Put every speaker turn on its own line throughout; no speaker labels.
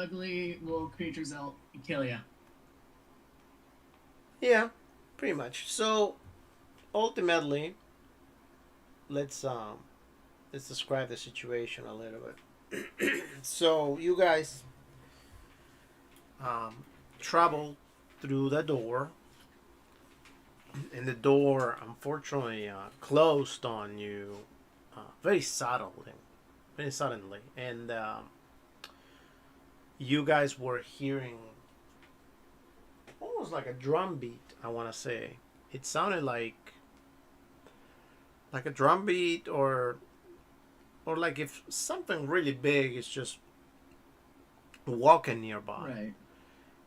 ugly little creatures that'll kill you.
Yeah, pretty much. So ultimately, let's let's describe the situation a little bit. So you guys um, travel through the door, and the door unfortunately closed on you very suddenly, and you guys were hearing almost like a drum beat. I want to say it sounded like a drum beat, or like if something really big is just walking nearby.
Right.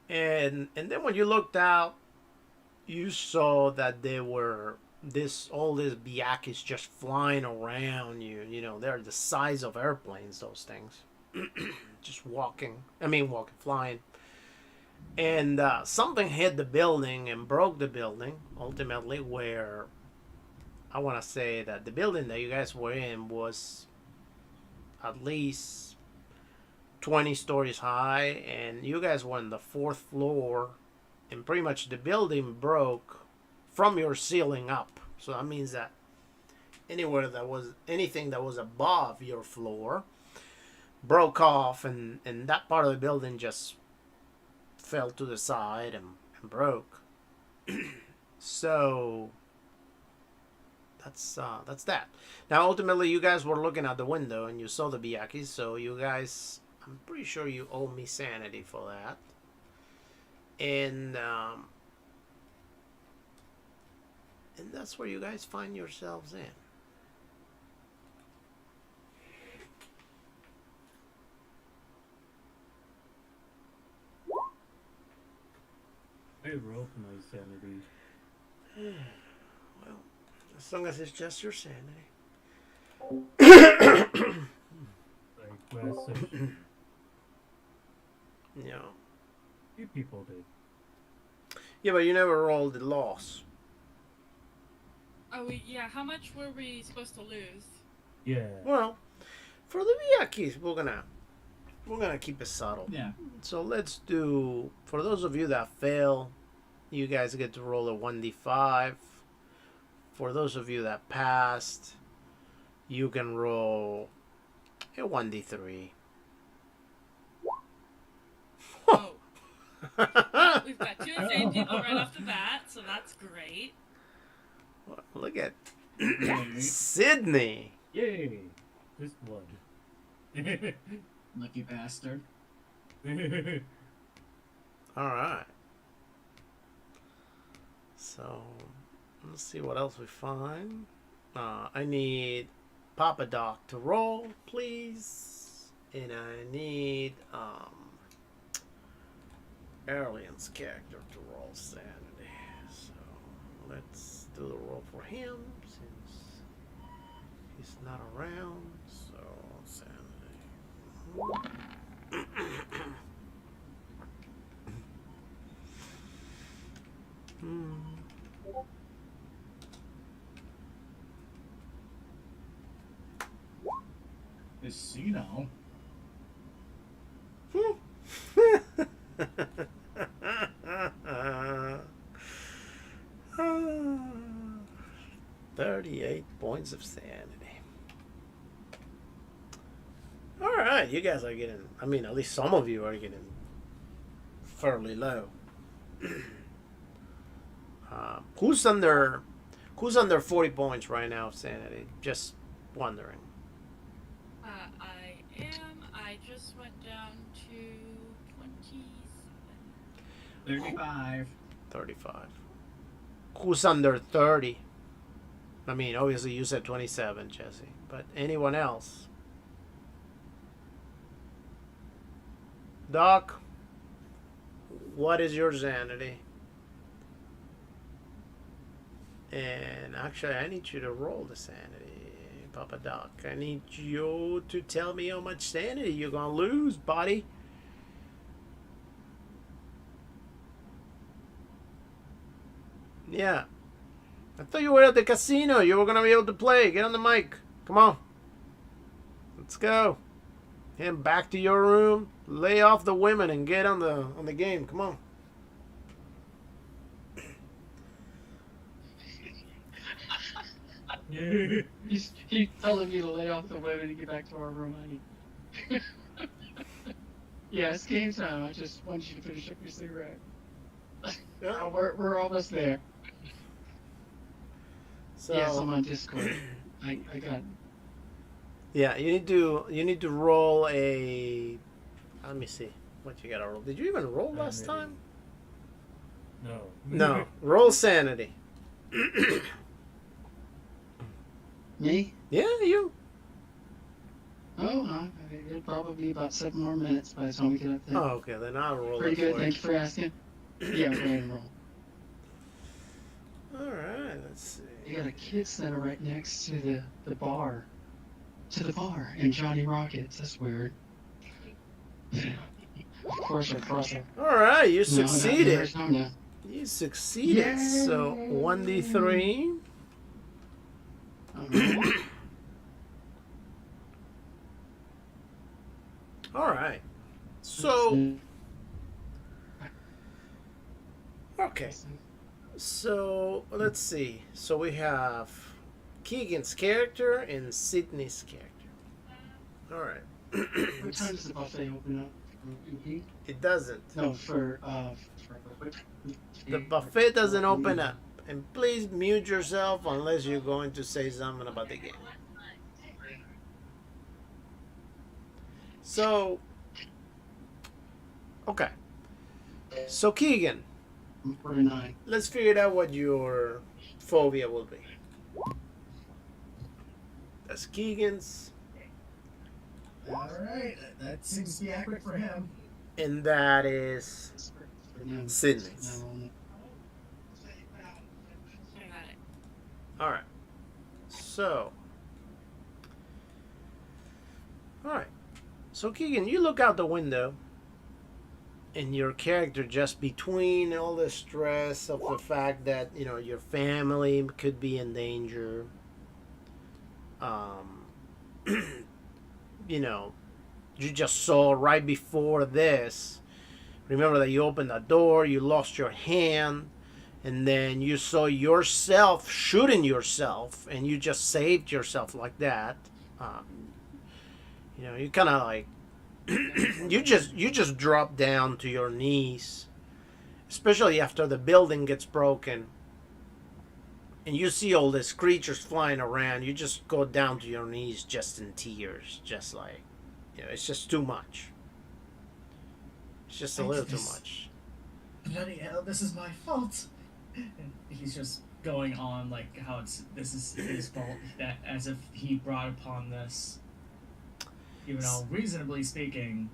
And then when you looked out, you saw that there were all these biakis just flying around you. You know, they're the size of airplanes. Those things, just flying. And something hit the building and broke the building. Ultimately, where I want to say that the building that you guys were in was at least 20 stories high, and you guys were on the fourth floor, and pretty much the building broke from your ceiling up. So that means that anything that was above your floor broke off, and that part of the building just fell to the side and broke. So that's that. Now, ultimately, you guys were looking out the window and you saw the Biyakis, so you guys, I'm pretty sure you owe me sanity for that. And that's where you guys find yourselves in.
I roll for my sanity.
Well, as long as it's just your sanity.
Like last session,
Yeah.
few people did.
Yeah, but you never rolled the loss.
Oh, yeah. How much were we supposed to lose?
Yeah.
Well, for the Biyakis, we're gonna keep it subtle.
Yeah.
So let's do, for those of you that fail, you guys get to roll a 1d5. For those of you that passed, you can roll a 1d3.
Oh. Well, we've got two insane people right off the bat, so that's great.
Look at Sydney.
Yay! Just blood.
Lucky bastard.
Alright. So, let's see what else we find. I need Papa Doc to roll, please. And I need Arlian's character to roll sanity. So, let's do the roll for him since he's not around. So, sanity.
Casino.
38 points of sanity. Alright, you guys are getting, I mean, at least some of you are getting fairly low. Who's under 40 points right now of sanity? Just wondering.
I am. I just went down to 27.
35.
35. Who's under 30? I mean, obviously you said 27, Jesse. But anyone else? Doc, what is your sanity? And actually, I need you to roll the sanity, Papa Doc. I need you to tell me how much sanity you're going to lose, buddy. Yeah. I thought you were at the casino. You were going to be able to play. Get on the mic. Come on. Let's go. And back to your room. Lay off the women and get on the game. Come on.
Yeah.
He's telling me to lay off the women and get back to our room, honey. Yeah, it's game time. I just want you to finish up your cigarette. We're almost there.
So
Yes, I'm on Discord. I got.
yeah, you need to roll a. Let me see what you gotta roll. Did you even roll last time?
No.
No. Roll sanity.
Me?
Yeah, you.
Oh, it'll probably be about 7 more minutes by the time we get up there.
Oh, okay. Then I'll roll
Pretty
it
good.
for
Thank you for asking. Yeah, go ahead and roll.
you. All right. Let's see.
You got a kids center right next to the bar. To the bar in Johnny Rockets. That's weird. Of course, across it.
All right, you
No,
succeeded.
not Arizona.
You succeeded. So
Yay.
1d3.
Alright.
All right. So okay. So let's see. So we have Keegan's character and Sydney's character. All right.
What time does the buffet open up?
It doesn't.
No, for
The buffet doesn't open up. And please mute yourself unless you're going to say something about the game. So, okay. So Keegan,
49.
let's figure out what your phobia will be. That's Keegan's,
All right, that seems to be accurate for him.
and that is Sydney's.
I got it.
All right. So, all right. So Keegan, you look out the window, and your character just between all the stress of the fact that your family could be in danger. You just saw right before this. Remember that you opened the door, you lost your hand, and then you saw yourself shooting yourself, and you just saved yourself like that. You kind of like you just drop down to your knees, especially after the building gets broken, and you see all these creatures flying around. You just go down to your knees, just in tears, just like it's just too much. It's just a little too much.
Bloody hell, this is my fault. And he's just going on like how this is his fault, that as if he brought upon this. Even though, reasonably speaking,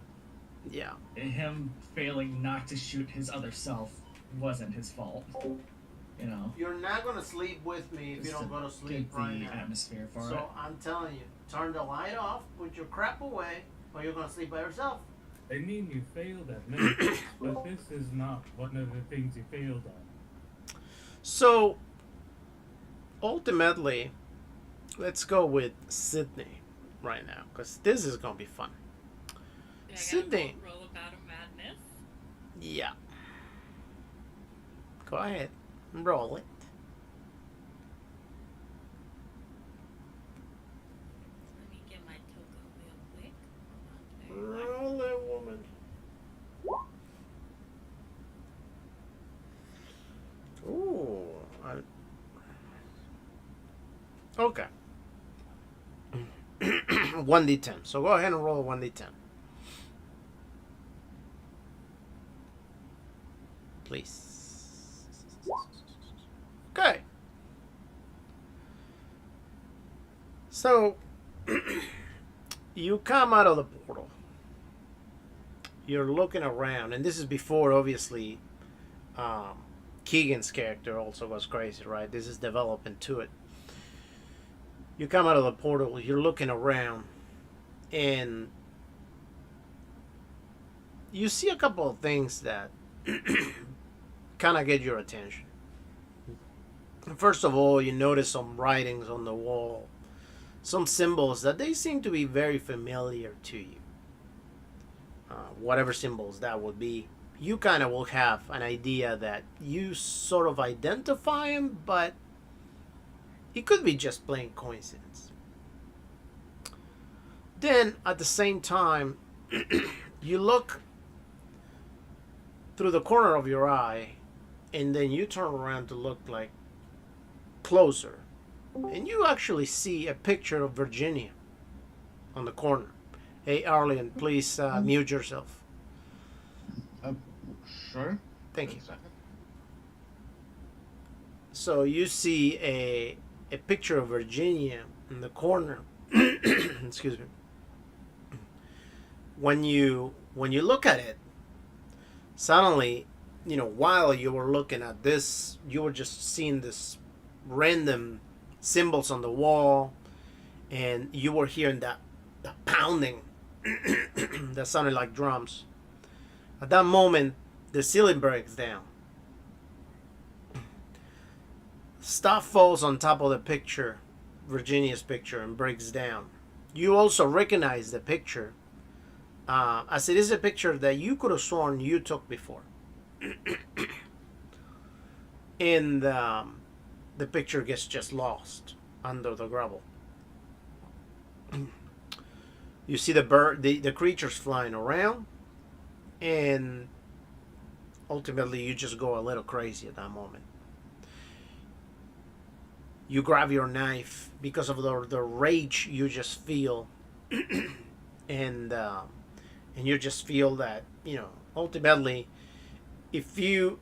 Yeah.
him failing not to shoot his other self wasn't his fault.
You're not gonna sleep with me if you
Just
don't
to
go to sleep
get
right
the
now.
atmosphere for it.
So I'm telling you, turn the light off, put your crap away, or you're gonna sleep by yourself.
I mean, you failed at many, but this is not one of the things you failed on.
So ultimately, let's go with Sydney right now, because this is gonna be fun.
Yeah, I gotta
Sydney.
roll about a madness.
Yeah. Go ahead, roll it.
Let me get my token real quick. Hold on. There you are.
Roll it, woman. Ooh. Okay. 1d10. So go ahead and roll a 1d10. Please. Okay. So you come out of the portal. You're looking around, and this is before, obviously, Keegan's character also goes crazy, right? This is developing to it. You come out of the portal, you're looking around, and you see a couple of things that kind of get your attention. First of all, you notice some writings on the wall, some symbols that they seem to be very familiar to you. whatever symbols that would be, you kind of will have an idea that you sort of identify him, but it could be just plain coincidence. Then, at the same time, you look through the corner of your eye, and then you turn around to look like closer, and you actually see a picture of Virginia on the corner. Hey, Arlen, please mute yourself.
Sure.
Thank you. So you see a picture of Virginia in the corner. Excuse me. When you look at it, suddenly, while you were looking at this, you were just seeing this random symbols on the wall, and you were hearing that pounding that sounded like drums. At that moment, the ceiling breaks down. Stuff falls on top of the picture, Virginia's picture, and breaks down. You also recognize the picture as it is a picture that you could have sworn you took before. And the picture gets just lost under the gravel. You see the creatures flying around, and ultimately you just go a little crazy at that moment. You grab your knife because of the rage you just feel, and you just feel that ultimately, if your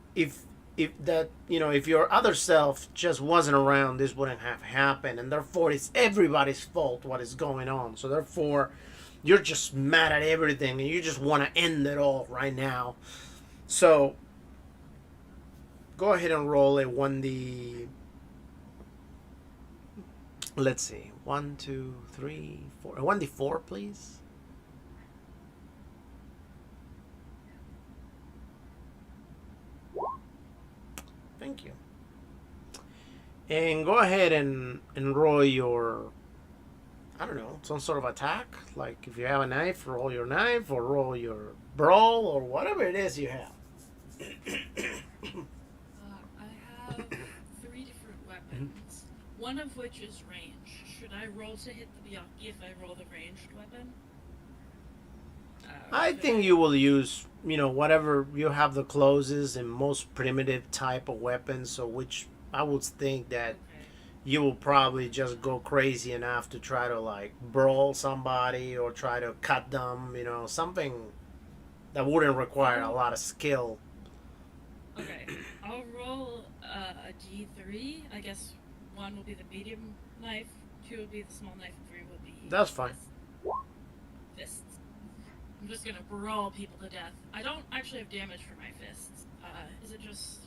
other self just wasn't around, this wouldn't have happened, and therefore it's everybody's fault what is going on. So therefore, you're just mad at everything, and you just want to end it all right now. So go ahead and roll a 1d. Let's see, 1, 2, 3, 4. A 1d4, please. Thank you. And go ahead and roll your, I don't know, some sort of attack. Like if you have a knife, roll your knife, or roll your brawl, or whatever it is you have.
I have 3 different weapons, one of which is ranged. Should I roll to hit the Byakuya if I roll the ranged weapon?
I think you will use, whatever you have the closest and most primitive type of weapon. So which I would think that you will probably just go crazy enough to try to like brawl somebody or try to cut them, something that wouldn't require a lot of skill.
Okay, I'll roll a d3. I guess 1 will be the medium knife, 2 will be the small knife, and 3 will be...
That's fine.
Fists. I'm just gonna brawl people to death. I don't actually have damage for my fists. Is it just...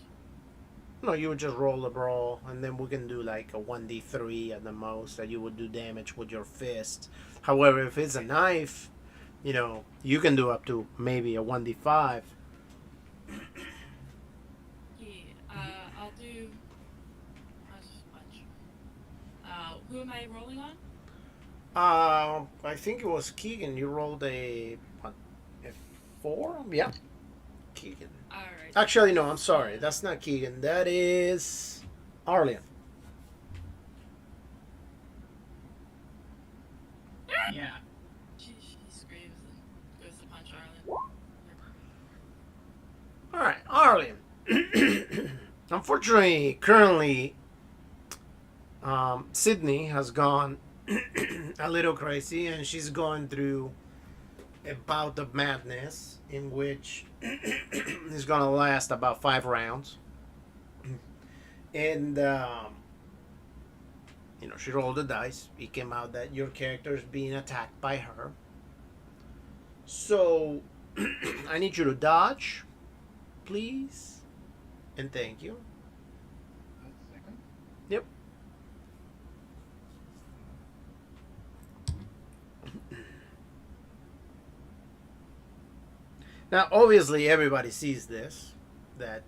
No, you would just roll the brawl, and then we can do like a 1d3 at the most that you would do damage with your fist. However, if it's a knife, you can do up to maybe a 1d5.
I'll do... who am I rolling on?
I think it was Keegan. You rolled a 4? Yeah. Keegan.
Alright.
Actually, no, I'm sorry. That's not Keegan. That is Arlen.
Yeah.
She screams and goes to punch Arlen.
Alright, Arlen. Unfortunately, currently, Sydney has gone a little crazy, and she's going through a bout of madness in which is going to last about 5 rounds. And, she rolled the dice. It came out that your character is being attacked by her. So, I need you to dodge, please. And thank you. Yep. Now, obviously, everybody sees this, that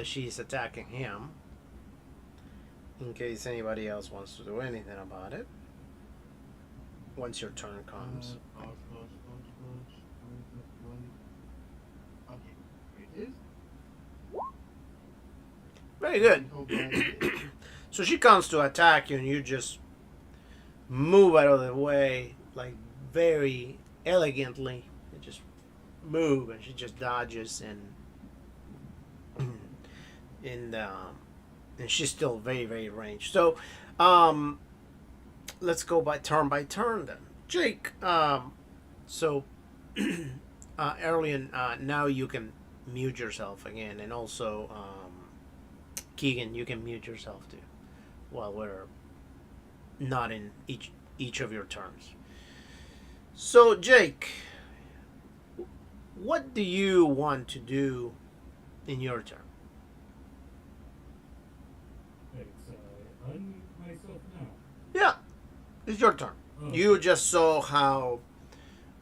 she's attacking him. In case anybody else wants to do anything about it, once your turn comes. Very good.
Hope that-
So she comes to attack you, and you just move out of the way, like very elegantly. You just move, and she just dodges, and she's still very, very ranged. So, let's go by turn then. Jake, so Erlian, now you can mute yourself again, and also Keegan, you can mute yourself too, while we're not in each of your turns. So Jake, what do you want to do in your turn?
It's on myself now.
Yeah, it's your turn.
Oh.
You just saw how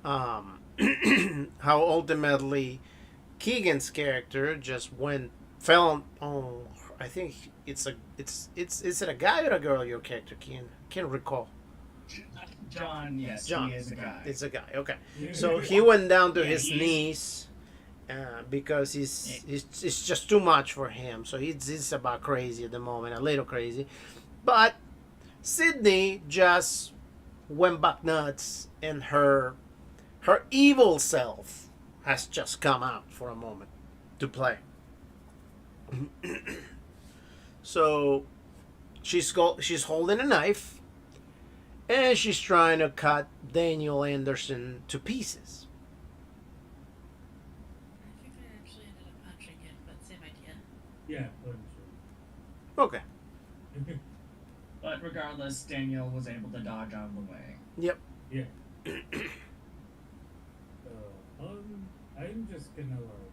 how ultimately Keegan's character just fell on. I think it's it a guy or a girl? Your character can't recall.
John, yes,
John.
he is a guy.
It's a guy. Okay, so he went down to
Yeah,
his
he's-
knees because it's just too much for him. So he's about crazy at the moment, a little crazy. But Sydney just went back nuts, and her evil self has just come out for a moment to play. So she's holding a knife, and she's trying to cut Daniel Anderson to pieces.
I think I actually ended up punching him, but same idea.
Yeah,
Okay.
But regardless, Daniel was able to dodge out of the way.
Yep.
yeah. I'm just gonna like.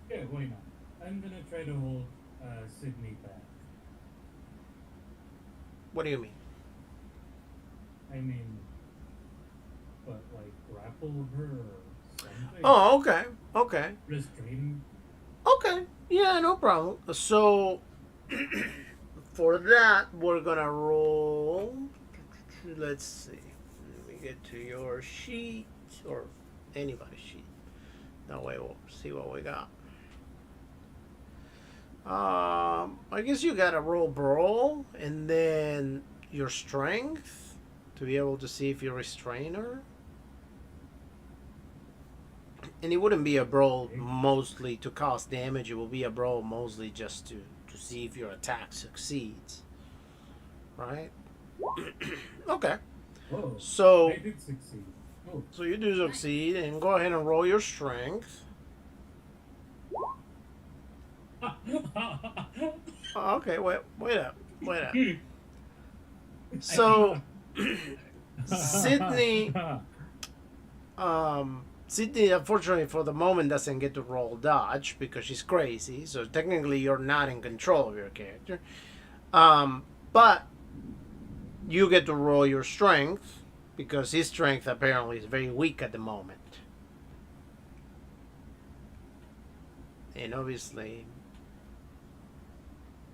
Yeah, why not? I'm gonna try to hold Sydney back.
What do you mean?
I mean, but like grapple her or something.
Oh, okay. Okay.
Restrain.
Okay. Yeah, no problem. So for that, we're gonna roll. Let's see. Let me get to your sheet or anybody's sheet. That way we'll see what we got. I guess you gotta roll brawl and then your strength to be able to see if you restrain her. And it wouldn't be a brawl mostly to cause damage. It will be a brawl mostly just to see if your attack succeeds. Right? Okay.
Oh,
So
I did succeed. Oh,
so you do succeed, and go ahead and roll your strength. Oh, okay, wait up. So Sydney, Sydney, unfortunately for the moment, doesn't get to roll dodge because she's crazy. So technically, you're not in control of your character. But you get to roll your strength because his strength apparently is very weak at the moment. And obviously,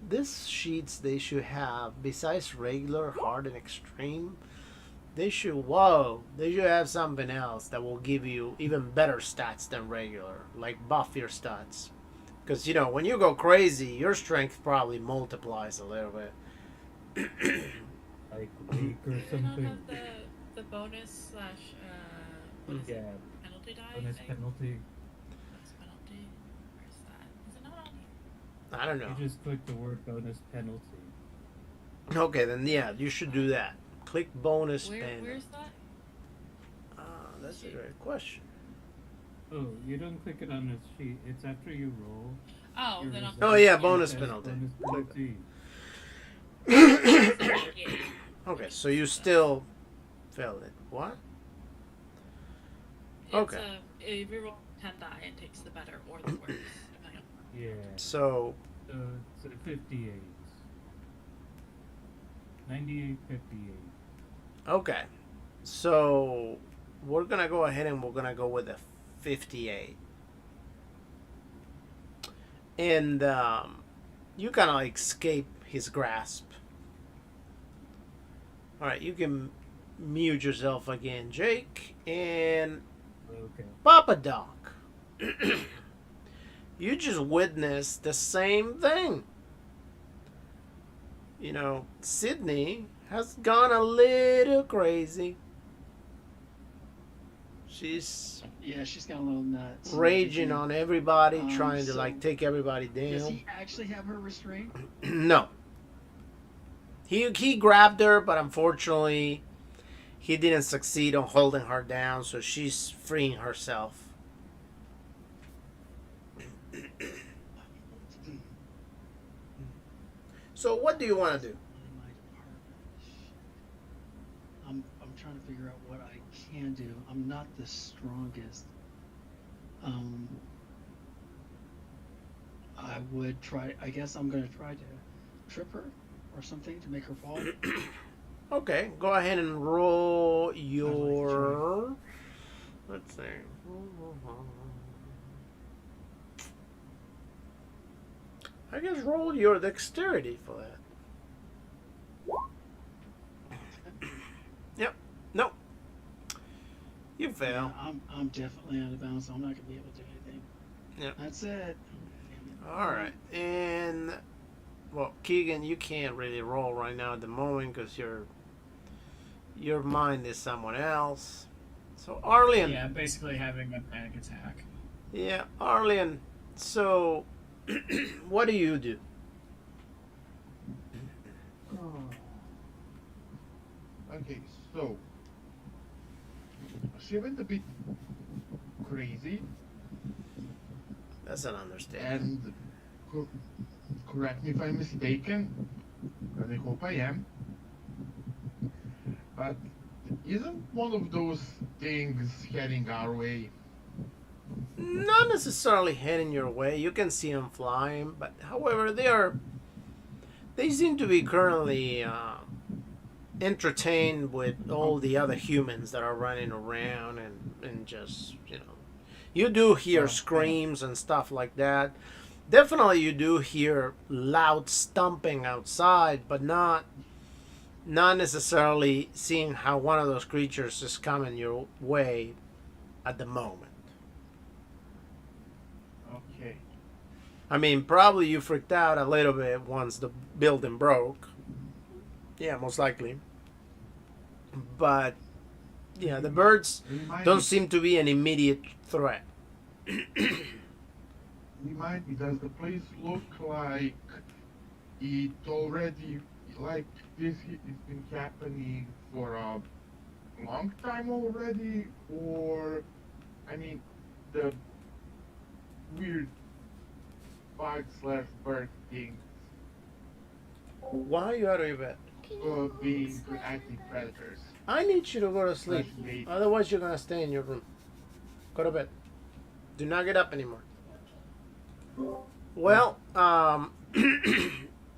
these sheets they should have, besides regular, hard, and extreme, they should have something else that will give you even better stats than regular, like buff your stats. Because, when you go crazy, your strength probably multiplies a little bit.
like weak or
Do they not
something.
have the bonus slash what is
Yeah,
it? Penalty die?
bonus
thing?
penalty.
Bonus penalty? Where's that? Is it not on here?
I don't know.
You just click the word bonus penalty.
Okay, then yeah, you should do that. Click bonus pen.
Where's that?
That's a great question.
Oh, you don't click it on the sheet. It's after you roll.
Oh,
your
then I'll.
result.
Oh, yeah,
It
bonus
says
penalty.
Bonus penalty.
Yeah.
Okay, so you still failed it. What? Okay.
It reroll 10 die and takes the better or the worse. depending on-
Yeah.
So,
It's a 58. 98, 58.
okay. So, we're going to go ahead and we're going to go with a 58. And you kind of escape his grasp. All right, you can mute yourself again, Jake. And
Okay.
Papa Doc, you just witnessed the same thing. You know, Sydney has gone a little crazy. She's
Yeah, she's got a little nuts. and
raging
everything.
on everybody, trying to
So
like take everybody
does
down.
he actually have her restrained?
No, he grabbed her, but unfortunately, he didn't succeed on holding her down, so she's freeing herself. So what do you want to do?
In my department. I'm trying to figure out what I can do. I'm not the strongest. Um, I would try. I guess I'm gonna try to trip her or something to make her fall.
Okay, go ahead and roll
I'd like to
your. Let's see. I guess roll your dexterity for that. Yep. Nope. You
Yeah,
fail.
I'm definitely out of bounds, so I'm not gonna be able to do anything.
Yep.
That's it.
All right. And well, Keegan, you can't really roll right now at the moment because your mind is someone else. So Arlian.
Yeah, basically having a panic attack.
Yeah, Arlian. So, what do you do?
Okay, so she went a bit crazy,
That's an understatement.
and correct me if I'm mistaken, and I hope I am. But isn't one of those things heading our way?
Not necessarily heading your way. You can see them flying, but however, they seem to be currently entertained with all the other humans that are running around and just you do hear screams and stuff like that. Definitely, you do hear loud stomping outside, but not necessarily seeing how one of those creatures is coming your way at the moment.
Okay.
I mean, probably you freaked out a little bit once the building broke. Yeah, most likely. But yeah, the birds don't seem to be an immediate threat.
Remind me, does the place look like it already, like this has been happening for a long time already? Or, I mean, the weird bug/bird thing
Why are you out of your bed?
being active predators?
I need you to go to sleep.
Slash baby.
Otherwise, you're gonna stay in your room. Go to bed. Do not get up anymore. Well,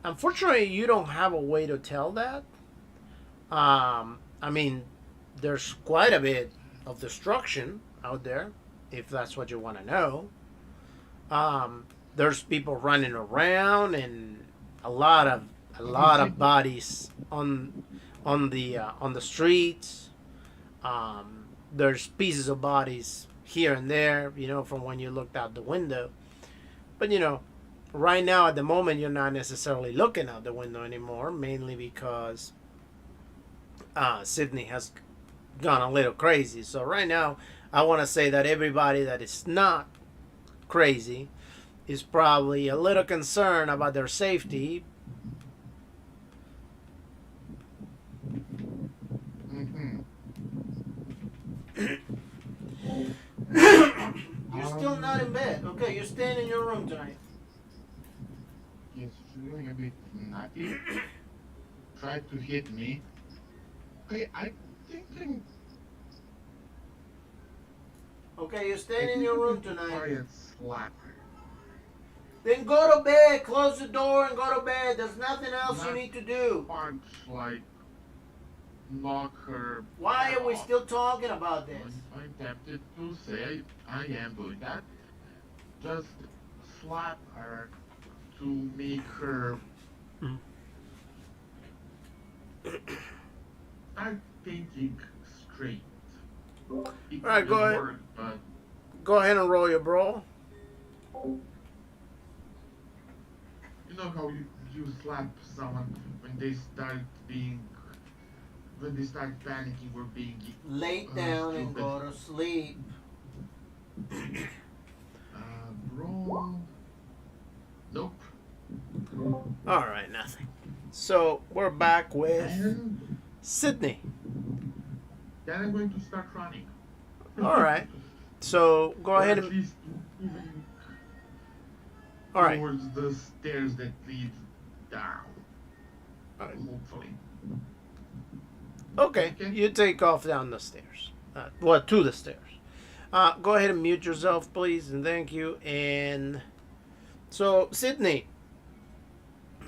unfortunately, you don't have a way to tell that. I mean, there's quite a bit of destruction out there, if that's what you want to know. There's people running around and a lot of bodies on the streets. There's pieces of bodies here and there, from when you looked out the window. But right now at the moment you're not necessarily looking out the window anymore, mainly because Sydney has gone a little crazy. So right now, I want to say that everybody that is not crazy is probably a little concerned about their safety.
Mm-hmm.
You're still not in bed. Okay, you're staying in your room tonight.
Yes, feeling a bit nutty. Tried to hit me. Okay, I'm thinking.
Okay, you're staying in your room tonight.
Quiet slap.
Then go to bed. Close the door and go to bed. There's nothing else you need to do.
Punch, like, knock her.
Why are we
off.
still talking about this?
I'm tempted to say I am doing that. Just slap her to make her. I'm thinking straight. It's
Alright, go
just
ahead.
word, but
Go ahead and roll your brawl.
you know how you slap someone when they start panicking or being
Lay down and
stupid.
go to sleep.
Roll. Nope.
Alright, nothing. So we're back with
And
Sydney.
then I'm going to start running.
Alright. So go
Or
ahead
at
and.
least moving
Alright.
towards the stairs that lead down.
Alright.
Hopefully.
Okay,
Okay.
you take off down the stairs. To the stairs. Go ahead and mute yourself, please, and thank you. And so, Sydney,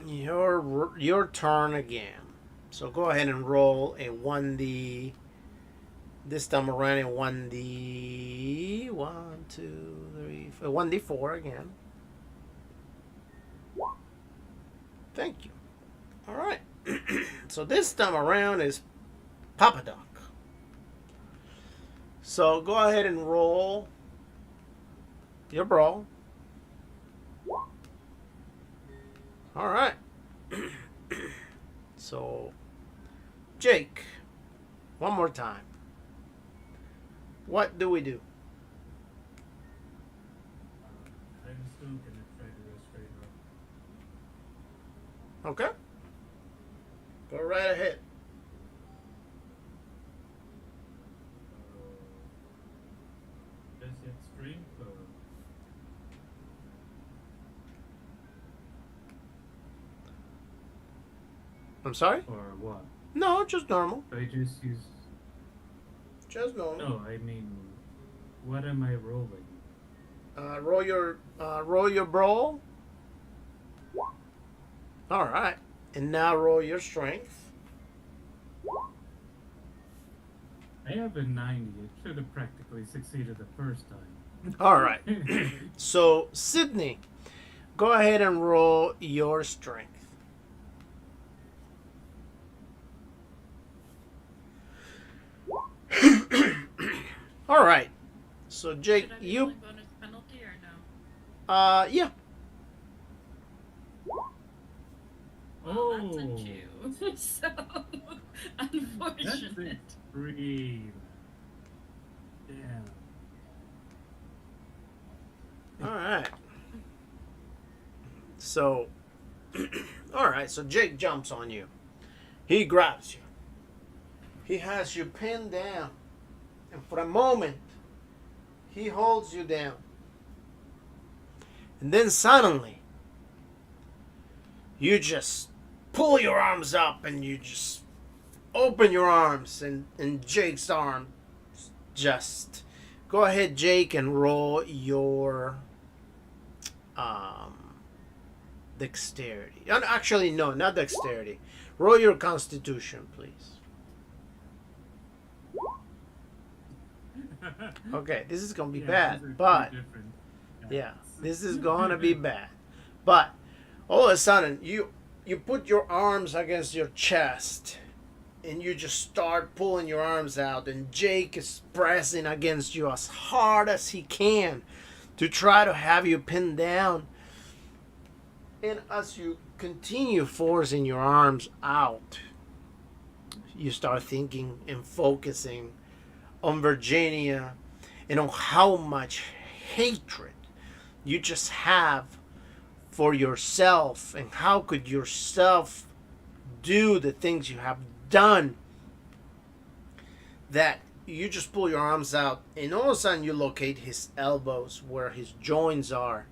your turn again. So go ahead and roll a 1d. This time around, a 1d. 1, 2, 3, 4. 1d4 again. Thank you. All right. So this time around is Papa Doc. So go ahead and roll your brawl. All right. So, Jake, one more time. What do we do?
I'm still gonna try to go straight up.
Okay. Go right ahead.
Does it stream or
I'm sorry?
what?
No, just normal.
I just use.
Just normal.
No, I mean, what am I rolling?
Roll your brawl. All right. And now roll your strength.
I have a 90. It should have practically succeeded the first time.
All right. So, Sydney, go ahead and roll your strength. All right. So, Jake,
Should I be
you.
rolling bonus penalty or no?
Yeah.
Well, that's a
Oh.
2. So
That's
unfortunate.
extreme. Damn.
All right. So, all right. So Jake jumps on you. He grabs you. He has you pinned down, and for a moment, he holds you down. And then suddenly, you just pull your arms up, and you just open your arms, and Jake's arm just. Go ahead, Jake, and roll your dexterity. Actually, no, not dexterity. Roll your constitution, please. Okay, this is gonna be
Yeah,
bad,
these are two
but
different
yeah,
guys.
this is gonna be bad. But all of a sudden, you put your arms against your chest, and you just start pulling your arms out, and Jake is pressing against you as hard as he can to try to have you pinned down. And as you continue forcing your arms out, you start thinking and focusing on Virginia and on how much hatred you just have for yourself, and how could yourself do the things you have done, that you just pull your arms out, and all of a sudden you locate his elbows where his joints are,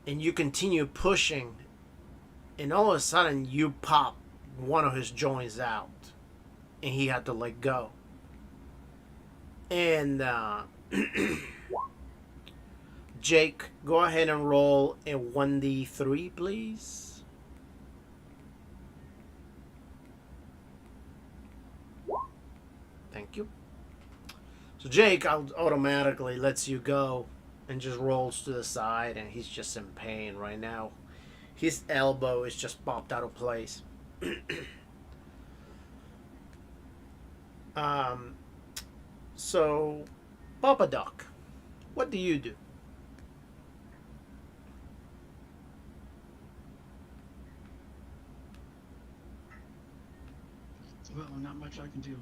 and you continue pushing, and all of a sudden you pop one of his joints out, and he had to let go. And Jake, go ahead and roll a 1d3, please. Thank you. So Jake automatically lets you go and just rolls to the side, and he's just in pain right now. His elbow is just popped out of place. So, Papa Doc, what do you do?
Well, not much I can do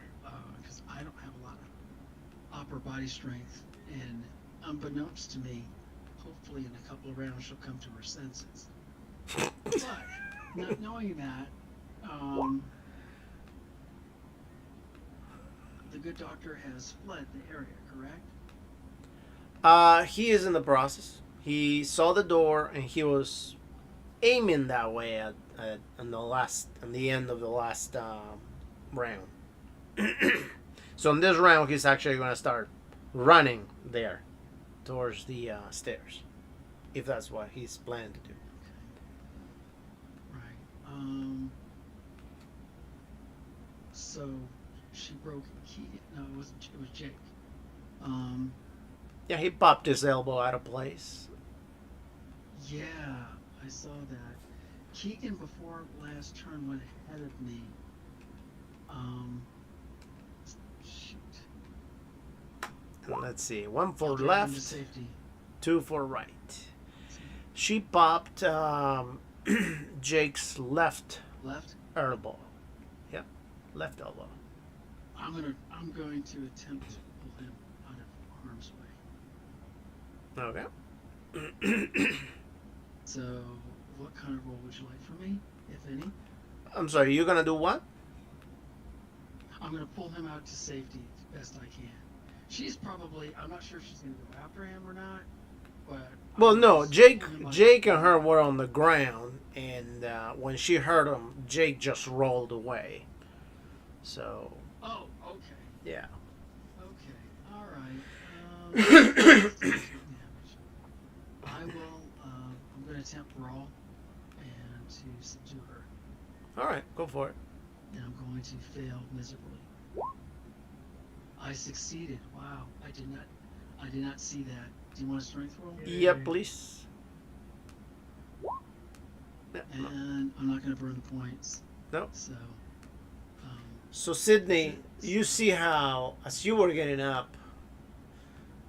because I don't have a lot of upper body strength, and unbeknownst to me, hopefully in a couple of rounds she'll come to her senses. But not knowing that, the good doctor has fled the area, correct?
He is in the process. He saw the door and he was aiming that way at in the end of the last round. So in this round, he's actually going to start running there towards the stairs, if that's what he's planning to do.
Right. So she broke Keegan. No, it wasn't. It was Jake.
Yeah, he popped his elbow out of place.
Yeah, I saw that. Keegan before last turn went ahead of me. Shoot.
Let's see. One for
I'll drive him
left,
to safety.
two for right. She popped Jake's left
Left.
elbow. Yep, left elbow.
I'm going to attempt to pull him out of harm's way.
Okay.
So, what kind of role would you like from me, if any?
I'm sorry, you're gonna do what?
I'm going to pull him out to safety as best I can. She's probably, I'm not sure if she's going to go after him or not, but...
Well, no, Jake
Like,
and her were on the ground, and when she heard him, Jake just rolled away. So,
Oh, okay.
yeah.
Okay. All right. I will, I'm going to attempt brawl and to subdue her.
All right, go for it.
And I'm going to fail miserably. I succeeded. Wow. I did not see that. Do you want a strength roll?
Yep, please. Yep.
And I'm not going to burn the points.
No.
So,
So, Sydney, you see how, as you were getting up,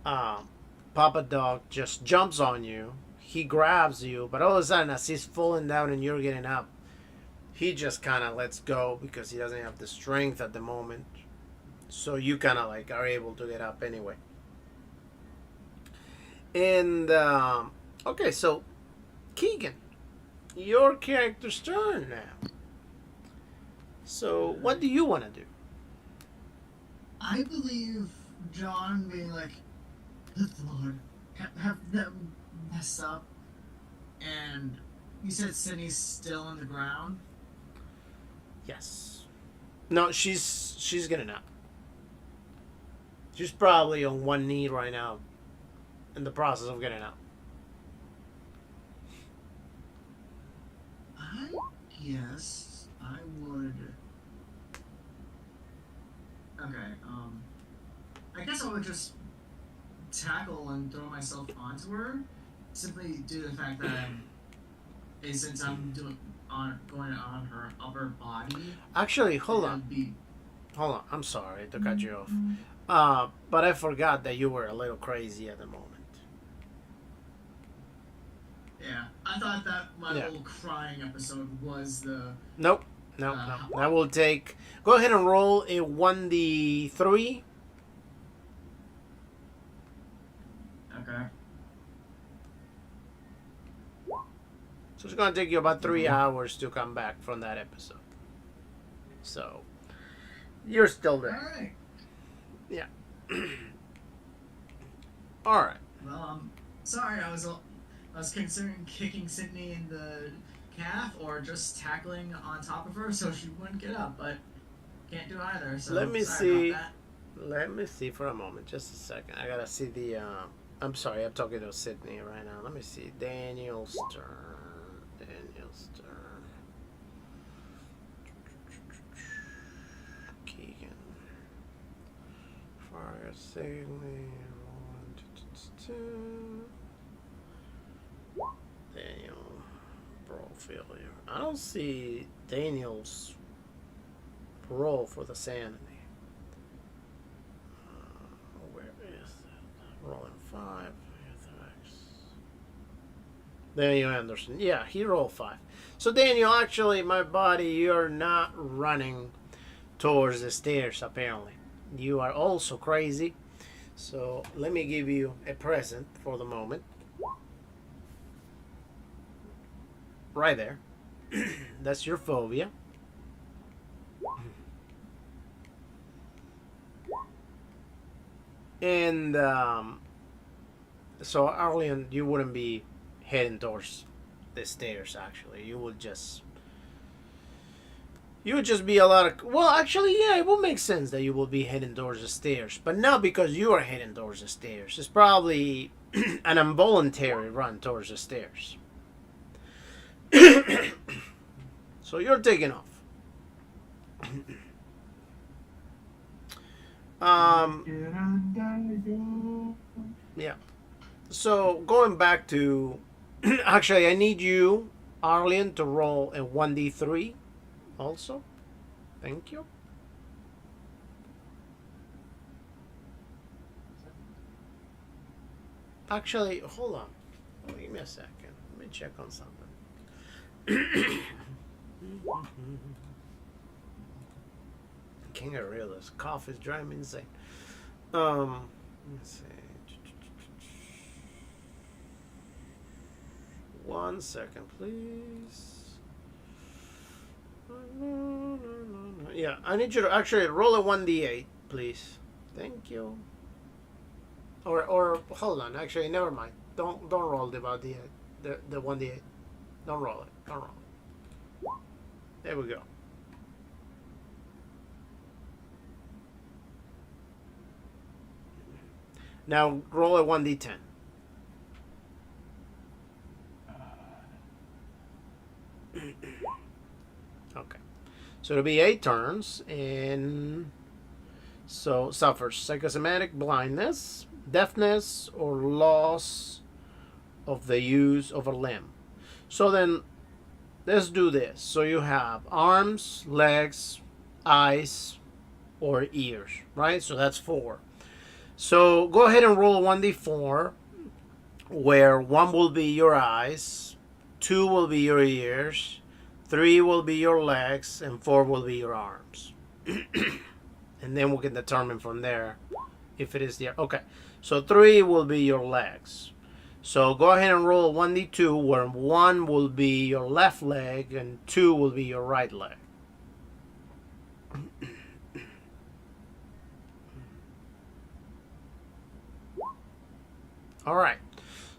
Papa Dog just jumps on you. He grabs you, but all of a sudden, as he's falling down and you're getting up, he just kind of lets go because he doesn't have the strength at the moment. So you kind of like are able to get up anyway. And, okay, so Keegan, your character's turn now. So what do you want to do?
I believe John being like, good Lord, have them mess up. And you said Sydney's still on the ground?
Yes. No, she's getting up. She's probably on one knee right now, in the process of getting up.
I guess I would. Okay, I guess I would just tackle and throw myself onto her, simply due to the fact that since I'm going on her upper body.
Actually, hold on. Hold on. I'm sorry to cut you off. But I forgot that you were a little crazy at the moment.
Yeah, I thought that my
Yeah.
little crying episode was the.
Nope. No. That will take. Go ahead and roll a 1d3.
Okay.
So it's going to take you about 3 hours to come back from that episode. So, you're still there.
Alright.
Yeah. Alright.
Well, sorry, I was considering kicking Sydney in the calf or just tackling on top of her so she wouldn't get up, but can't do either. So
Let me
sorry
see.
about that.
Let me see for a moment. Just a second. I gotta see the. I'm sorry. I'm talking to Sydney right now. Let me see. Daniel Stern. Keegan. Fire Sydney. Daniel. Brawl failure. I don't see Daniel's roll for the sanity. Rolling 5. Daniel Anderson. Yeah, he rolled 5. So Daniel, actually, my buddy, you're not running towards the stairs, apparently. You are also crazy. So let me give you a present for the moment. Right there. That's your phobia. And so Arlen, you wouldn't be heading towards the stairs. Actually, you would just be a lot of. Well, actually, yeah, it would make sense that you will be heading towards the stairs, but not because you are heading towards the stairs. It's probably an involuntary run towards the stairs. So you're taking off. Yeah. So going back to, actually, I need you, Arlen, to roll a 1d3 also. Thank you. Actually, hold on. Oh, give me a second. Let me check on something. Can't get rid of this cough. Is driving me insane. Let's see. 1 second, please. Yeah, I need you to actually roll a 1d8, please. Thank you. Or hold on. Actually, never mind. Don't roll the 1d8. The 1d8. Don't roll it. Don't roll it. There we go. Now roll a 1d10. Okay. So it'll be 8 turns, and so suffers psychosomatic blindness, deafness, or loss of the use of a limb. So then, let's do this. So you have arms, legs, eyes, or ears, right? So that's 4. So go ahead and roll a 1d4, where 1 will be your eyes, 2 will be your ears, 3 will be your legs, and 4 will be your arms. And then we can determine from there if it is the... Okay, so 3 will be your legs. So go ahead and roll 1d2, where 1 will be your left leg and 2 will be your right leg. All right.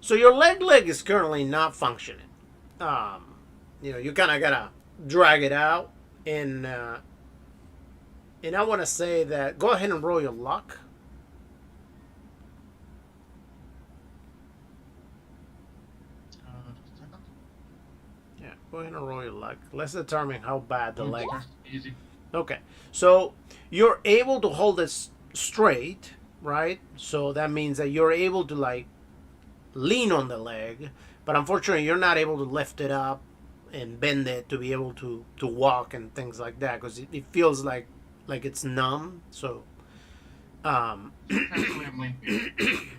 So your leg is currently not functioning. You kind of gotta drag it out, and I want to say that go ahead and roll your luck. Yeah, go ahead and roll your luck. Let's determine how bad the leg.
Easy.
Okay, so you're able to hold it straight, right? So that means that you're able to like lean on the leg, but unfortunately you're not able to lift it up and bend it to be able to walk and things like that, because it feels like it's numb. So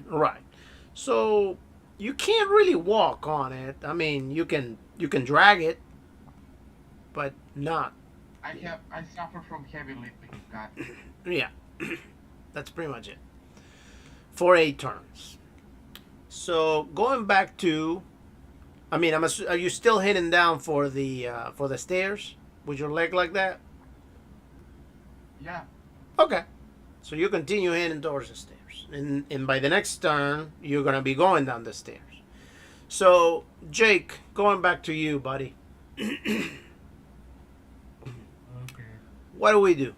right, so you can't really walk on it. I mean, you can drag it, but not.
I suffer from heavy lifting. God.
Yeah, that's pretty much it for 8 turns. So going back to, I mean, are you still heading down for the stairs with your leg like that?
Yeah.
Okay. So you continue heading towards the stairs, and by the next turn you're gonna be going down the stairs. So Jake, going back to you, buddy.
Okay.
What do we do?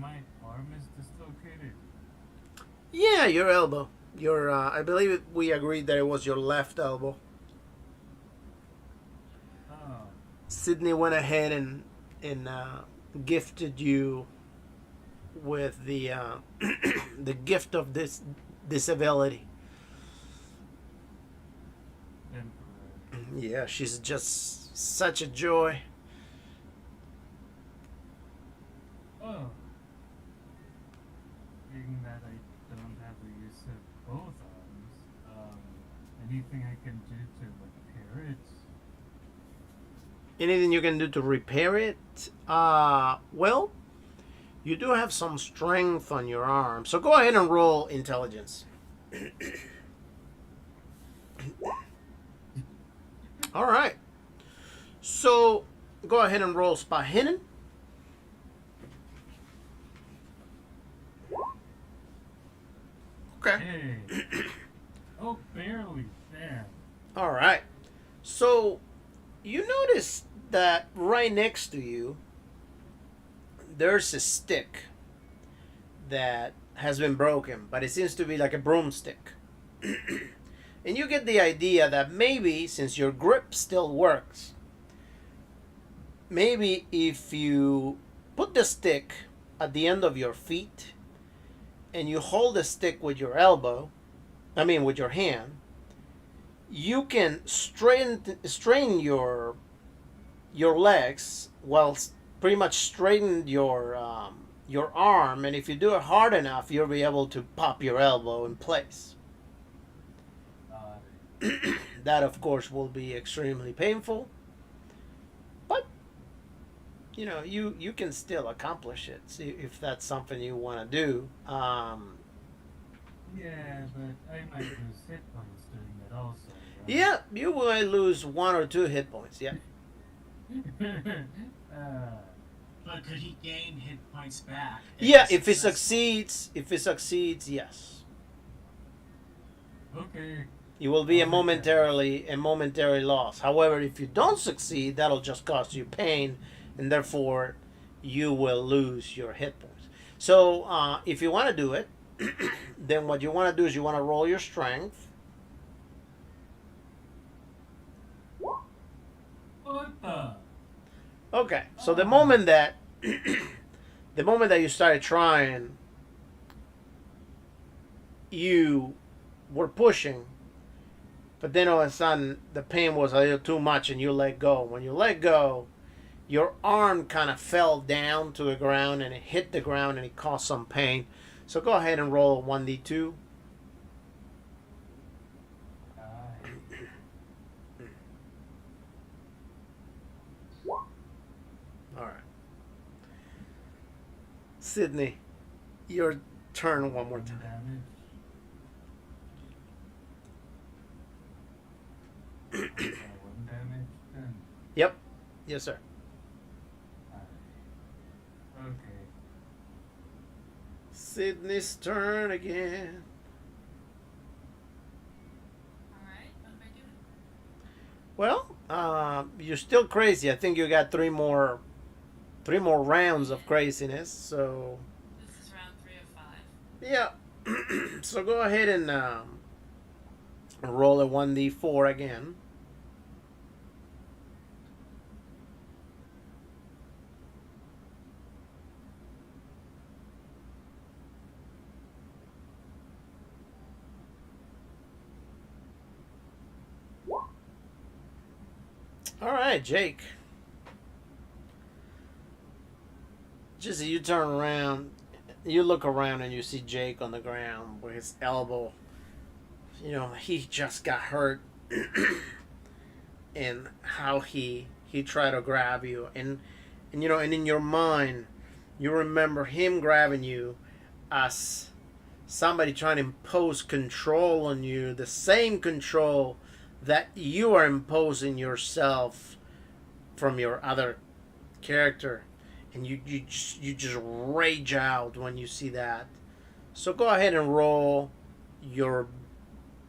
My arm is dislocated.
Yeah, your elbow. Your I believe we agreed that it was your left elbow.
Oh.
Sydney went ahead and gifted you with the the gift of this disability.
Temporary.
Yeah, she's just such a joy.
seeing that I don't have the use of both arms, anything I can do to repair it?
Anything you can do to repair it? Well, you do have some strength on your arm, so go ahead and roll intelligence. All right. So go ahead and roll spot hidden. Okay.
Hey. Oh, barely. There.
All right. So you notice that right next to you, there's a stick that has been broken, but it seems to be like a broomstick. And you get the idea that maybe, since your grip still works, maybe if you put the stick at the end of your feet and you hold the stick with your with your hand, you can strain your legs while pretty much straighten your arm, and if you do it hard enough, you'll be able to pop your elbow in place. That, of course, will be extremely painful, but you can still accomplish it. See if that's something you want to do.
Yeah, but I might lose hit points doing that also. Right?
Yeah, you will lose 1 or 2 hit points. Yeah.
But could he gain hit points back?
Yeah,
he's
if it
successful?
succeeds, yes.
Okay.
You will be a
I'll make that.
momentary loss. However, if you don't succeed, that'll just cause you pain, and therefore you will lose your hit points. So if you want to do it, then what you want to do is you want to roll your strength.
What the?
Okay, so the moment that you started trying, you were pushing, but then all of a sudden the pain was a little too much and you let go. When you let go, your arm kind of fell down to the ground and it hit the ground and it caused some pain. So go ahead and roll a 1d2. All right. Sydney, your turn one more time.
Damage. One damage then.
Yep. Yes, sir.
Okay.
Sydney's turn again.
Alright, what am I doing?
Well, you're still crazy. I think you got three more rounds of craziness. So
This is round 3 of 5.
yeah. So go ahead and roll a 1d4 again. All right, Jake. Just you turn around, you look around, and you see Jake on the ground with his elbow. You know, he just got hurt, and how he tried to grab you, and in your mind, you remember him grabbing you as somebody trying to impose control on you, the same control that you are imposing yourself from your other character, and you just rage out when you see that. So go ahead and roll your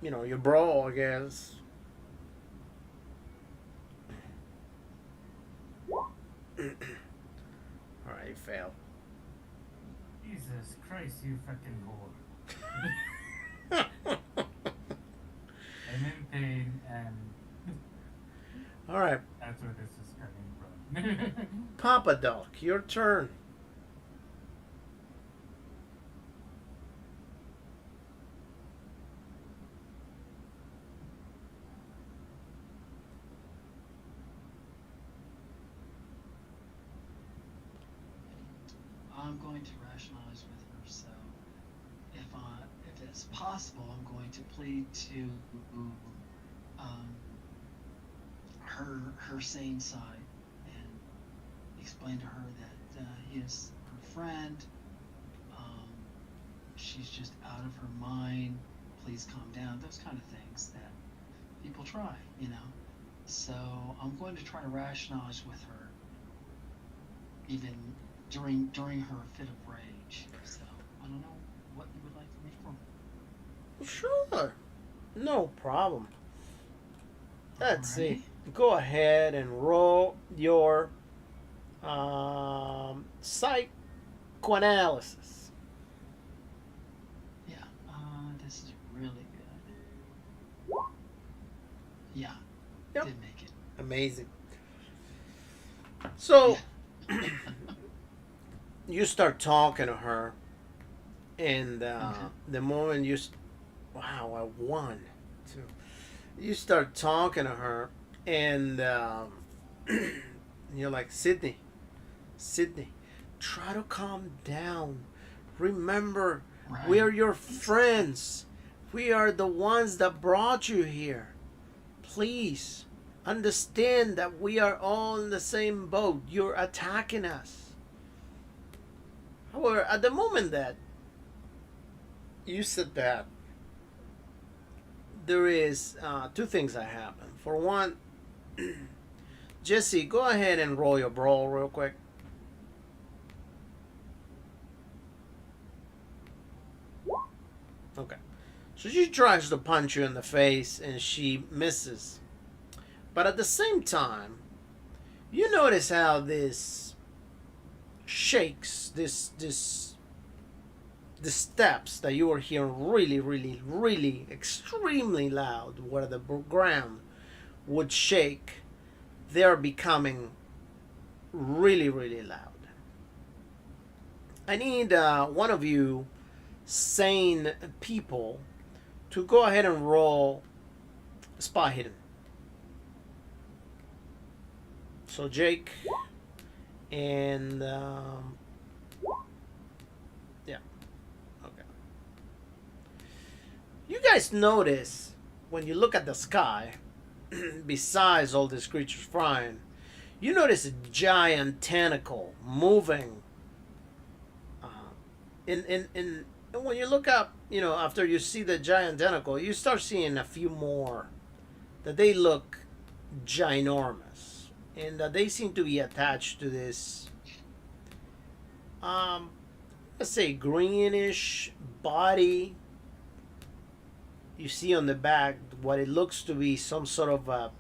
brawl, I guess. All right, you failed.
Jesus Christ, you fucking whore. I'm in pain, and
All right,
that's where this is coming from.
Papa Doc, your turn.
I'm going to rationalize with her, so
if it's possible, I'm going to plead to um, her sane side and explain to her that he is her friend. Um, she's just out of her mind. Please calm down. Those kind of things that people try, you know. So I'm going to try to rationalize with her, even during her fit of rage. So I don't know what you would like me for.
Sure. No problem. Let's
Alrighty.
see. Go ahead and roll your psychoanalysis.
Yeah, this is really good. Yeah,
Yep.
did make it.
Amazing. So you start talking to her, and
Okay.
the moment wow, I won too. You start talking to her, and you're like, Sydney, try to calm down. Remember,
Right.
we are your friends. We are the ones that brought you here. Please understand that we are all in the same boat. You're attacking us. However, at the moment that you said that, there is two things that happen. For one, Jesse, go ahead and roll your brawl real quick. Okay. So she tries to punch you in the face and she misses. But at the same time, you notice how this shakes, the steps that you were hearing really extremely loud, where the ground would shake, they're becoming really loud. I need one of you sane people to go ahead and roll spot hidden. So Jake and yeah, okay. You guys notice when you look at the sky, besides all these creatures flying, you notice a giant tentacle moving. And when you look up, after you see the giant tentacle, you start seeing a few more that they look ginormous, and they seem to be attached to this, let's say, greenish body. You see on the back what it looks to be some sort of a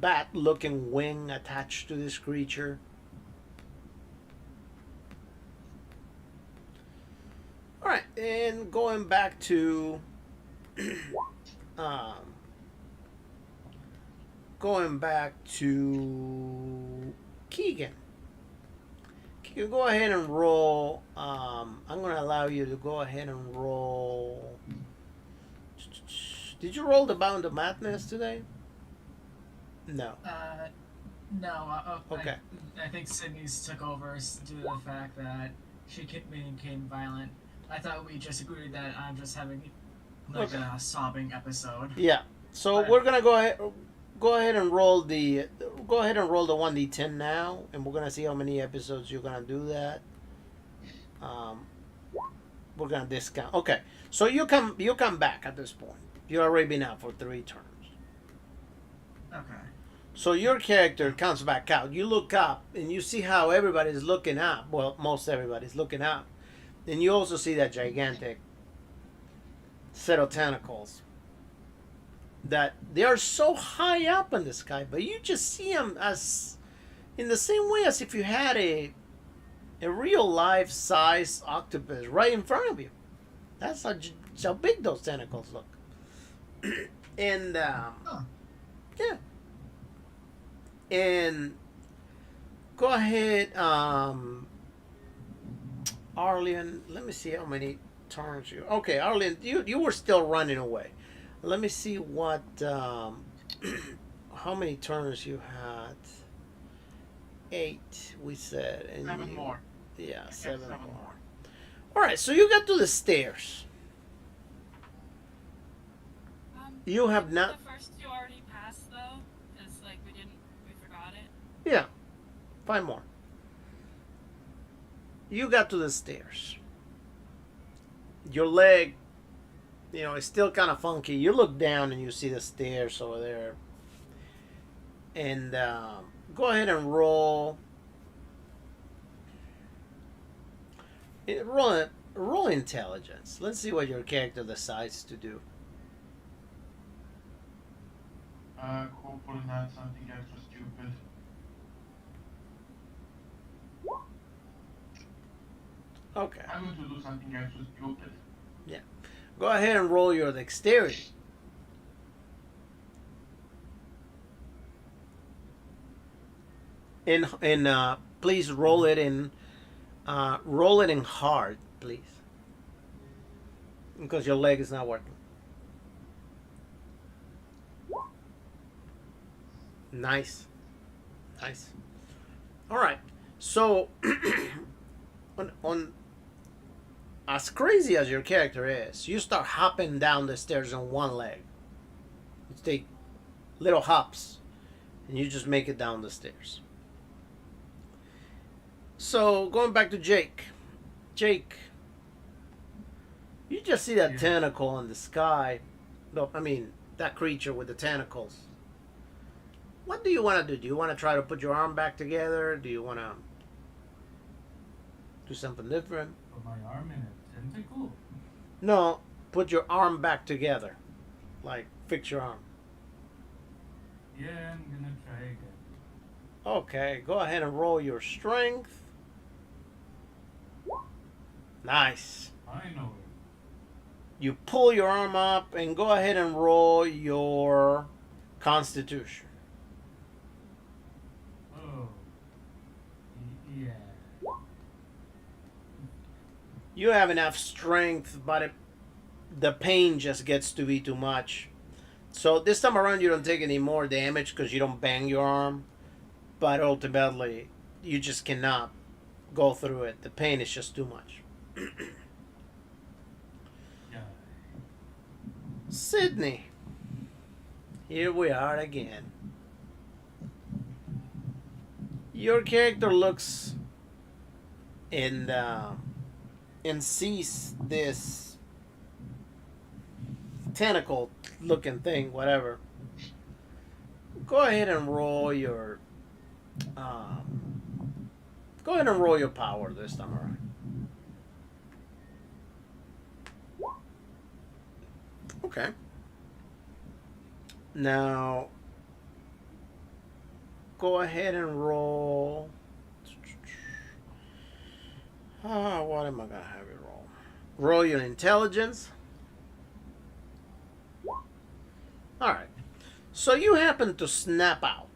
bat-looking wing attached to this creature. All right, and going back to Keegan. Keegan, go ahead and roll. I'm going to allow you to go ahead and roll. Did you roll the Bound of Madness today? No.
No.
Okay.
I think Sydney's took over due to the fact that she became violent. I thought we just agreed that I'm just having like
Okay.
a sobbing episode.
Yeah. So
But-
we're gonna go ahead and roll the 1d10 now, and we're gonna see how many episodes you're gonna do that. We're gonna discount. Okay. So you come back at this point. You've already been out for 3 turns.
Okay.
So your character comes back out. You look up and you see how everybody's looking up. Well, most everybody's looking up. And you also see that gigantic set of tentacles. That they are so high up in the sky, but you just see them as in the same way as if you had a real life size octopus right in front of you. That's how big those tentacles look. And yeah. And go ahead, Arlen. Let me see how many turns you. Okay, Arlen, you were still running away. Let me see what how many turns you had. 8, we said. And
7 more.
Yeah, 7 more. All right, so you got to the stairs. You have
didn't
not.
The first two already passed though, because like we forgot it.
Yeah, 5 more. You got to the stairs. Your leg, is still kind of funky. You look down and you see the stairs over there. And go ahead and roll. Roll intelligence. Let's see what your character decides to do.
Hopefully not something extra stupid.
Okay.
I'm going to do something extra stupid.
Go ahead and roll your dexterity. Please roll it in hard, please, because your leg is not working. Nice. All right. So, on as crazy as your character is, you start hopping down the stairs on one leg. You take little hops, and you just make it down the stairs. So, going back to Jake. Jake, you just see that tentacle in the sky. No, I mean, that creature with the tentacles. What do you want to do? Do you want to try to put your arm back together? Do you want to do something different?
Put my arm in a tentacle?
No, put your arm back together. Like, fix your arm.
Yeah, I'm gonna try again.
Okay, go ahead and roll your strength. Nice.
Finally.
You pull your arm up and go ahead and roll your constitution.
Oh. Yeah.
You have enough strength, but the pain just gets to be too much. So this time around, you don't take any more damage because you don't bang your arm. But ultimately, you just cannot go through it. The pain is just too much.
Yeah.
Sydney. Here we are again. Your character looks and sees this tentacle looking thing, whatever. Go ahead and roll your power this time around. Okay. Now go ahead and roll. What am I gonna have you roll? Roll your intelligence. Alright. So you happen to snap out.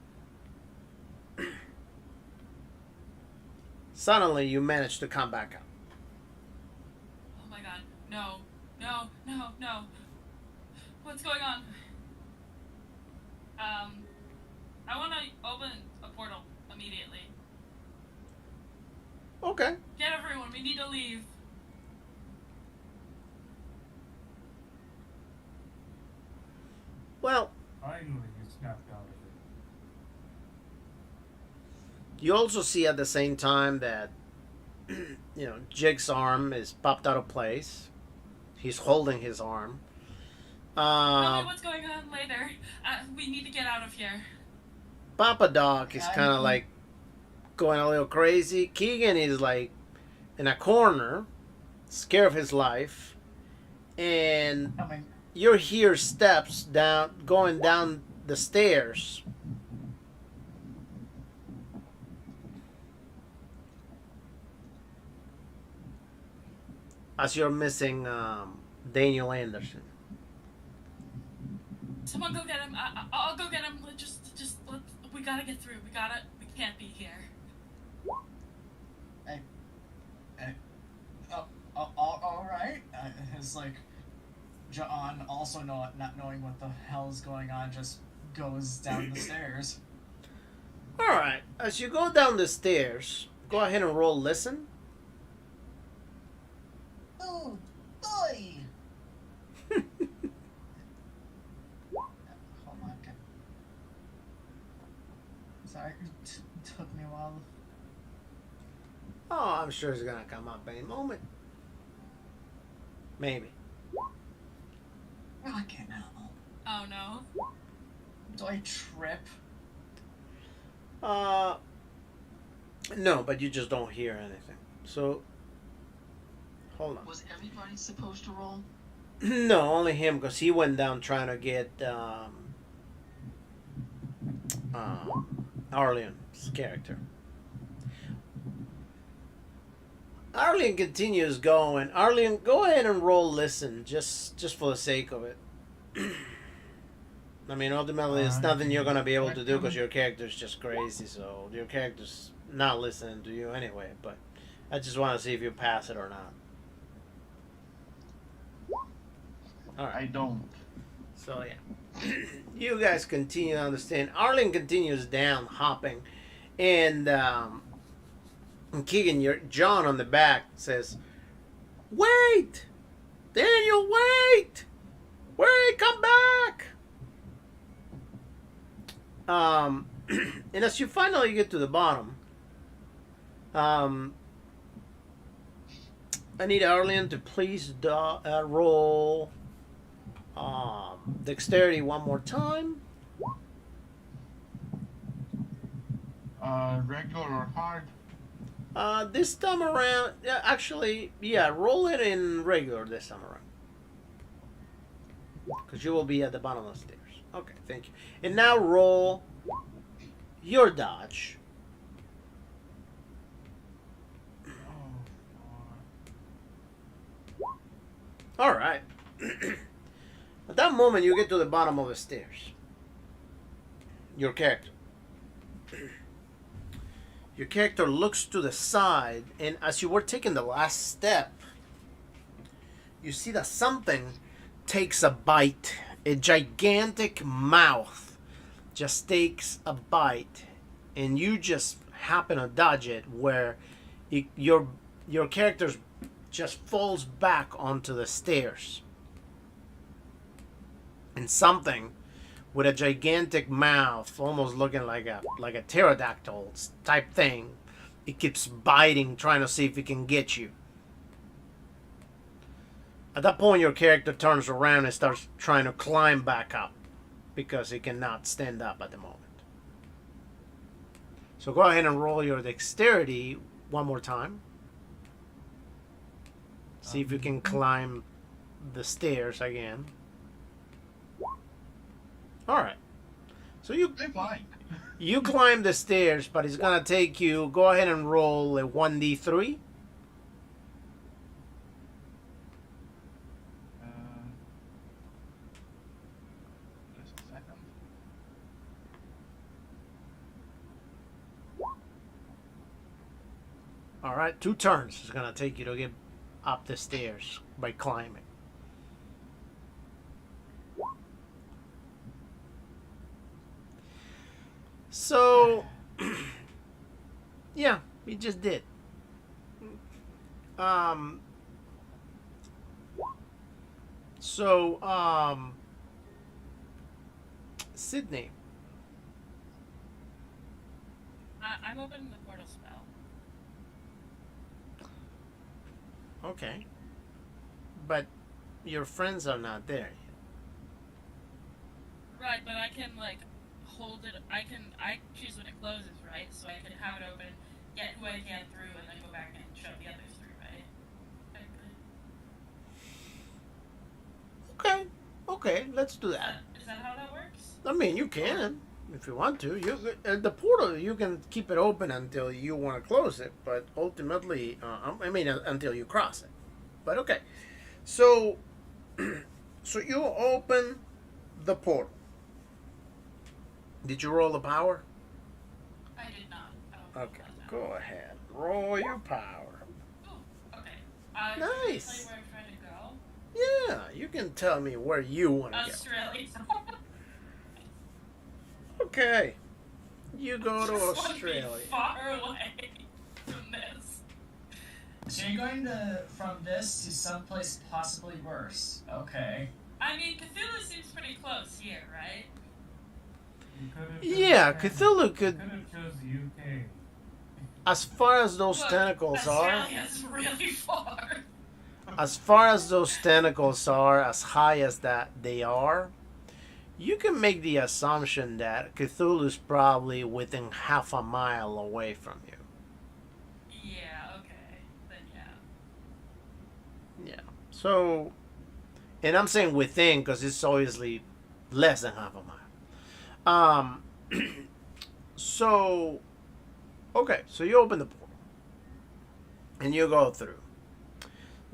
Suddenly you manage to come back up.
Oh my god. No. No. No. No. What's going on? I want to open a portal immediately.
Okay.
Get everyone. We need to leave.
Well,
Finally, you snapped out of it.
you also see at the same time that Jake's arm is popped out of place. He's holding his arm.
Tell me what's going on later. We need to get out of here.
Papa Doc is kind of like going a little crazy. Keegan is like in a corner, scared of his life, and you hear steps going down the stairs. As you're missing Daniel Anderson.
Someone go get him. I'll go get him. We gotta get through. We can't be here.
All right. It's like John, also not knowing what the hell is going on, just goes down the stairs.
All right. As you go down the stairs, go ahead and roll listen.
Ooh, boy! Hold on. Okay. Sorry, took me a while.
Oh, I'm sure it's gonna come up any moment. Maybe.
Fucking hell.
Oh no.
Do I trip?
No, but you just don't hear anything. So, hold on.
Was everybody supposed to roll?
No, only him, because he went down trying to get Arlene's character. Arlene continues going. Arlene, go ahead and roll listen, just for the sake of it. I mean, ultimately, it's nothing you're going to be able to do because your character's just crazy, so your character's not listening to you anyway, but I just want to see if you pass it or not. All right.
I don't.
So, yeah. You guys continue to understand. Arlen continues down, hopping, and Keegan, your John on the back says, "Wait! Daniel, wait! Wait, come back!" And as you finally get to the bottom, I need Arlen to please roll dexterity one more time.
Regular or hard?
This time around, roll it in regular this time around. Because you will be at the bottom of the stairs. Okay, thank you. And now roll your dodge. Alright. At that moment, you get to the bottom of the stairs. Your character. Your character looks to the side, and as you were taking the last step, you see that something takes a bite. A gigantic mouth just takes a bite, and you just happen to dodge it, where your character just falls back onto the stairs. And something with a gigantic mouth, almost looking like a pterodactyl type thing, it keeps biting, trying to see if it can get you. At that point, your character turns around and starts trying to climb back up because he cannot stand up at the moment. So go ahead and roll your dexterity one more time. See if you can climb the stairs again. Alright. So you climb the stairs, but it's going to take you... Go ahead and roll a 1d3.
Just a second.
Alright, 2 turns is going to take you to get up the stairs by climbing. So, yeah, we just did. Sydney.
I'm opening the portal spell.
Okay. But your friends are not there yet.
Right, but I can hold it. I choose when it closes, right? So I can have it open, get who I can through, and then go back and shove the others through, right?
Okay, let's do that.
Is that how that works?
I mean, you can if you want to. The portal, you can keep it open until you want to close it, but ultimately, until you cross it. But okay, so you open the portal. Did you roll the power?
I did not.
Okay, go ahead. Roll your power.
Ooh, okay.
Nice.
Can you tell me where I'm trying to go?
Yeah, you can tell me where you want to
Australia.
go. Okay. You go to
Just wanna be
Australia.
far away from this.
So you're going from this to someplace possibly worse. Okay.
I mean, Cthulhu seems pretty close here, right?
You could've
Yeah,
chosen
Cthulhu
Canada.
could.
You could've chose UK.
As far as those
Look,
tentacles are,
Australia's really far.
as far as those tentacles are, as high as that they are, you can make the assumption that Cthulhu's probably within half a mile away from you.
Yeah, okay. Then yeah.
Yeah. So, and I'm saying within because it's obviously less than half a mile. So, okay, so you open the portal and you go through.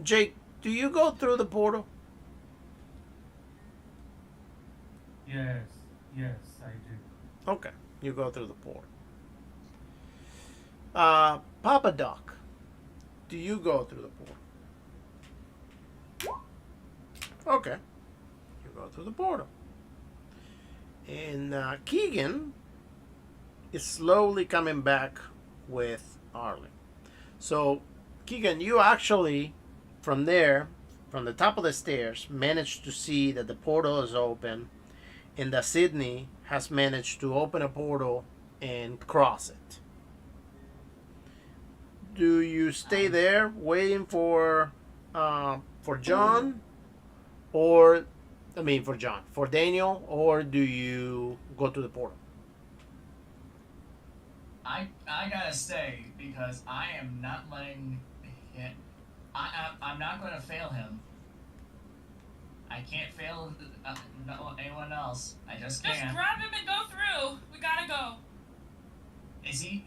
Jake, do you go through the portal?
Yes, I do.
Okay, you go through the portal. Papa Doc, do you go through the portal? Okay, you go through the portal. And Keegan is slowly coming back with Arlen. So, Keegan, you actually, from there, from the top of the stairs, managed to see that the portal is open and that Sydney has managed to open a portal and cross it. Do you stay there waiting for John, or for Daniel, or do you go to the portal?
I gotta stay because I am not letting him. I'm not going to fail him. I can't fail anyone else. I just
Just
can't.
grab him and go through. We gotta go.
Is he?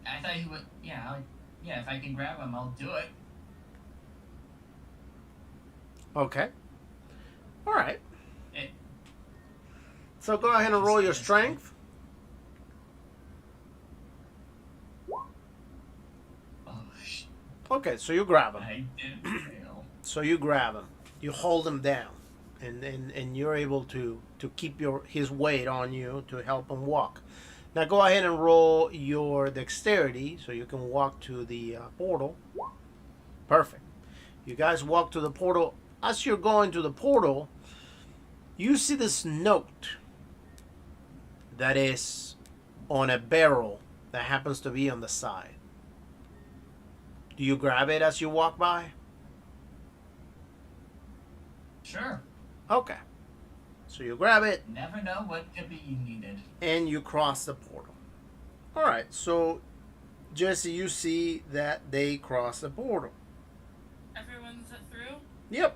I thought he would. Yeah, if I can grab him, I'll do it.
Okay. All right.
It,
So go ahead and roll your strength.
oh,
Okay, so you grab him.
I did fail.
So you grab him. You hold him down, and you're able to keep his weight on you to help him walk. Now go ahead and roll your dexterity so you can walk to the portal. Perfect. You guys walk to the portal. As you're going to the portal, you see this note that is on a barrel that happens to be on the side. Do you grab it as you walk by?
Sure.
Okay. So you grab it
Never know what could be needed.
and you cross the portal. Alright, so Jesse, you see that they cross the portal.
Everyone's through?
Yep.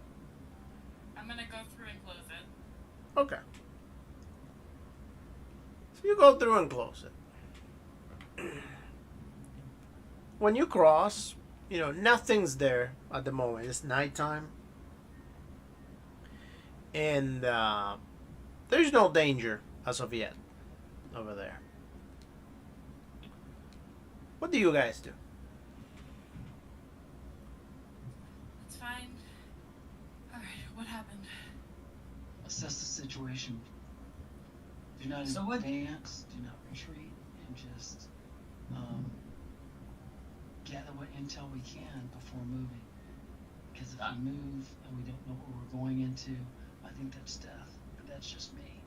I'm gonna go through and close it.
Okay. So you go through and close it. When you cross, nothing's there at the moment. It's nighttime. And there's no danger as of yet over there. What do you guys do?
It's fine. Alright, what happened?
Assess the situation. Do not
So what-
advance, do not retreat, and just gather what intel we can before moving. Because if we move and we don't know what we're going into, I think that's death. But that's just me.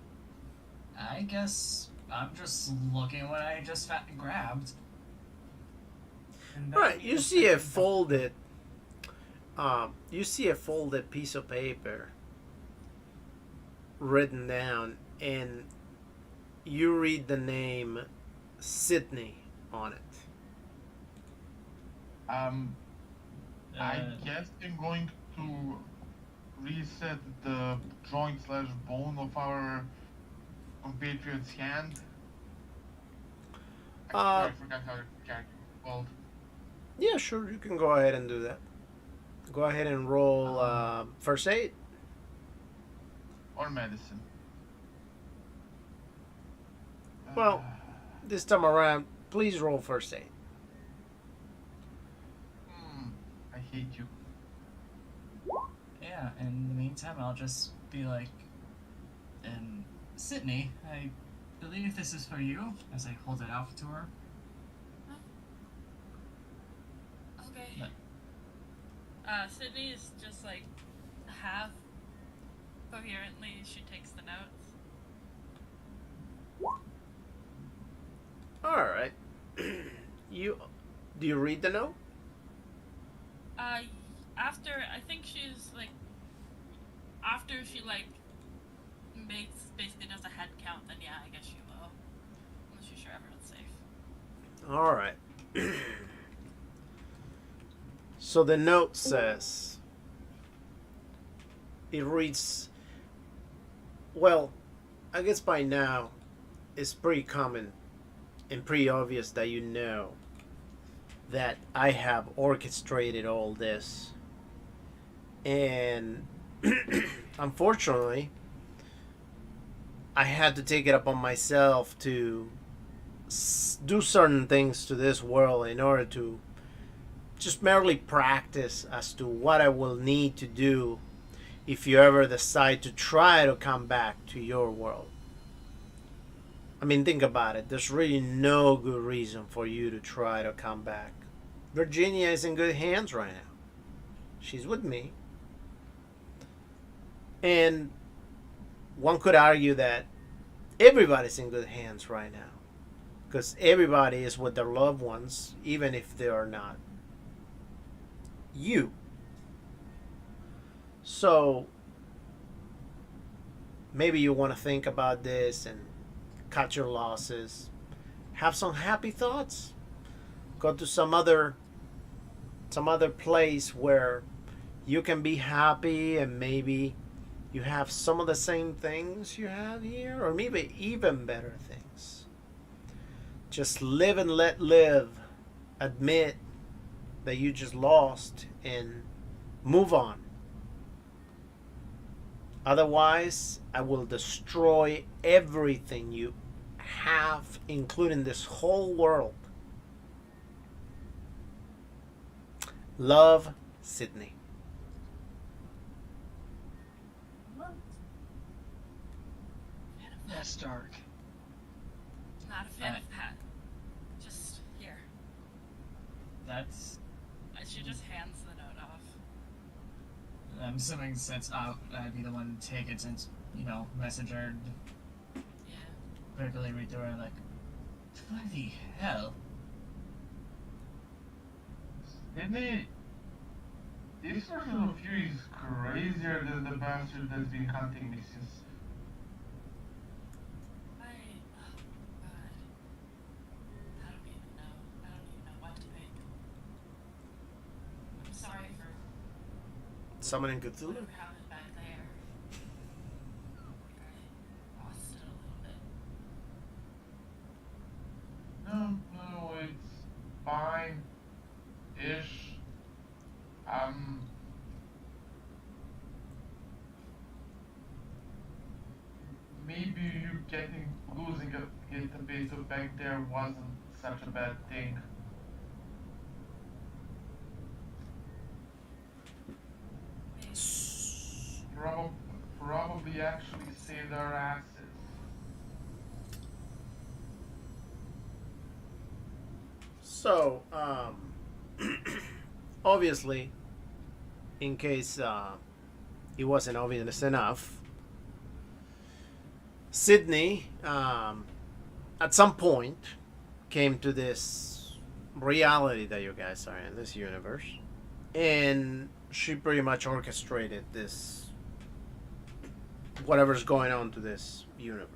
I guess I'm just looking what I just grabbed.
And
All
that
right, you
means
see a
that-
folded piece of paper written down, and you read the name Sydney on it.
I guess I'm going to reset the joint/bone of our compatriot's hand. I forgot how the character was called.
Yeah, sure, you can go ahead and do that. Go ahead and roll first aid.
Or medicine.
Well, this time around, please roll first aid.
I hate you.
Yeah, in the meantime, I'll just be like, Sydney, I believe this is for you, as I hold it out to her.
Sydney is just like half coherently. She takes the notes.
All right. Do you read the note?
After I think she's like after she like basically does a head count, then yeah, I guess she will. Unless she's sure everyone's safe.
All right. So the note says, it reads, well, I guess by now it's pretty common and pretty obvious that you know that I have orchestrated all this. And unfortunately, I had to take it upon myself to do certain things to this world in order to just merely practice as to what I will need to do if you ever decide to try to come back to your world. I mean, think about it. There's really no good reason for you to try to come back. Virginia is in good hands right now. She's with me. And one could argue that everybody's in good hands right now. Because everybody is with their loved ones, even if they are not you. So maybe you want to think about this and cut your losses. Have some happy thoughts. Go to some other place where you can be happy, and maybe you have some of the same things you have here, or maybe even better things. Just live and let live. Admit that you just lost and move on. Otherwise, I will destroy everything you have, including this whole world. Love, Sydney.
That's dark.
Not a fan of that. Just here.
That's.
She just hands the note off.
I'm assuming since I'd be the one to take it, since, messenger
Yeah.
quickly read through it like, bloody hell.
Sydney, this version of you is crazier than the bastard that's been hunting me since.
Oh God. I don't even know. I don't even know what to think. I'm sorry for
Summoning Cthulhu?
whatever happened back there. I lost it a little bit.
No, it's fine. Ish. Maybe you losing it a bit back there wasn't such a bad thing. Probably actually saved our asses.
So, obviously, in case it wasn't obvious enough, Sydney, at some point, came to this reality that you guys are in, this universe, and she pretty much orchestrated this, whatever's going on to this universe.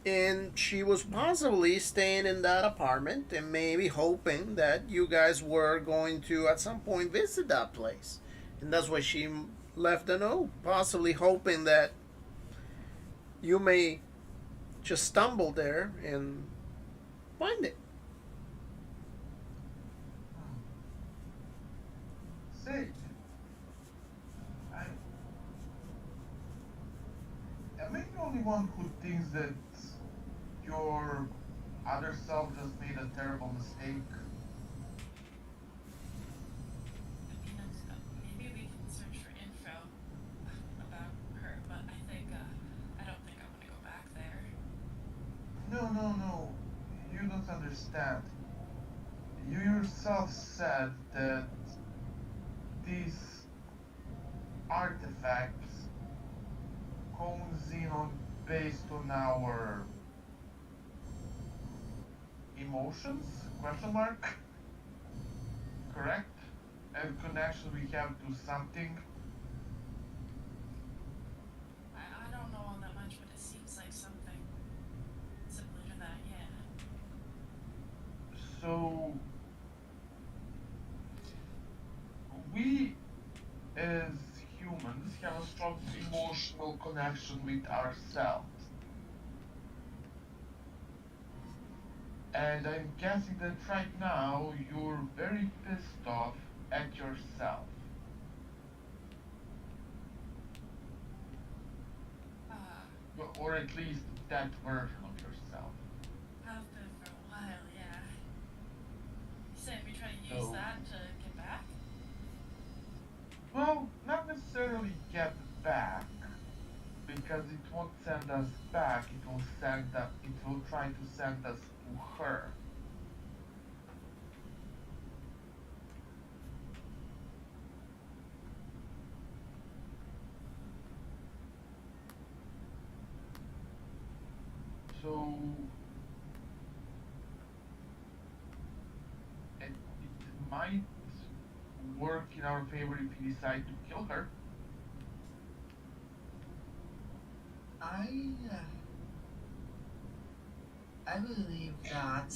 And she was possibly staying in that apartment and maybe hoping that you guys were going to at some point visit that place. And that's why she left a note, possibly hoping that you may just stumble there and find it.
Say, am I the only one who thinks that your other self just made a terrible mistake?
Maybe we can search for info about her, but I don't think I want to go back there.
No, you don't understand. You yourself said that these artifacts hones in on based on our emotions? Question mark? Correct? And connection we have to something.
I don't know all that much, but it seems like something similar to that, yeah.
So we as humans have a strong emotional connection with ourselves. And I'm guessing that right now you're very pissed off at yourself. Or at least that version of yourself.
Have been for a while, yeah. You saying we try to use
So-
that to get back?
Well, not necessarily get back, because it won't send us back. It will try to send us to her. So it might work in our favor if we decide to kill her.
I believe that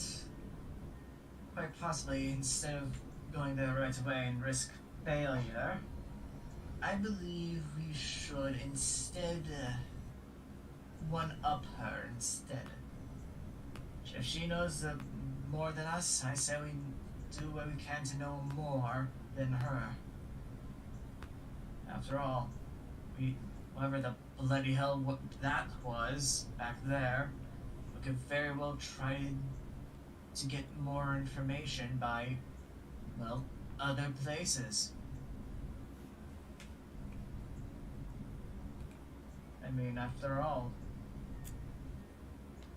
quite possibly instead of going there right away and risk failure, I believe we should instead one up her instead. If she knows more than us, I say we do what we can to know more than her. After all, whatever the bloody hell that was back there, we could very well try to get more information by, well, other places. I mean, after all,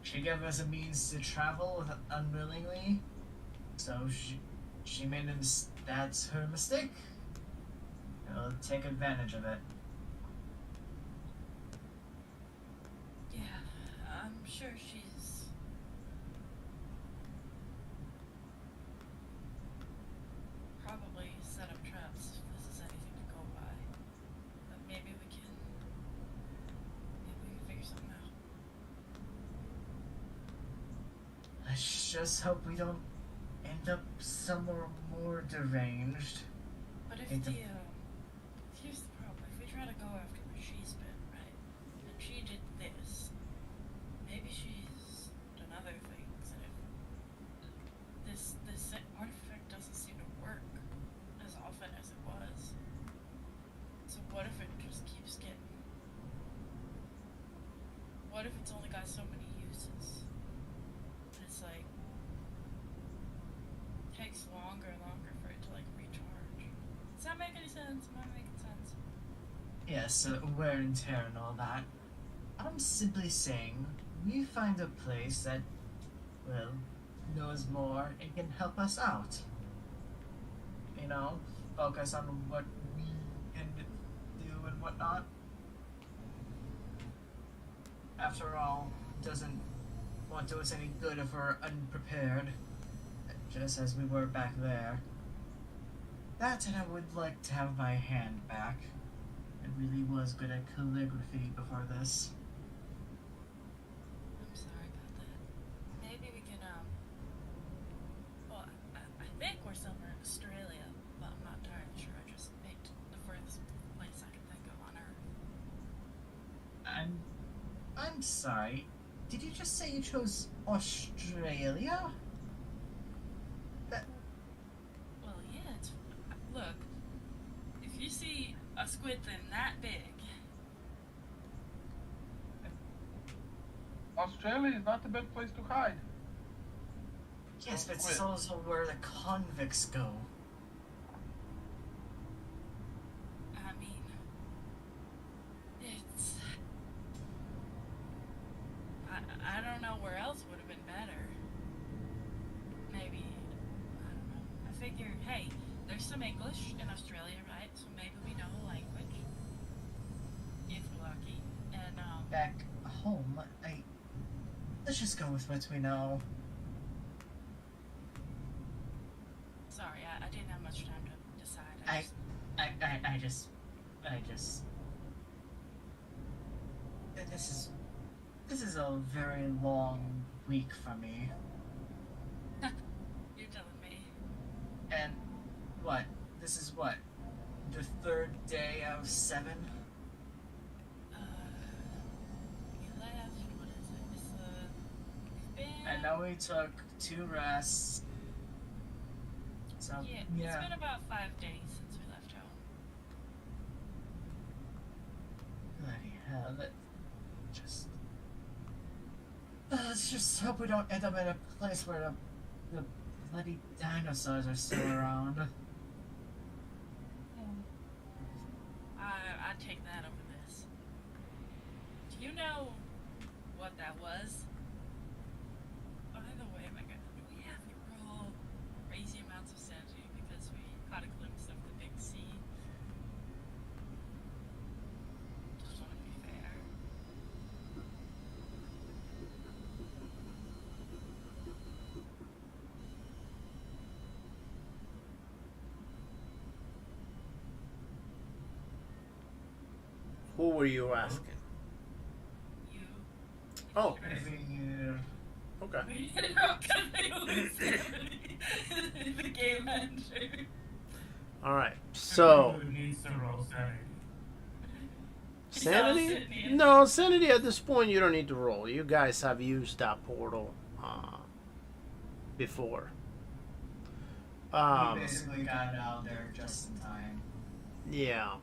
she gave us a means to travel unwillingly, so she made that's her mistake. We'll take advantage of it.
Yeah, I'm sure she's probably set up traps if this is anything to go by. But maybe we can figure something out.
Let's just hope we don't end up somewhere more deranged.
But if
Hate to-
here's the problem. If we try to go after where she's been, right, and she did this, maybe she's done other things, and if this artifact doesn't seem to work as often as it was, so what if it just keeps getting? What if it's only got so many uses? And it's like takes longer and longer for it to like recharge. Does that make any sense? Am I making sense?
Yes, wear and tear and all that. I'm simply saying we find a place that, well, knows more and can help us out. You know, focus on what we can do and whatnot. After all, it doesn't want to do us any good if we're unprepared, just as we were back there. That, and I would like to have my hand back. I really was good at calligraphy before this.
I'm sorry about that. Maybe we can, well, I think we're somewhere in Australia, but I'm not entirely sure. I just picked the furthest place I could think of on Earth.
I'm sorry. Did you just say you chose Australia?
Well, yeah, look, if you see a squid thing that big,
Australia is not a bad place to hide.
Yes, but it's
Squid.
also where the convicts go.
I mean, it's... I don't know where else would have been better. Maybe, I don't some English in Australia, right? So maybe we know the language. If we're lucky. And,
Back home, let's just go with what we know.
sorry, I didn't have much time to decide.
I just. This is a very long week for me.
You're telling me.
And what? This is what? The third day out of 7?
We left, what is it? It's, we've been...
I know we took 2 rests. So,
Yeah, it's been about 5 days since we left home.
Bloody hell, let's just hope we don't end up in a place where the bloody dinosaurs are still around.
I'd take that over this. Do you know what that was? By the way, my God, do we have to roll crazy amounts of sanity because we caught a glimpse of the big sea? Just want to be fair.
Who were you asking?
You.
Oh,
We,
okay.
We didn't know because they lose sanity. The game ended.
All right. So,
Who needs to roll sanity?
sanity?
Sydney.
No, sanity at this point you don't need to roll. You guys have used that portal before.
we basically got out there just in time.
Yeah.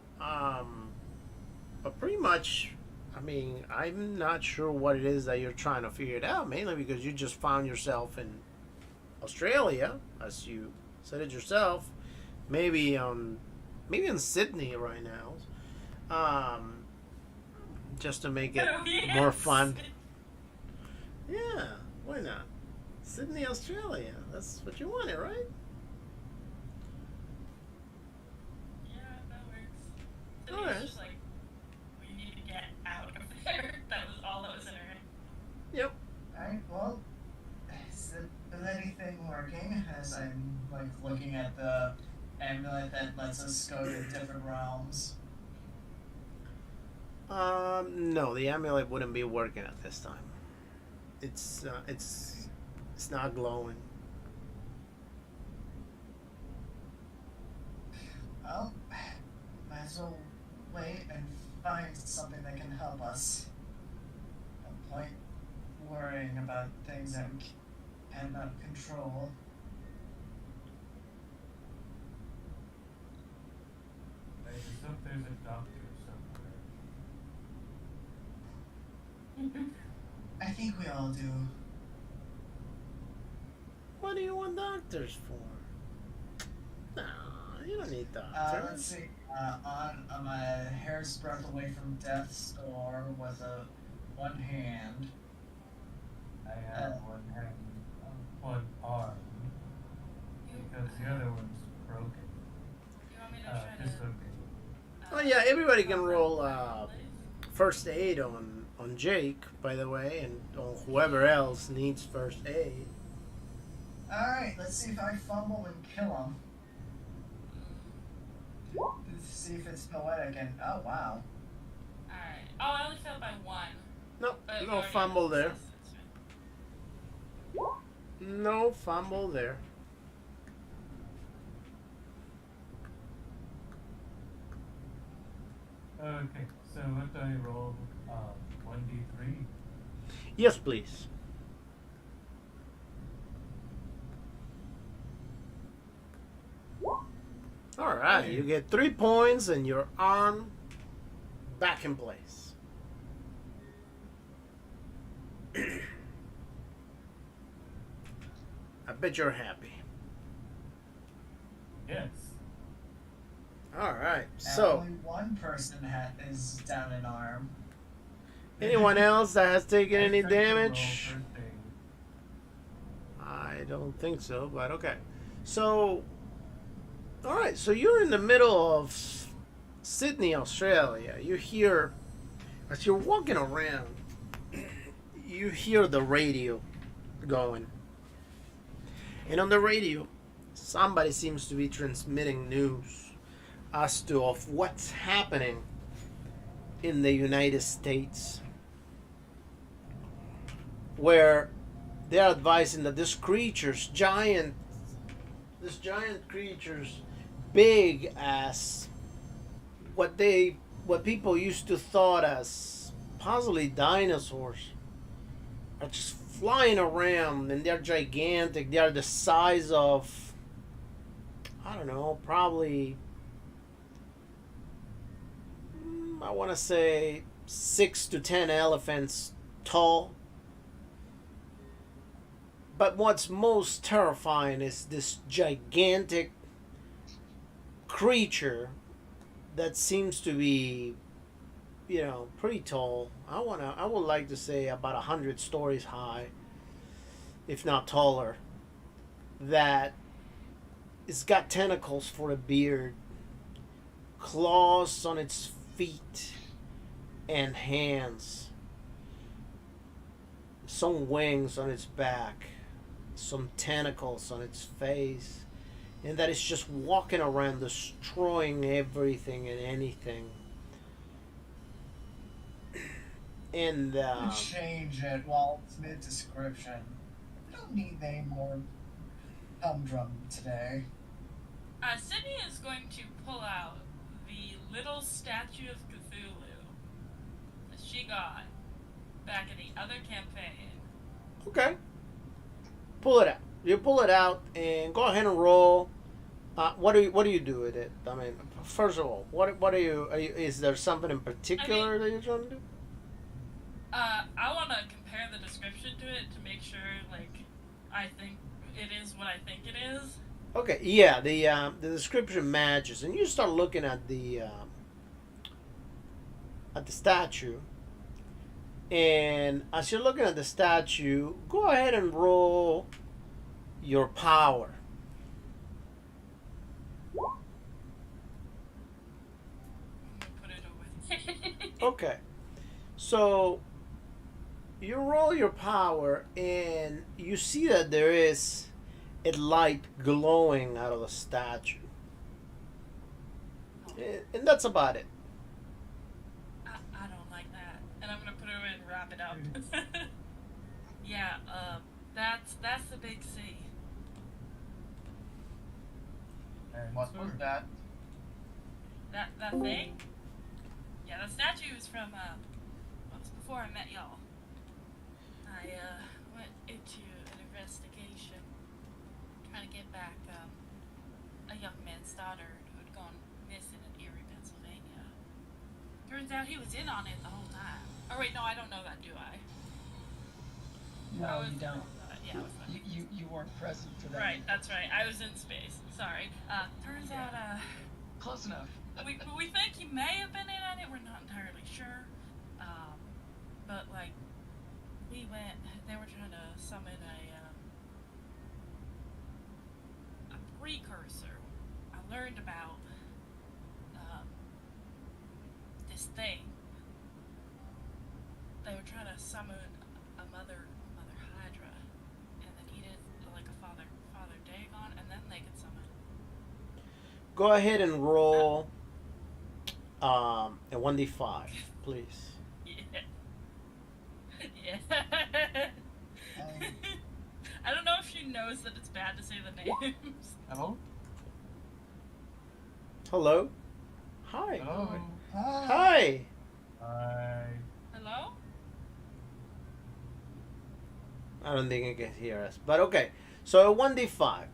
But pretty much, I mean, I'm not sure what it is that you're trying to figure it out, mainly because you just found yourself in Australia, as you said it yourself. Maybe in Sydney right now. Just to make it more fun. Yeah, why not? Sydney, Australia. That's what you wanted, right?
Yeah, that works. So
Alright.
it's just like, we need to get out of there. That was all that was in her head.
Yep.
Alright, well, is anything working as I'm, like, looking at the amulet that lets us go to different realms?
No, the amulet wouldn't be working at this time. It's not glowing.
Well, might as well wait and find something that can help us. No point worrying about things that we cannot control.
As if there's a doctor somewhere.
I think we all do.
What do you want doctors for? No, you don't need doctors.
Let's see. I'm a hair's breadth away from death's door with one hand.
I have one hand, one arm, because the other one's broken.
You want me to try
Just
to...
okay.
Oh yeah, everybody can roll first aid on Jake, by the way, and on whoever else needs first aid.
Alright, let's see if I fumble and kill him. Let's see if it's poetic and oh wow.
Alright. Oh, I only failed by 1.
Nope,
But you
no
already
fumble
had
there.
success, that's fine.
No fumble there.
Okay, so what do I roll? 1d3?
Yes, please. All right, you get 3 points and your arm back in place. I bet you're happy.
Yes.
All right,
And
so
only one person is down an arm.
anyone else that has taken
I
any
tried to roll
damage?
first aid.
I don't think so, but okay. So All right, so you're in the middle of Sydney, Australia. You hear, as you're walking around, you hear the radio going. And on the radio, somebody seems to be transmitting news as to of what's happening in the United States, where they're advising that these giant creatures, big as what people used to thought as possibly dinosaurs, are just flying around, and they're gigantic. They are the size of, I don't know, probably, I want to say 6 to 10 elephants tall. But what's most terrifying is this gigantic creature that seems to be, pretty tall. I would like to say about 100 stories high, if not taller. That it's got tentacles for a beard, claws on its feet and hands, some wings on its back, some tentacles on its face, and that it's just walking around destroying everything and anything. And
change it while it's mid-description. We don't need any more humdrum today.
Sydney is going to pull out the little statue of Cthulhu that she got back in the other campaign.
Okay. Pull it out. You pull it out and go ahead and roll. What do you do with it? I mean, first of all, what are you? Is there something in particular that you're trying to do?
I want to compare the description to it to make sure, I think it is what I think it is.
Okay, yeah, the description matches, and you start looking at the statue, and as you're looking at the statue, go ahead and roll your power.
Put it over.
Okay, so you roll your power, and you see that there is a light glowing out of the statue. And that's about it.
I don't like that. And I'm gonna put it away and wrap it up. Yeah, that's the big C.
And what was that?
That thing? Yeah, the statue is from, it was before I met y'all. I, went into an investigation trying to get back, a young man's daughter who had gone missing in Erie, Pennsylvania. Turns out he was in on it the whole time. Oh wait, no, I don't know that, do I?
No, you don't.
Yeah, I was not.
You weren't present for that.
Right, that's right. I was in space. Sorry. Turns out,
Close enough.
we think he may have been in on it. We're not entirely sure. But we went. They were trying to summon a precursor. I learned about this thing. They were trying to summon a mother Hydra, and then he did a father Dagon, and then they could summon.
Go ahead and roll a 1d5, please.
Yeah. Yeah. I don't know if she knows that it's bad to say the names.
Hello?
Hello? Hi.
Hello?
Hi.
Hi.
Hello?
I don't think it can hear us, but okay. So a 1d5.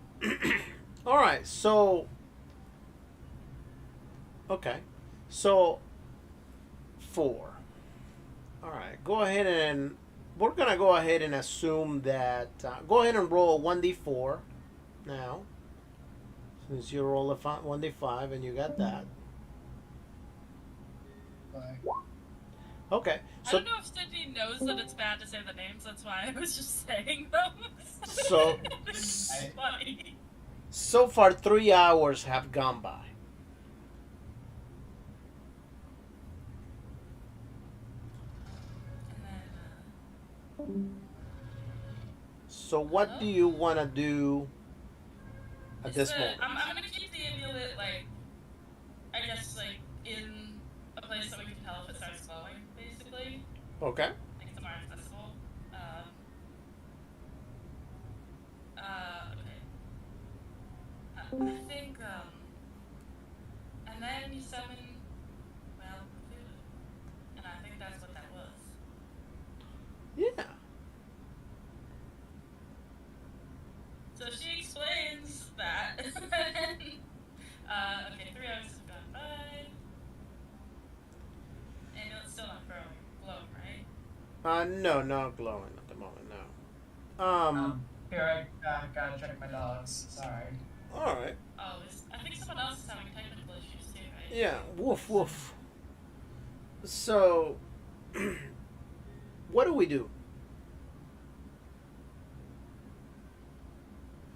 All right. So okay. So 4. All right. Go ahead and we're gonna go ahead and assume that. Go ahead and roll a 1d4 now. Since you roll a 1d5 and you got that.
Bye.
Okay.
I
So
don't know if Sydney knows that it's bad to say the names, that's why I was just saying them.
So-
It's funny.
So far, 3 hours have gone by.
And then,
So what do you want to do at this moment?
I'm gonna keep the amulet, like, I guess, like, in a place that we can tell if it starts glowing, basically.
Okay.
Like, it's more accessible. Okay. I think, and then you summon, well, Cthulhu. And I think that's what that was.
Yeah.
So she explains that. Okay, 3 hours have gone by. And it's still not glowing, right?
No, not glowing at the moment. No.
Here, I gotta check my dogs. Sorry.
All right.
Oh, I think someone else is having technical issues too, right?
Yeah. Woof woof. So, what do we do?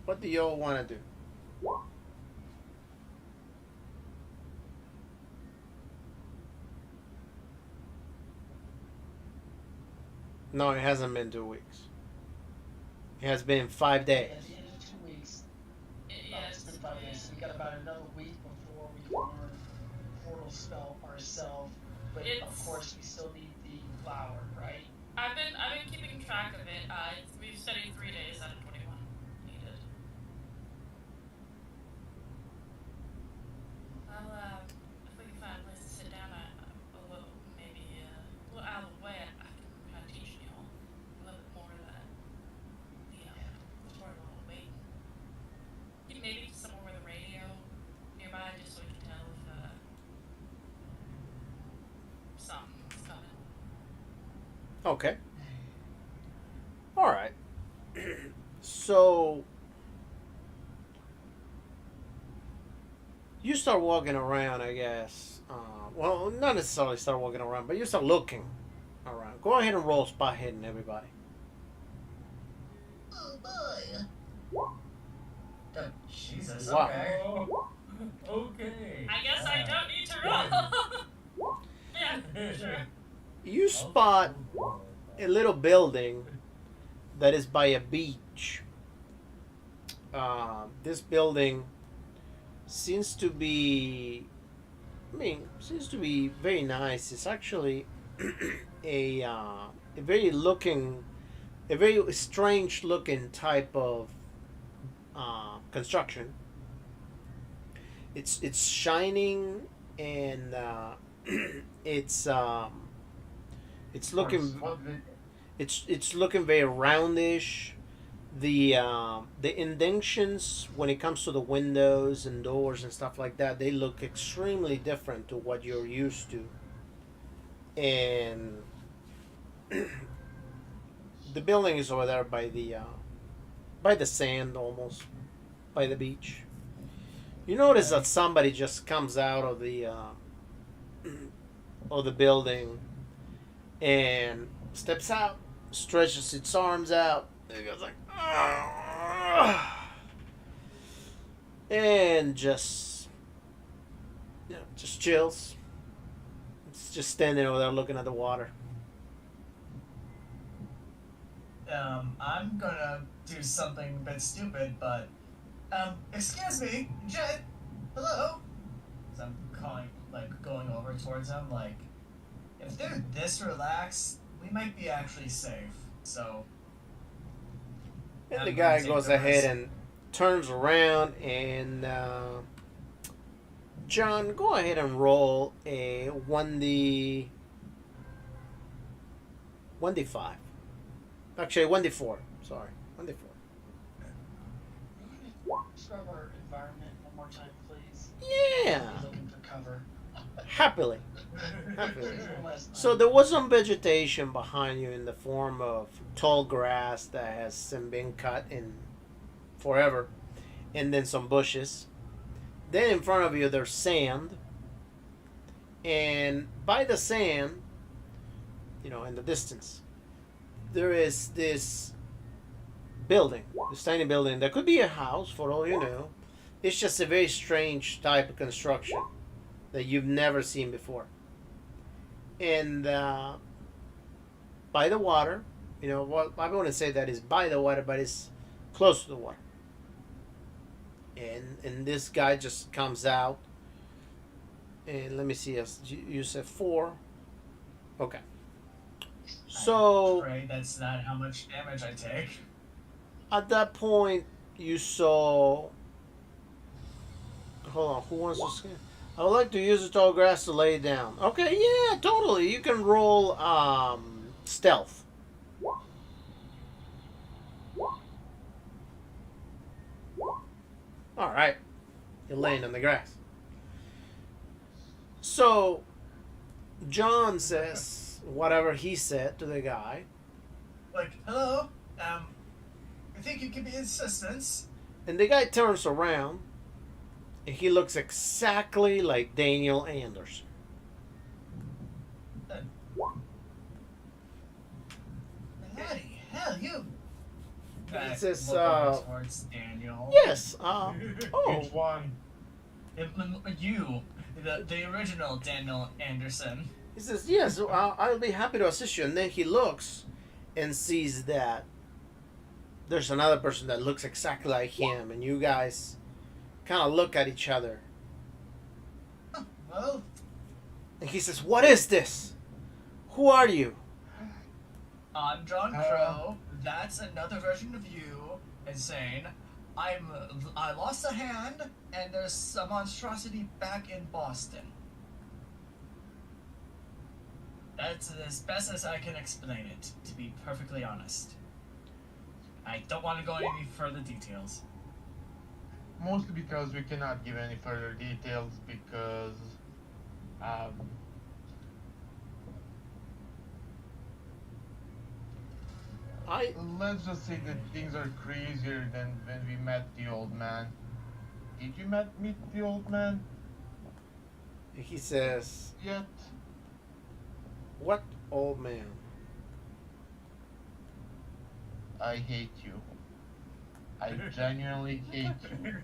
What do y'all want to do? No, it hasn't been 2 weeks. It has been 5 days.
At the end of 2 weeks,
Yeah,
it's been 5 days. So we got about another week before we can learn portal spell ourselves. But of course, we still need the flower, right?
I've been keeping track of it. We've studied 3 days out of 21 needed. I'll if we can find a place to sit down, a little maybe a little out of the way, I can kind of teach you all a little bit more of that. Before a little waiting. Maybe somewhere with a radio nearby, just so we can tell if something's coming.
Okay. All right. So you start walking around, I guess. Well, not necessarily start walking around, but you start looking around. Go ahead and roll spot hidden, everybody.
Oh boy. Oh, Jesus.
Wow.
Okay.
Oh, okay.
I guess I don't need to roll. Yeah, sure.
You spot a little building that is by a beach. This building seems to be, seems to be very nice. It's actually a very strange looking type of construction. It's shining and it's looking it's looking very roundish. The indentions when it comes to the windows and doors and stuff like that, they look extremely different to what you're used to. And the building is over there by the sand, almost by the beach. You notice that somebody just comes out of the building and steps out, stretches its arms out, and it goes like, "Ah," and just chills. It's just standing over there looking at the water.
I'm gonna do something a bit stupid, but excuse me, Jet. Hello. So I'm calling, like, going over towards them, like, if they're this relaxed, we might be actually safe. So.
And the guy goes ahead and turns around and John, go ahead and roll a 1d5. Actually, 1d4. Sorry, 1d4.
Describe our environment one more time, please.
Yeah,
We're looking for cover.
happily. So there was some vegetation behind you in the form of tall grass that hasn't been cut in forever, and then some bushes. Then in front of you there's sand, and by the sand, in the distance, there is this building, this tiny building that could be a house for all you know, It's just a very strange type of construction that you've never seen before. And by the water, you know, well, I wouldn't say that is by the water, but it's close to the water. And this guy just comes out. And let me see, you said 4. Okay. So
I pray that's not how much damage I take.
at that point, you saw. Hold on, who wants to scan? I would like to use the tall grass to lay down. Okay, yeah, totally. You can roll stealth. All right, you're laying on the grass. So John says whatever he said to the guy,
Like, hello, I think you can be assistance.
and the guy turns around, and he looks exactly like Daniel Anderson.
Bloody hell, you.
He says,
Look over towards Daniel.
Yes.
Which one?
You, the original Daniel Anderson.
He says, yes, I'll be happy to assist you. And then he looks and sees that there's another person that looks exactly like him. And you guys kind of look at each other.
Well,
And he says, what is this? Who are you?
I'm John Crow. That's another version of you. And saying, I lost a hand, and there's a monstrosity back in Boston. That's as best as I can explain it, to be perfectly honest. I don't want to go into any further details.
Mostly because we cannot give any further details because let's just say that things are crazier than when we met the old man. Did you meet the old man
He says,
yet?
what old man?
I hate you. I genuinely hate you.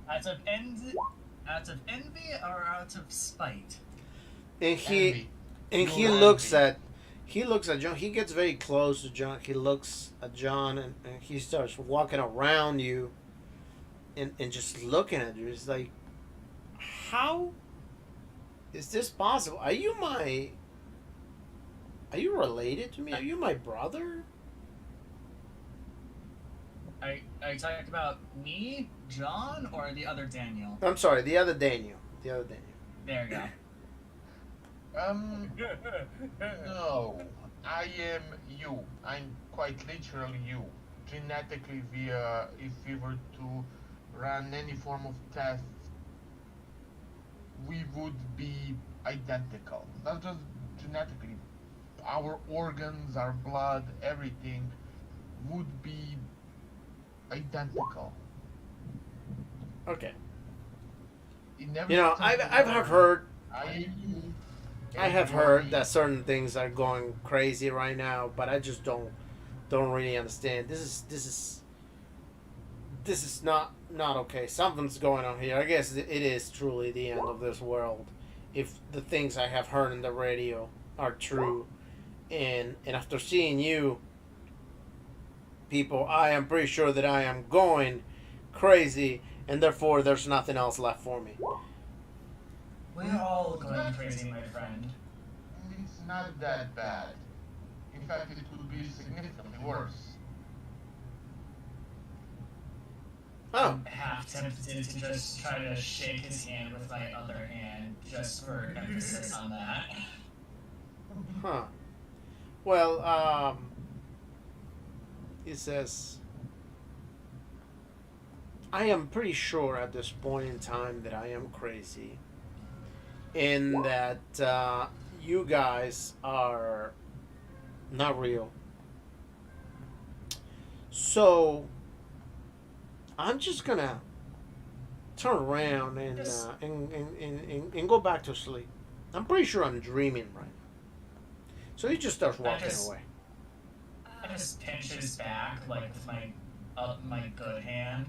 Out of envy or out of spite?
And he
Envy.
and he
Pure
looks
envy.
at John. He gets very close to John. He looks at John and he starts walking around you and just looking at you. It's like, how is this possible? Are you related to me? Are you my brother?
Are you talking about me, John, or the other Daniel?
I'm sorry, the other Daniel.
There you go.
No. I am you. I'm quite literally you. Genetically, if we were to run any form of test, we would be identical. Not just genetically. Our organs, our blood, everything would be identical.
Okay.
In every
You know,
sense
I've
of the
I've
word,
heard
I am you.
I
and
have
you are
heard
me.
that certain things are going crazy right now, but I just don't really understand. This is not okay. Something's going on here. I guess it is truly the end of this world, if the things I have heard in the radio are true. And after seeing you people, I am pretty sure that I am going crazy, and therefore there's nothing else left for me.
We're all going crazy, my friend.
It's not that bad. In fact, it would be significantly worse.
Oh,
I'm half tempted to just try to shake his hand with my other hand, just for emphasis on that.
huh. Well, he says, I am pretty sure at this point in time that I am crazy, and that you guys are not real. So I'm just gonna turn around and go back to sleep. I'm pretty sure I'm dreaming right now. So he just starts walking away.
I just pinch his back, like with my good hand.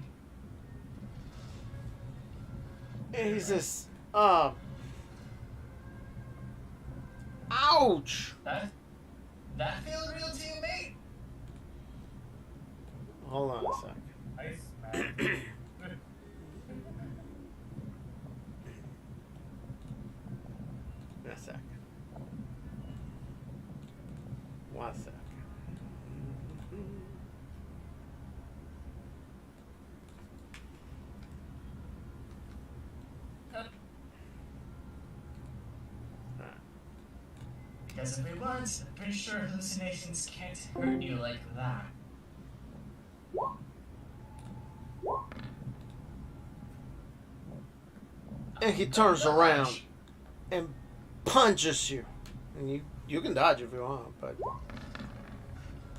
And he says, ouch!
That feels real to you, mate?
Hold on a sec.
I smacked.
A sec. One sec.
Because if we weren't, I'm pretty sure hallucinations can't hurt you like that.
And he turns around and punches you. And you can dodge if you want, but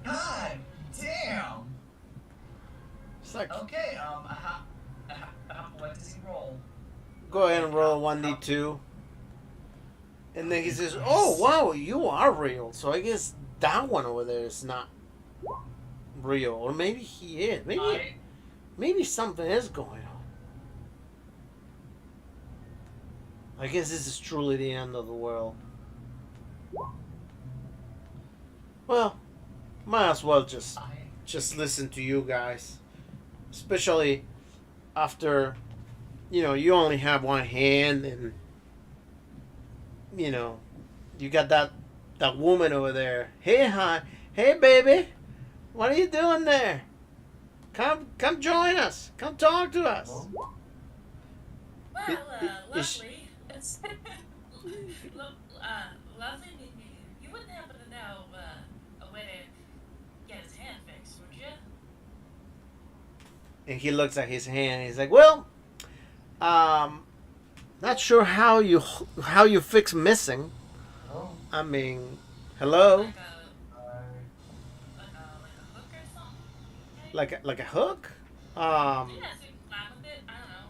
God damn!
it's like,
Okay, what does he roll?
go ahead and roll 1d2. And then he says, oh, wow, you are real. So I guess that one over there is not real. Or maybe he is. Maybe something is going on. I guess this is truly the end of the world. Well, might as well just listen to you guys. Especially after, you only have one hand and, you got that woman over there. Hey, hi. Hey, baby. What are you doing there? Come join us. Come talk to us.
Well,
Is
lovely. It's lovely meeting you. You wouldn't happen to know a way to get his hand fixed, would you?
And he looks at his hand and he's like, well, not sure how you fix missing.
Oh,
I mean, hello?
Like a hook or something?
Like a hook?
Yeah, so you can climb with it. I don't know.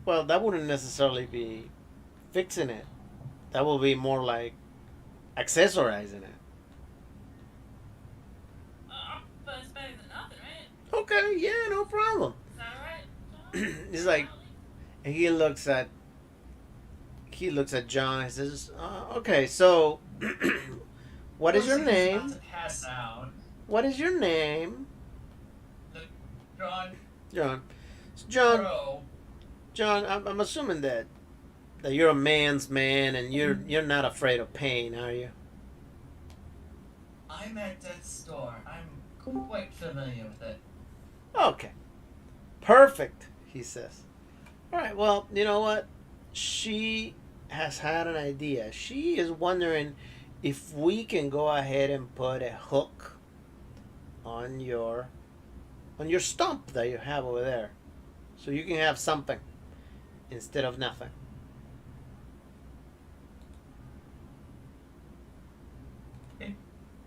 Well, that wouldn't necessarily be fixing it. That will be more like accessorizing it.
But it's better than nothing, right?
Okay, yeah, no problem.
Is that alright?
He's like, and he looks at John and says, okay, so what is your
Looks like he's about
name?
to pass out.
What is your name?
John,
John. So
bro.
John, I'm assuming that you're a man's man and you're not afraid of pain, are you?
I'm at death's door. I'm quite familiar with it.
Okay. Perfect, he says. All right, well, you know what? She has had an idea. She is wondering if we can go ahead and put a hook on your stump that you have over there. So you can have something instead of nothing.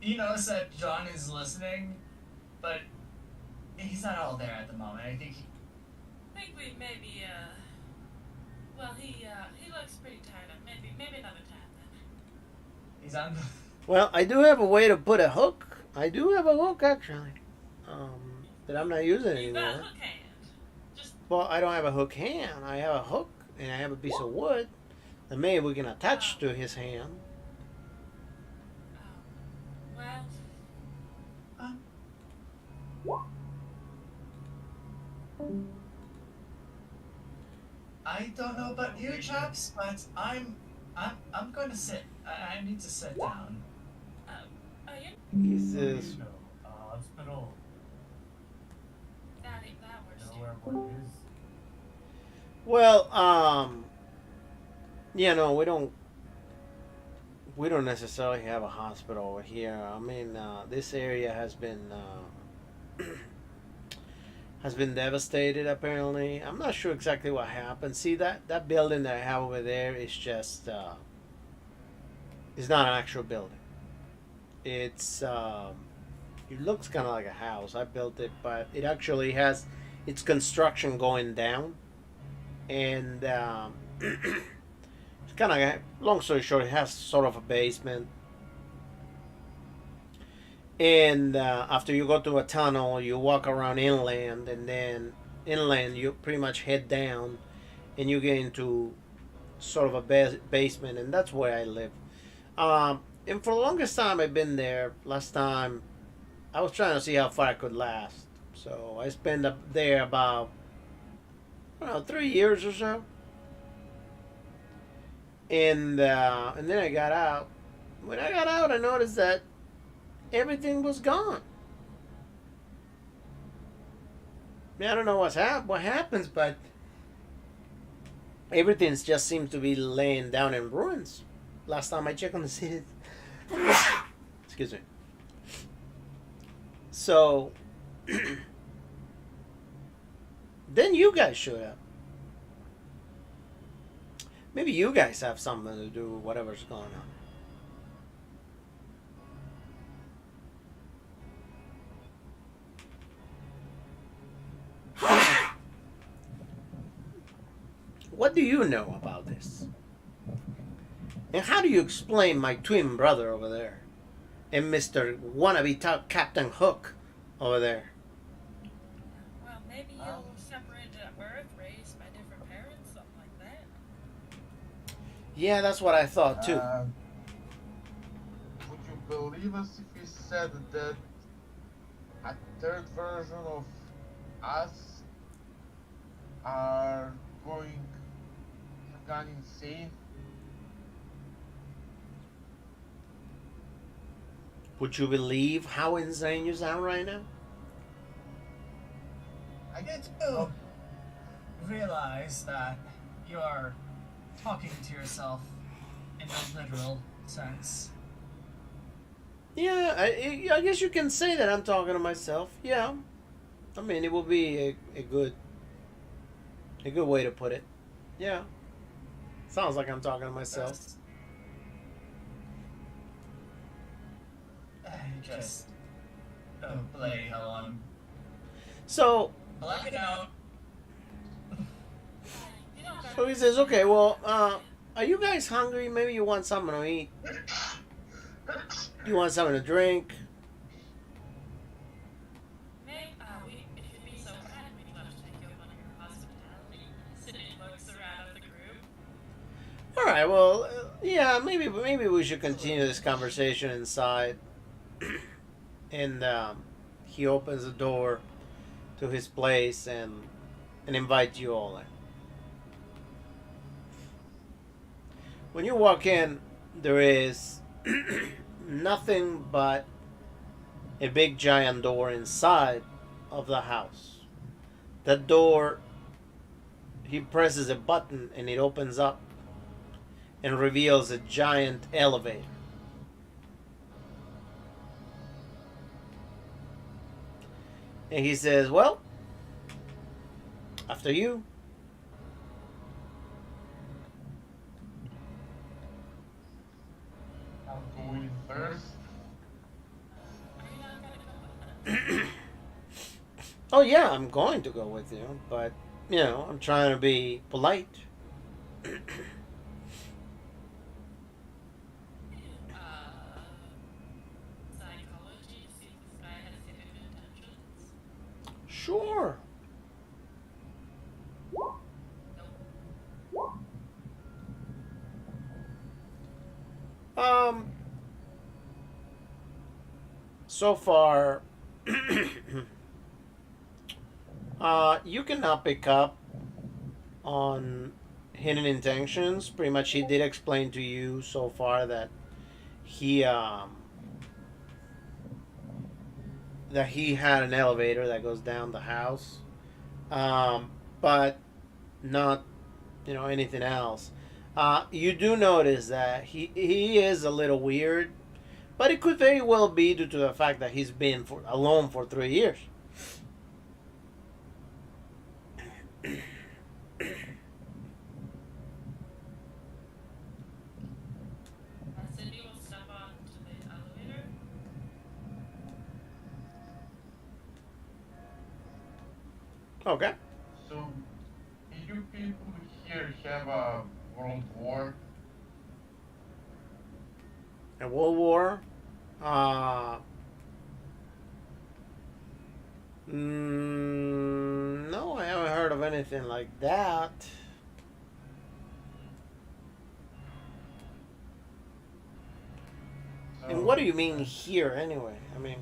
You notice that John is listening, but he's not all there at the moment. I think
I think we maybe, well, he looks pretty tired up. Maybe another time then.
he's on.
Well, I do have a way to put a hook. I do have a hook actually, that I'm not using
You've got a
anymore.
hook hand. Just,
Well, I don't have a hook hand. I have a hook and I have a piece of wood that maybe we can attach to his hand.
well,
I don't know about you chaps, but I'm going to sit. I need to sit down.
oh, you
He says,
you know, hospital.
that works
You
too.
know where one is.
well, we don't necessarily have a hospital over here. I mean, this area has been devastated apparently. I'm not sure exactly what happened. See that building that I have over there is just it's not an actual building. It's it looks kind of like a house. I built it, but it actually has its construction going down, and it's kind of, long story short, it has sort of a basement. And after you go through a tunnel, you walk around inland, and then inland you pretty much head down, and you get into sort of a basement, and that's where I live. And for the longest time I've been there. Last time I was trying to see how far I could last, so I spent up there about, I don't know, 3 years or so, and then I got out. When I got out, I noticed that everything was gone. I mean, I don't know what happens, but everything just seems to be laying down in ruins. Last time I checked on the city. Excuse me. So then you guys showed up. Maybe you guys have something to do with whatever's going on. What do you know about this? And how do you explain my twin brother over there? And Mr. Wannabe Captain Hook over there?
Well, maybe you were separated at birth, raised by different parents, something like that.
Yeah, that's what I thought too.
Would you believe us if we said that a third version of us are gone insane?
Would you believe how insane you sound right now?
I get to realize that you are talking to yourself in a literal sense.
Yeah, I guess you can say that I'm talking to myself. Yeah. I mean, it will be a good way to put it. Yeah. Sounds like I'm talking to myself.
I just don't play how long.
So
Black it out.
So he says, okay, well, are you guys hungry? Maybe you want something to eat. You want something to drink?
If you'd be so kind, we'd love to take you up on your hospitality. Sydney looks around the group.
All right, well, yeah, maybe we should continue this conversation inside. And he opens the door to his place and invites you all in. When you walk in, there is nothing but a big giant door inside of the house. The door, he presses a button and it opens up and reveals a giant elevator. And he says, well, after you.
I'm going first.
Oh yeah, I'm going to go with you, but I'm trying to be polite.
Psychology to see if this guy has any good intentions.
Sure. So far, you cannot pick up on hidden intentions. Pretty much, he did explain to you so far that he had an elevator that goes down the house, but not anything else. You do notice that he is a little weird, but it could very well be due to the fact that he's been alone for 3 years.
Cindy will step onto the elevator.
Okay.
So, do you people here have a world war?
A world war? No, I haven't heard of anything like that. what do you mean here, anyway? I mean...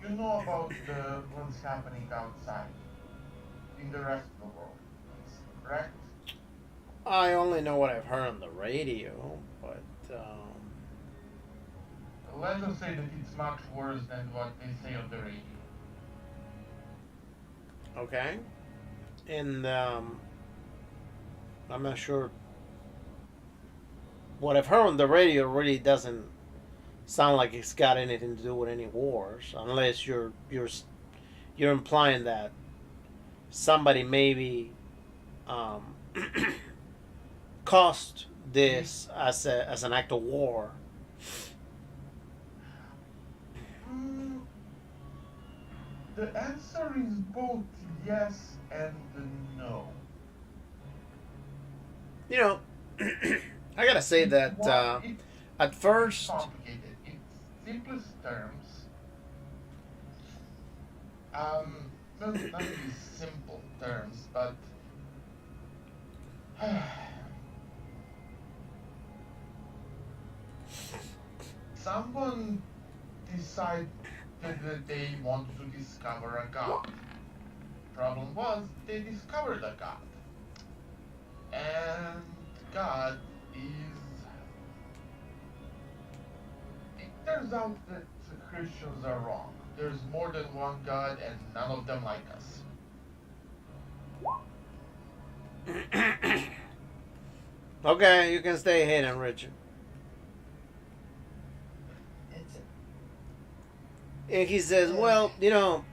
You know about what's happening outside, in the rest of the world, correct?
I only know what I've heard on the radio, but...
Let's just say that it's much worse than what they say on the radio.
Okay. And, I'm not sure... What I've heard on the radio really doesn't sound like it's got anything to do with any wars, unless you're implying that somebody maybe caused this as an act of war.
The answer is both yes and no.
You know, I gotta say that at first...
Complicated. In simplest terms, well, not in simple terms, but someone decided that they wanted to discover a god. Problem was, they discovered a god. And God is... It turns out that the Christians are wrong. There's more than one God and none of them like us.
Okay, you can stay hidden, Richard. And he says, well, you know,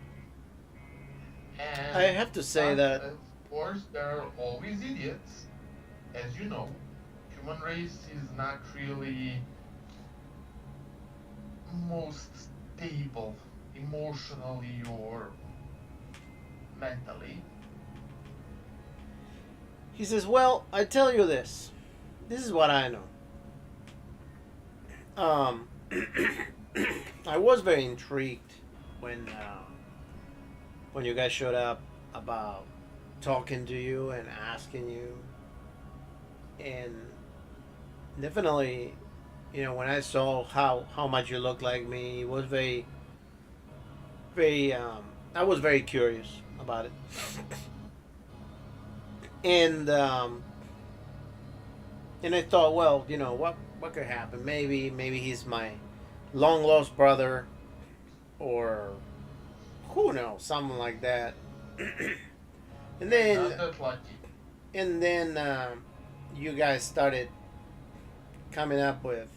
And
I have to say that...
Of course, there are always idiots. As you know, human race is not really most stable emotionally or mentally.
He says, well, I tell you this. This is what I know. I was very intrigued when you guys showed up about talking to you and asking you. And definitely, you know, when I saw how much you look like me, it was very, I was very curious about it. And I thought, well, you know, what could happen? Maybe he's my long lost brother, or who knows, something like that. And then,
Not that lucky.
and then you guys started coming up with,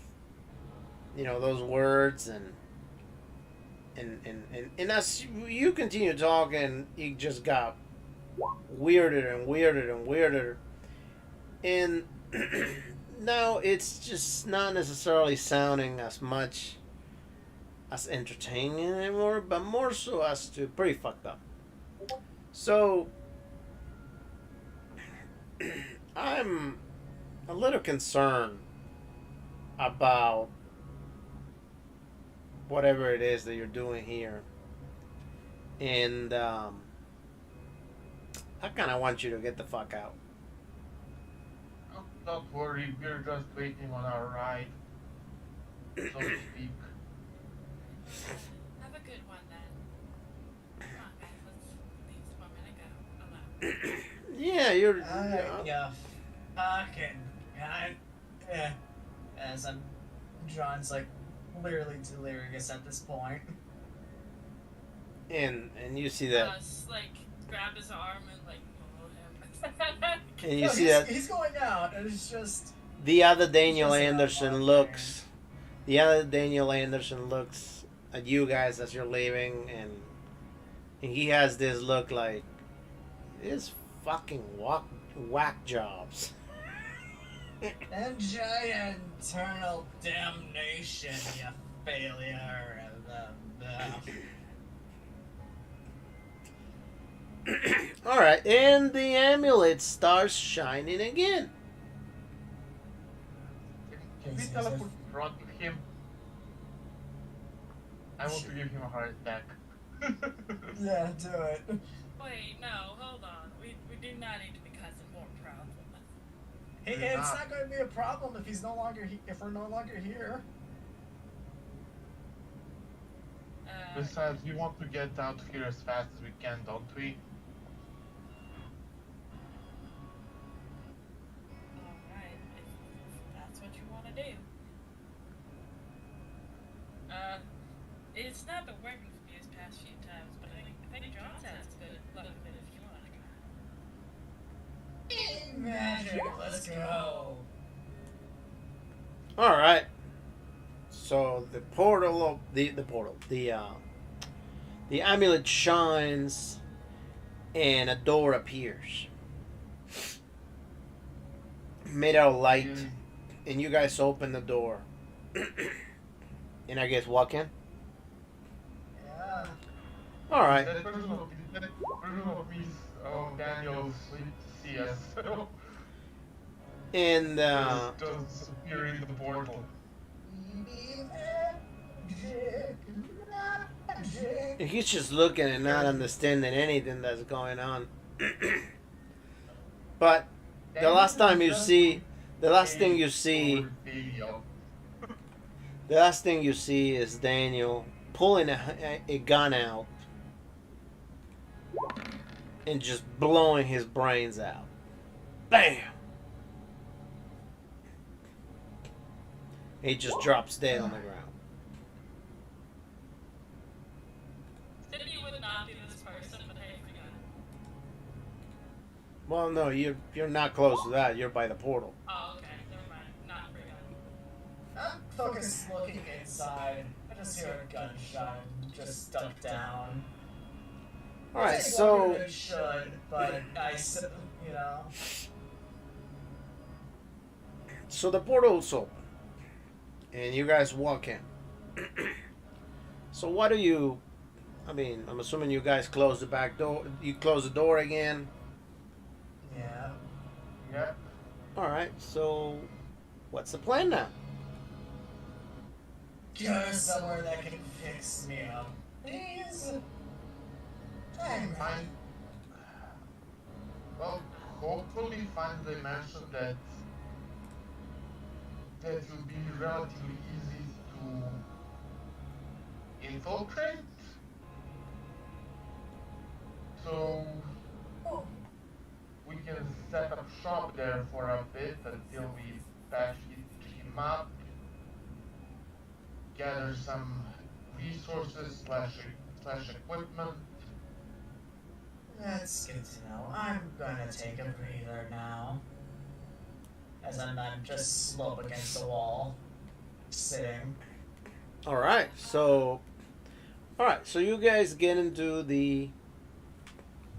you know, those words, and as you continue talking, it just got weirder and weirder and weirder. And now it's just not necessarily sounding as much as entertaining anymore, but more so as to pretty fucked up. So I'm a little concerned about whatever it is that you're doing here. And I kind of want you to get the fuck out.
Oh, don't worry, we're just waiting on our ride, so to speak.
Have a good one then. Come on, guys, let's leave this woman and go alone.
Yeah, you're...
Yeah, fucking God. Yeah. As I'm... John's like literally delirious at this point.
And you see that...
Like, grab his arm and, like, pull him.
And you
No,
see that...
he's going out, and it's just...
The other Daniel
Just
Anderson
not
looks... The other Daniel Anderson looks at you guys as you're leaving, and he has this look like... This fucking whack jobs.
Enjoy eternal damnation, you failure.
Alright, and the amulet starts shining again.
Can we teleport in front of him? I want to give him a heart attack.
Yeah, do it.
Wait, no, hold on. We do not need to be causing more
Hey,
You're
it's
not.
not going to be a problem if he's no longer if we're no longer here.
Besides, we want to get out of here as fast as we can, don't we?
Alright, if that's what you want to do. It's not been working for me these past few times, but I think John's had some good luck with it if you want to try.
Magic, let's go.
All right. So the portal, the amulet shines, and a door appears, made out of light, and you guys open the door, and I guess walk in.
Yeah.
All right.
That version of me, Daniel, see us.
And
Just disappear in the portal.
he's just looking and not understanding anything that's going on. But the last thing you see is Daniel pulling a gun out and just blowing his brains out. Bam! He just drops dead on the ground.
Sydney would not be this person, but hey, we got it.
Well, no, you're not close to that. You're by the portal.
Oh, okay, never mind. Not for gun.
I'm focused looking inside. I just hear a gunshot and just duck down.
All right,
I think
so
longer than it should, but you know.
so the portal's open, and you guys walk in. So what do you? I mean, I'm assuming you guys close the back door. You close the door again.
Yeah.
Yep.
All right. So, what's the plan now?
Go somewhere that can fix me up, please. I'm
Fine. Well, hopefully find a dimension that will be relatively easy to infiltrate. So we can set up shop there for a bit until we patch him up, gather some resources slash equipment.
That's good to know. I'm gonna take a breather now. As I'm just slope against the wall, sitting.
All right. So you guys get into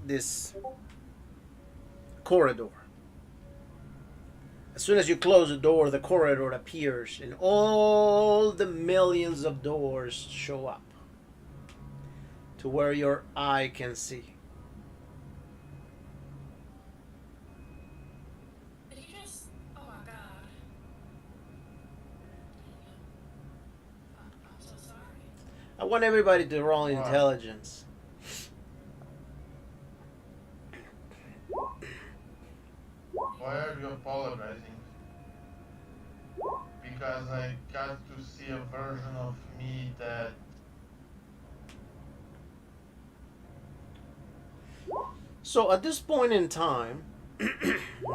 this corridor. As soon as you close the door, the corridor appears, and all the millions of doors show up to where your eye can see.
Did you just... Oh my god. I'm so sorry.
I want everybody to roll intelligence.
Why are you apologizing? Because I got to see a version of me that
So at this point in time,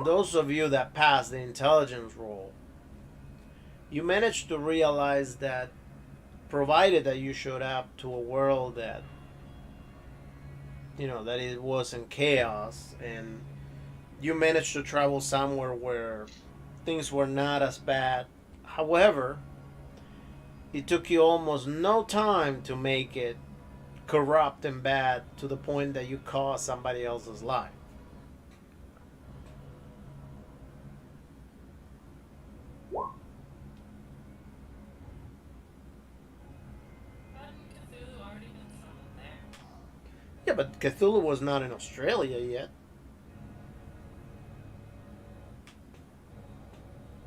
those of you that passed the intelligence roll, you managed to realize that provided that you showed up to a world that, that it wasn't chaos, and you managed to travel somewhere where things were not as bad. However, it took you almost no time to make it corrupt and bad to the point that you caused somebody else's life.
Hadn't Cthulhu already done something there?
Yeah, but Cthulhu was not in Australia yet.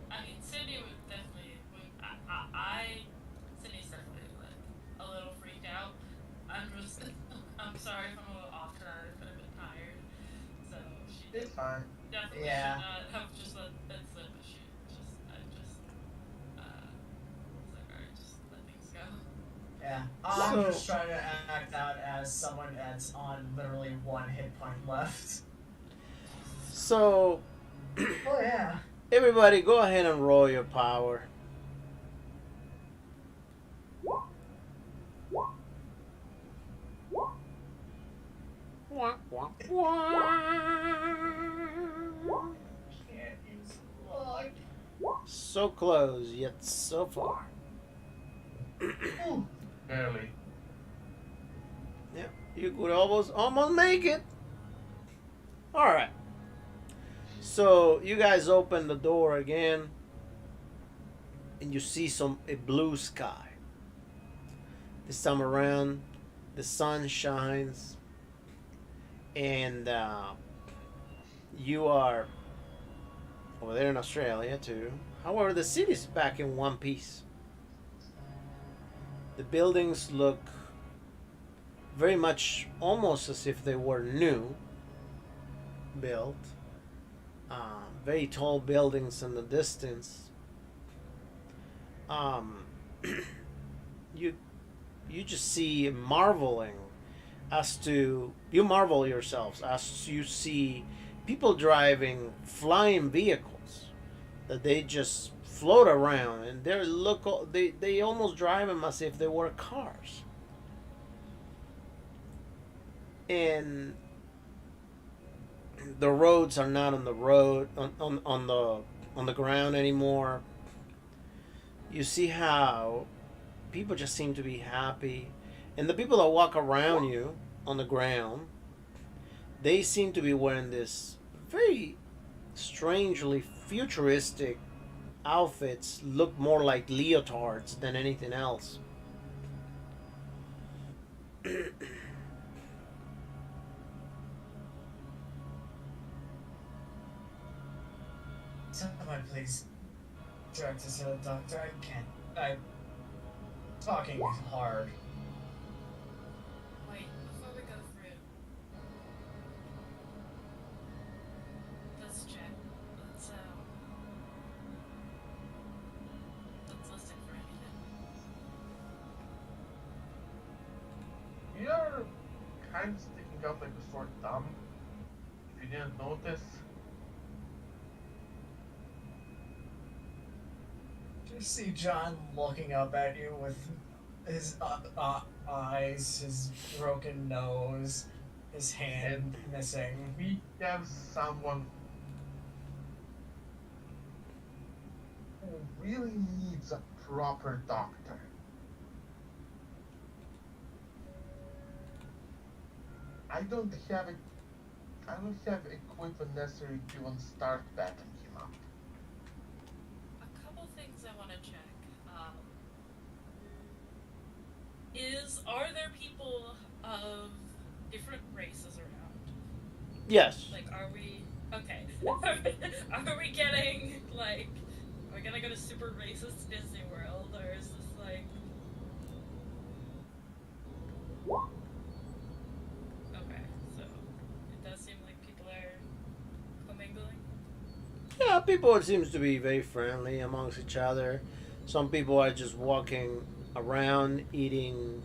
I mean, Cindy would definitely... Cindy's definitely, like, a little freaked out. I'm sorry if I'm a little off tonight. I've been a bit tired. So she
it's fine.
definitely
Yeah.
should not have just let that slip.
Yeah, I'm
So-
just trying to act out as someone that's on literally 1 hit point left.
So,
Oh yeah.
everybody, go ahead and roll your power. Wah, wah, wah.
Can't use luck.
So close, yet so far.
Ooh, barely.
Yeah, you could almost make it. All right. So you guys open the door again, and you see a blue sky. This time around, the sun shines, and you are over there in Australia too. However, the city's back in one piece. The buildings look very much almost as if they were new built. Very tall buildings in the distance. You just see marveling as to you marvel yourselves as you see people driving flying vehicles that they just float around, and they almost drive them as if they were cars. And the roads are not on the road on the ground anymore. You see how people just seem to be happy, and the people that walk around you on the ground, they seem to be wearing this very strangely futuristic outfits, look more like leotards than anything else.
Somebody please direct us to the doctor. I can't. Talking is hard.
Wait, before we go through, let's check. Let's listen for anything.
You're kind of sticking out like a sore thumb. If you didn't notice.
You see John looking up at you with his eyes, his broken nose, his hand missing.
We have someone who really needs a proper doctor. I don't have equipment necessary to even start backing him up.
A couple things I want to check. Are there people of different races around?
Yes.
Like, are we okay? Are we getting like? Are we gonna go to super racist Disney World, or is this like? Okay, so it does seem like people are commingling.
Yeah, people seems to be very friendly amongst each other. Some people are just walking around eating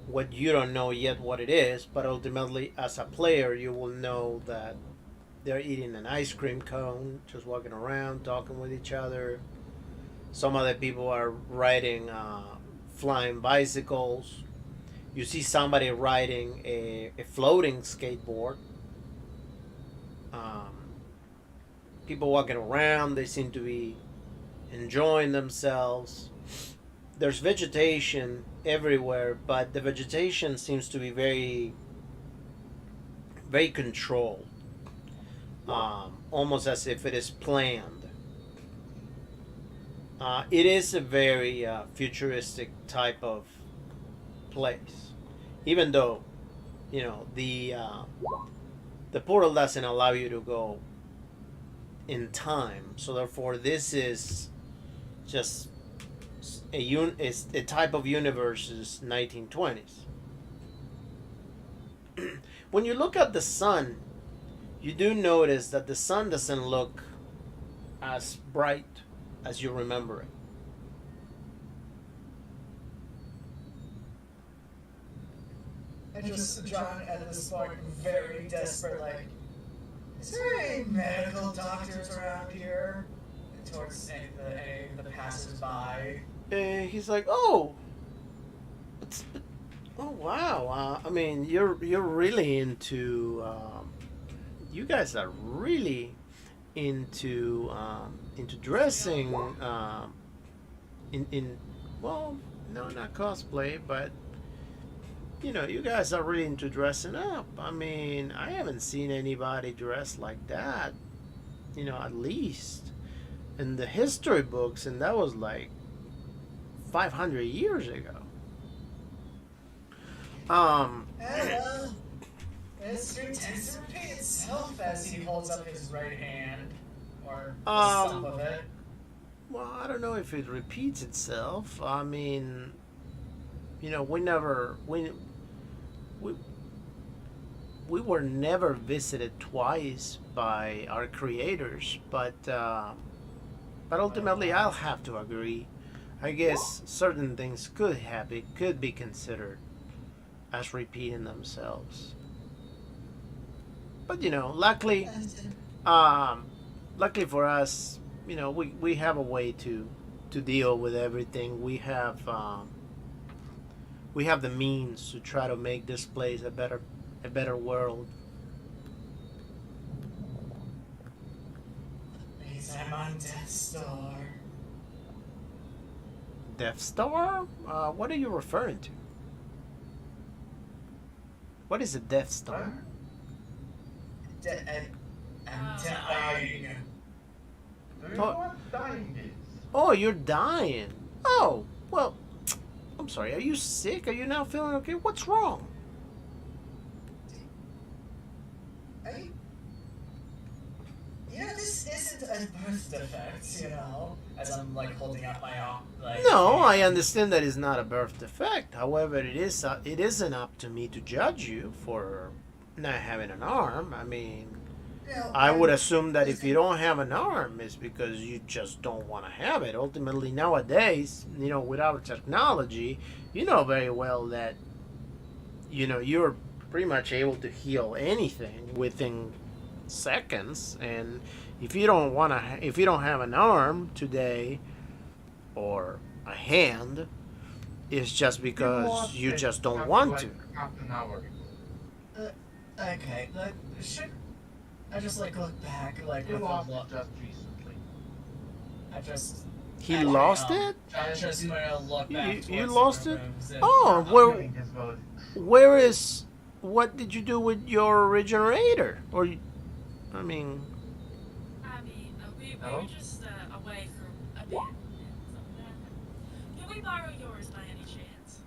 what you don't know yet what it is, but ultimately as a player you will know that they're eating an ice cream cone, just walking around talking with each other. Some other people are riding flying bicycles. You see somebody riding a floating skateboard. People walking around, they seem to be enjoying themselves. There's vegetation everywhere, but the vegetation seems to be very, very controlled, almost as if it is planned. It is a very futuristic type of place, even though, you know, the portal doesn't allow you to go in time, so therefore this is just a type of universe is 1920s. When you look at the sun, you do notice that the sun doesn't look as bright as you remember it.
And just John at this point very desperate, like, is there any medical doctors around here? And towards any of the passers-by.
And he's like, oh, oh wow. I mean, you're really into. You guys are really into dressing. In well, no, not cosplay, but you know, you guys are really into dressing up. I mean, I haven't seen anybody dressed like that. You know, at least in the history books, and that was like 500 years ago.
History tends to repeat itself as he holds up his right hand, or some of it.
Well, I don't know if it repeats itself. I mean, you know, we were never visited twice by our creators, but ultimately I'll have to agree. I guess certain things could be considered as repeating themselves. But you know, luckily for us, you know, we have a way to deal with everything. We have the means to try to make this place a better world.
Means I'm on Death Star.
Death Star? What are you referring to? What is a Death Star?
I'm dying.
Do you know what dying is?
Oh, you're dying. Oh, well, I'm sorry. Are you sick? Are you not feeling okay? What's wrong?
This isn't a birth defect, you know? As I'm, like, holding out my arm, like...
No, I understand that it's not a birth defect. However, it isn't up to me to judge you for not having an arm. I mean, I would assume that if you don't have an arm, it's because you just don't want to have it. Ultimately, nowadays, you know, with our technology, you know very well that, you know, you're pretty much able to heal anything within seconds. And if you don't have an arm today or a hand, it's just because you just don't want to.
Half an hour.
Okay, should I just like look back, like
You
with a
lost
look?
it just recently.
I just.
He lost it?
I just gonna look back.
You
towards
lost
the
it?
rooms and-
Oh,
Well,
where is? What did you do with your regenerator? Or, I mean,
we
Hello?
were just away for a bit. Can we borrow yours by any chance?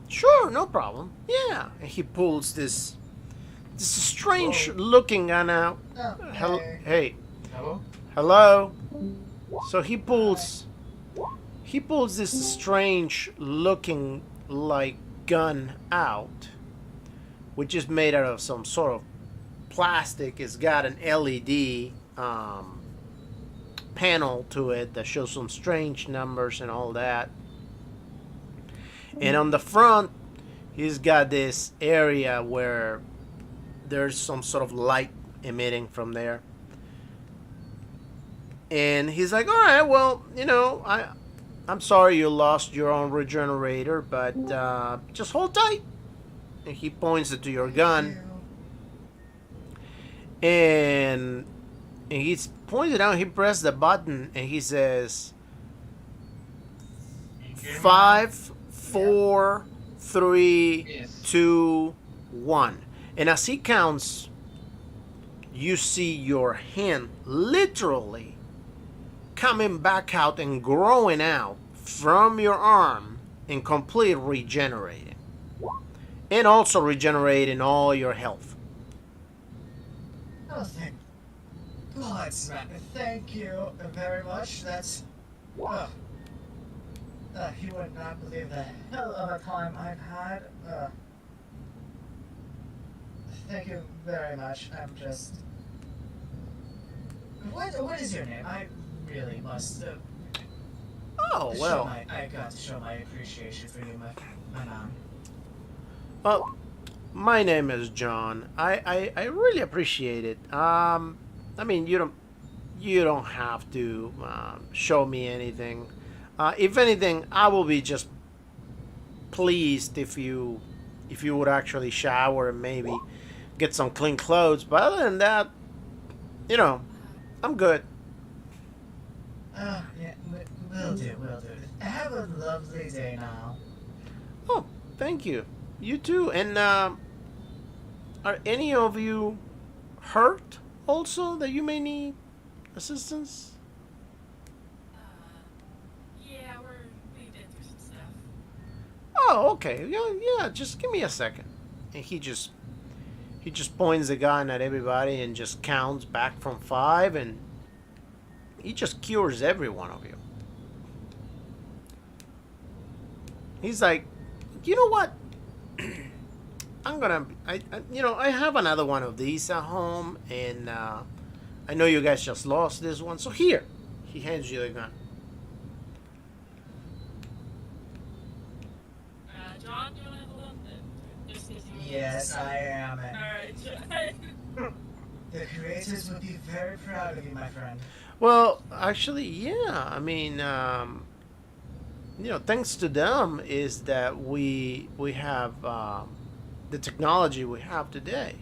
sure, no problem. Yeah, and he pulls this strange looking gun out.
Oh,
Hey,
Hello?
hello. So he pulls this strange looking like gun out, which is made out of some sort of plastic. It's got an LED panel to it that shows some strange numbers and all that. And on the front, he's got this area where there's some sort of light emitting from there. And he's like, all right, well, you know, I'm sorry you lost your own regenerator, but just hold tight. And he points it to your gun. And he's pointed out, he pressed the button, and he says, 5, 4, 3, 2, 1. And as he counts, you see your hand literally coming back out and growing out from your arm and completely regenerating. And also regenerating all your health.
Oh, thank God, thank you very much. That's... you would not believe the hell of a time I've had. Thank you very much. I'm just... What is your name? I really must...
Oh, well.
I got to show my appreciation for you,
my mom.
Well, my name is John. I really appreciate it. I mean, you don't have to show me anything. If anything, I will be just pleased if you would actually shower and maybe get some clean clothes. But other than that, you know, I'm good.
Oh, yeah, will do, will do. Have a lovely day now.
Oh, thank you. You too. And are any of you hurt also that you may need assistance?
Yeah, we did through some stuff.
Oh, okay. Yeah. Just give me a second. And he just points the gun at everybody and just counts back from 5, and he just cures every one of you. He's like, you know what? I have another one of these at home, and I know you guys just lost this one, so here. He hands you the gun.
John, do you want to have a look? Just in case you
Yes, I am. And
Alright,
the creators would be very proud of you, my friend.
Well, actually, yeah. I mean, thanks to them is that we have the technology we have today.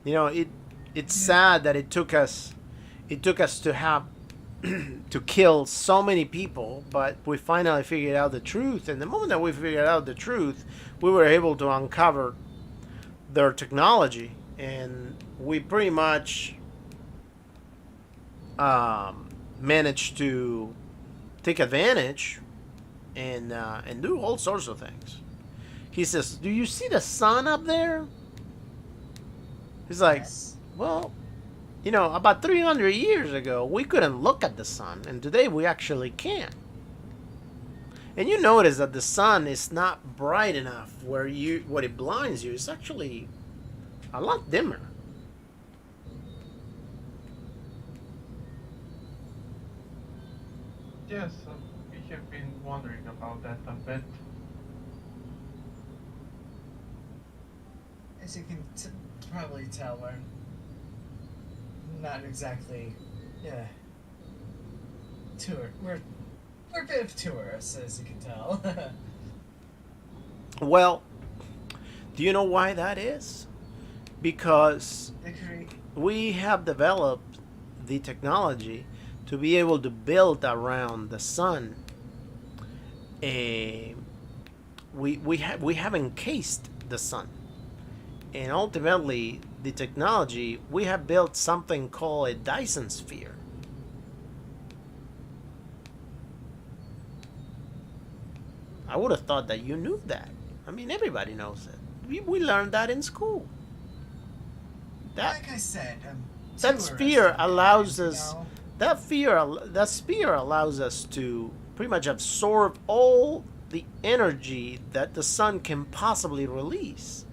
It's sad that it took us to have to kill so many people, but we finally figured out the truth. And the moment that we figured out the truth, we were able to uncover their technology, and we pretty much managed to take advantage and do all sorts of things. He says, "Do you see the sun up there?" He's like,
Yes.
"Well, about 300 years ago, we couldn't look at the sun, and today we actually can." And you notice that the sun is not bright enough where it blinds you. It's actually a lot dimmer.
Yes, we have been wondering about that a bit.
As you can probably tell, we're not exactly, We're a bit of tourists, as you can tell.
Well, do you know why that is? Because we have developed the technology to be able to build around the sun. We have encased the sun, and ultimately the technology, we have built something called a Dyson sphere. I would have thought that you knew that. I mean, everybody knows it. We learned that in school.
Like I said,
That sphere allows us. That sphere allows us to pretty much absorb all the energy that the sun can possibly release,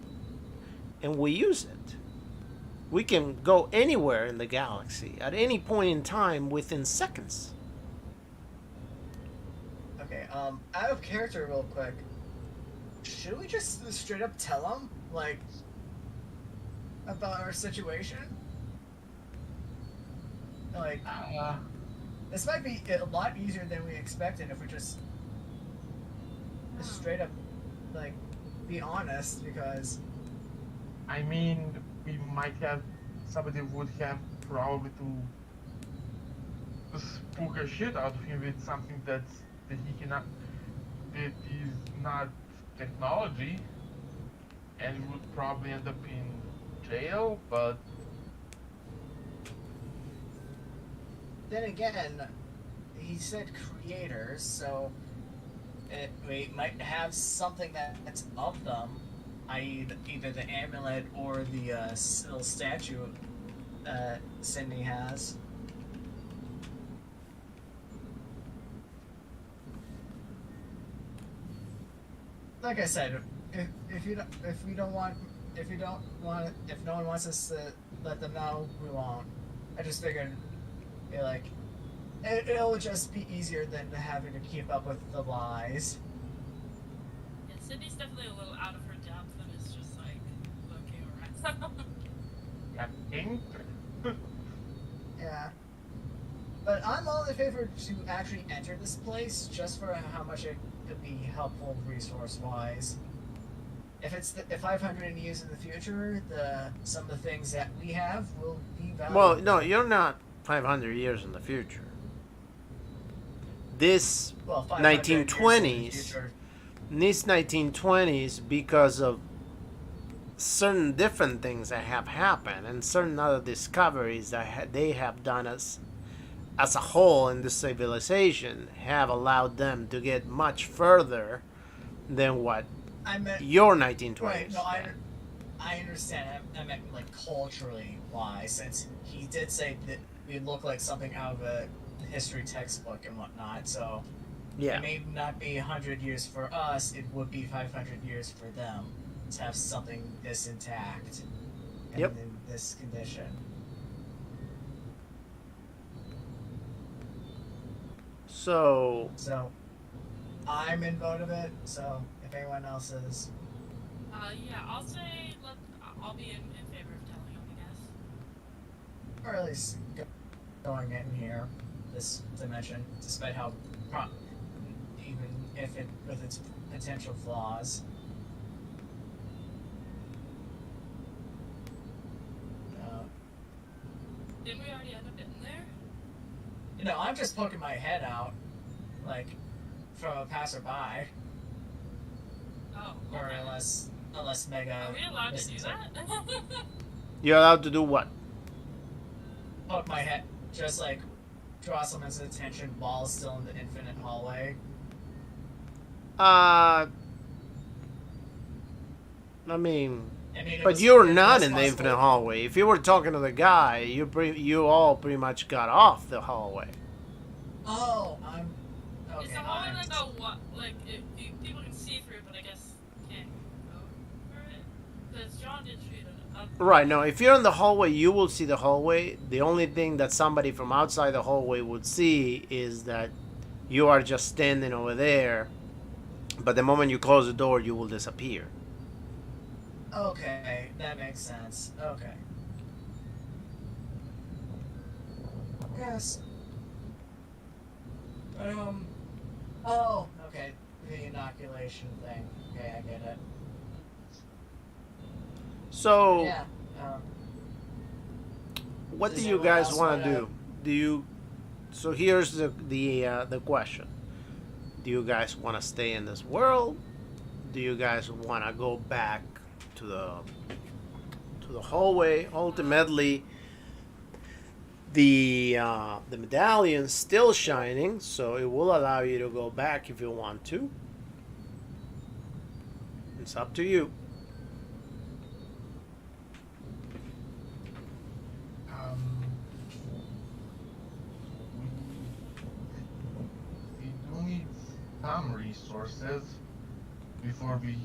and we use it. We can go anywhere in the galaxy at any point in time within seconds.
Okay, out of character real quick. Should we just straight up tell him, like, about our situation? Like, this might be a lot easier than we expected if we just straight up, like, be honest, because...
I mean, we might have, somebody would have probably to spook a shit out of him with something that he cannot, that is not technology, and would probably end up in jail, but...
Then again, he said creators, so we might have something that's of them, i.e. either the amulet or the little statue Cindy has. Like I said, if no one wants us to let them know, we won't. I just figured, It'll just be easier than having to keep up with the lies.
Yeah, Sydney's definitely a little out of her depth and is just like looking around.
Captain?
Yeah. But I'm all in favor to actually enter this place just for how much it could be helpful resource-wise. If it's 500 years in the future, some of the things that we have will be valuable.
Well, no, you're not 500 years in the future. This
500 years in the
1920s,
future.
these 1920s, because of certain different things that have happened and certain other discoveries that they have done as a whole in the civilization, have allowed them to get much further than what your 1920s.
Right, no, I understand. I meant like culturally wise, since he did say that we look like something out of a history textbook and whatnot. So
Yeah.
it may not be 100 years for us; it would be 500 years for them to have something this intact and
Yep.
in this condition.
So
So I'm in vote of it. So if anyone else is,
Yeah, I'll say I'll be in favor of telling him, I guess.
or at least going in here, this dimension, despite how, even if it with its potential flaws.
Didn't we already end up in there?
You know, I'm just poking my head out, like, from a passerby,
Oh,
or
okay.
unless Mega.
Are we allowed to do
listens
that?
you're allowed to do what?
Poke my head, just like draw someone's attention while still in the infinite hallway.
I mean,
I mean,
but you're not
that's
in the
possible.
infinite hallway. If you were talking to the guy, you all pretty much got off the hallway.
Oh, I'm. Okay,
Is the hallway
I'm-
like a what? Like people can see through, but I guess can't go through it. Because John did shoot it.
Right, no, if you're in the hallway, you will see the hallway. The only thing that somebody from outside the hallway would see is that you are just standing over there, but the moment you close the door, you will disappear.
Okay, that makes sense. Okay. Yes. Oh, okay. The inoculation thing. Okay, I get it.
So,
Yeah.
what do
Does
you
anyone
guys
else
want to
wanna-
do? Do you? So here's the question: do you guys want to stay in this world? Do you guys want to go back to the hallway? Ultimately, the medallion's still shining, so it will allow you to go back if you want to. It's up to you.
We do need some resources before we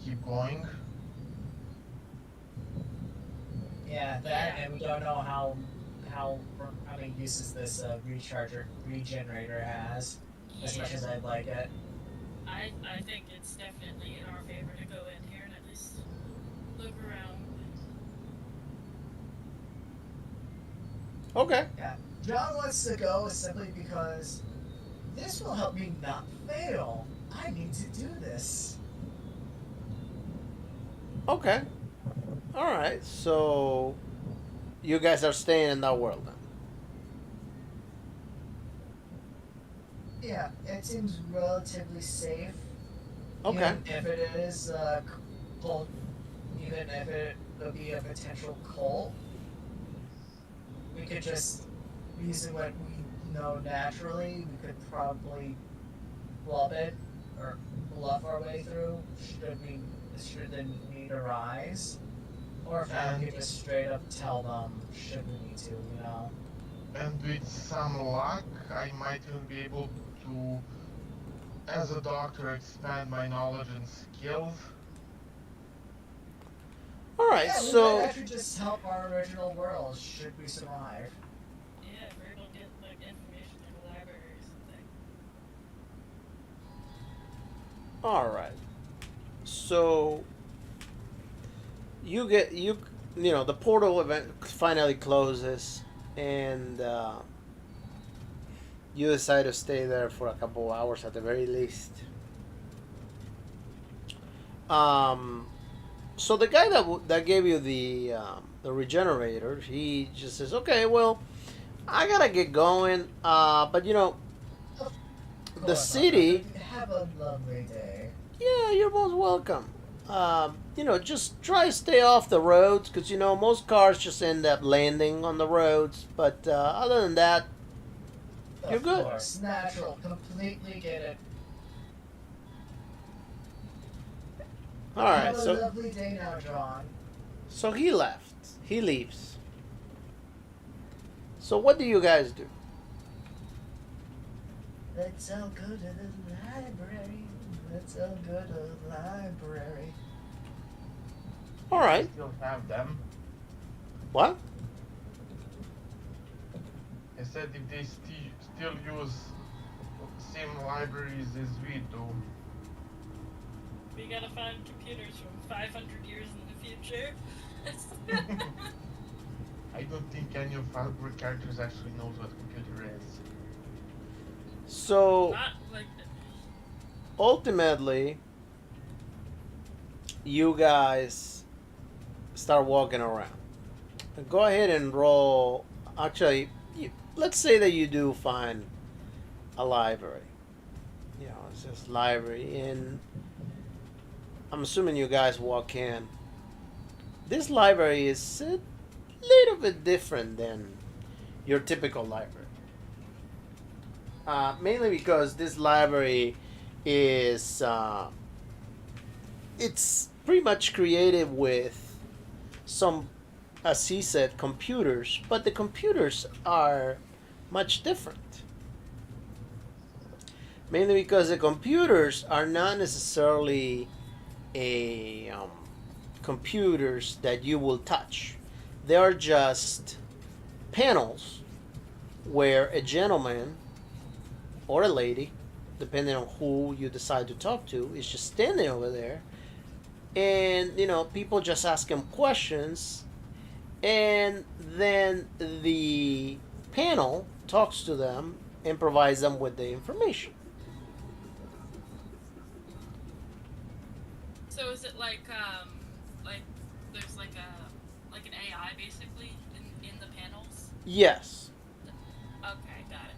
keep going.
Yeah, that, and we don't know how many uses this regenerator has. As much as I'd like it.
I think it's definitely in our favor to go in here and at least look around.
Okay.
Yeah. John wants to go simply because this will help me not fail. I need to do this.
Okay. All right. So you guys are staying in that world then.
Yeah, it seems relatively safe.
Okay.
Even if it is cult, even if it would be a potential cult, we could just, using what we know naturally, we could probably bluff it or bluff our way through. Should the need arise, or if not, we could just straight up tell them should we need to, you know.
And with some luck, I might even be able to, as a doctor, expand my knowledge and skills.
All right.
Yeah, we
So
might actually just help our original world should we survive.
Yeah, if we're able to get like information out of
All right. So you know the portal event finally closes, and you decide to stay there for a couple of hours at the very least. Um, so the guy that gave you the regenerator, he just says, "Okay, well, I gotta get going. But you know,
Of
the
course,
city.
have a lovely day.
Yeah, you're most welcome. You know, just try to stay off the roads because you know most cars just end up landing on the roads. But other than that, you're
Of
good.
course, natural. Completely get it.
All right.
Have a
So
lovely day now, John.
so he left. He leaves. So what do you guys do?
Let's all go to the library. Let's all go to the library.
All right.
Still have them.
What?
I said if they still use same libraries as we do.
We gotta find computers from 500 years in the future.
I don't think any of our characters actually knows what computer is.
So
Not like
ultimately, you guys start walking around. Go ahead and roll. Actually, let's say that you do find a library. You know, it's just library, and I'm assuming you guys walk in. This library is a little bit different than your typical library. Mainly because this library is it's pretty much created with some, as he said, computers, but the computers are much different. Mainly because the computers are not necessarily a computers that you will touch. They are just panels where a gentleman or a lady, depending on who you decide to talk to, is just standing over there, and you know people just ask him questions, and then the panel talks to them and provides them with the information.
So is it like there's like an AI basically in the panels?
Yes.
Okay, got it.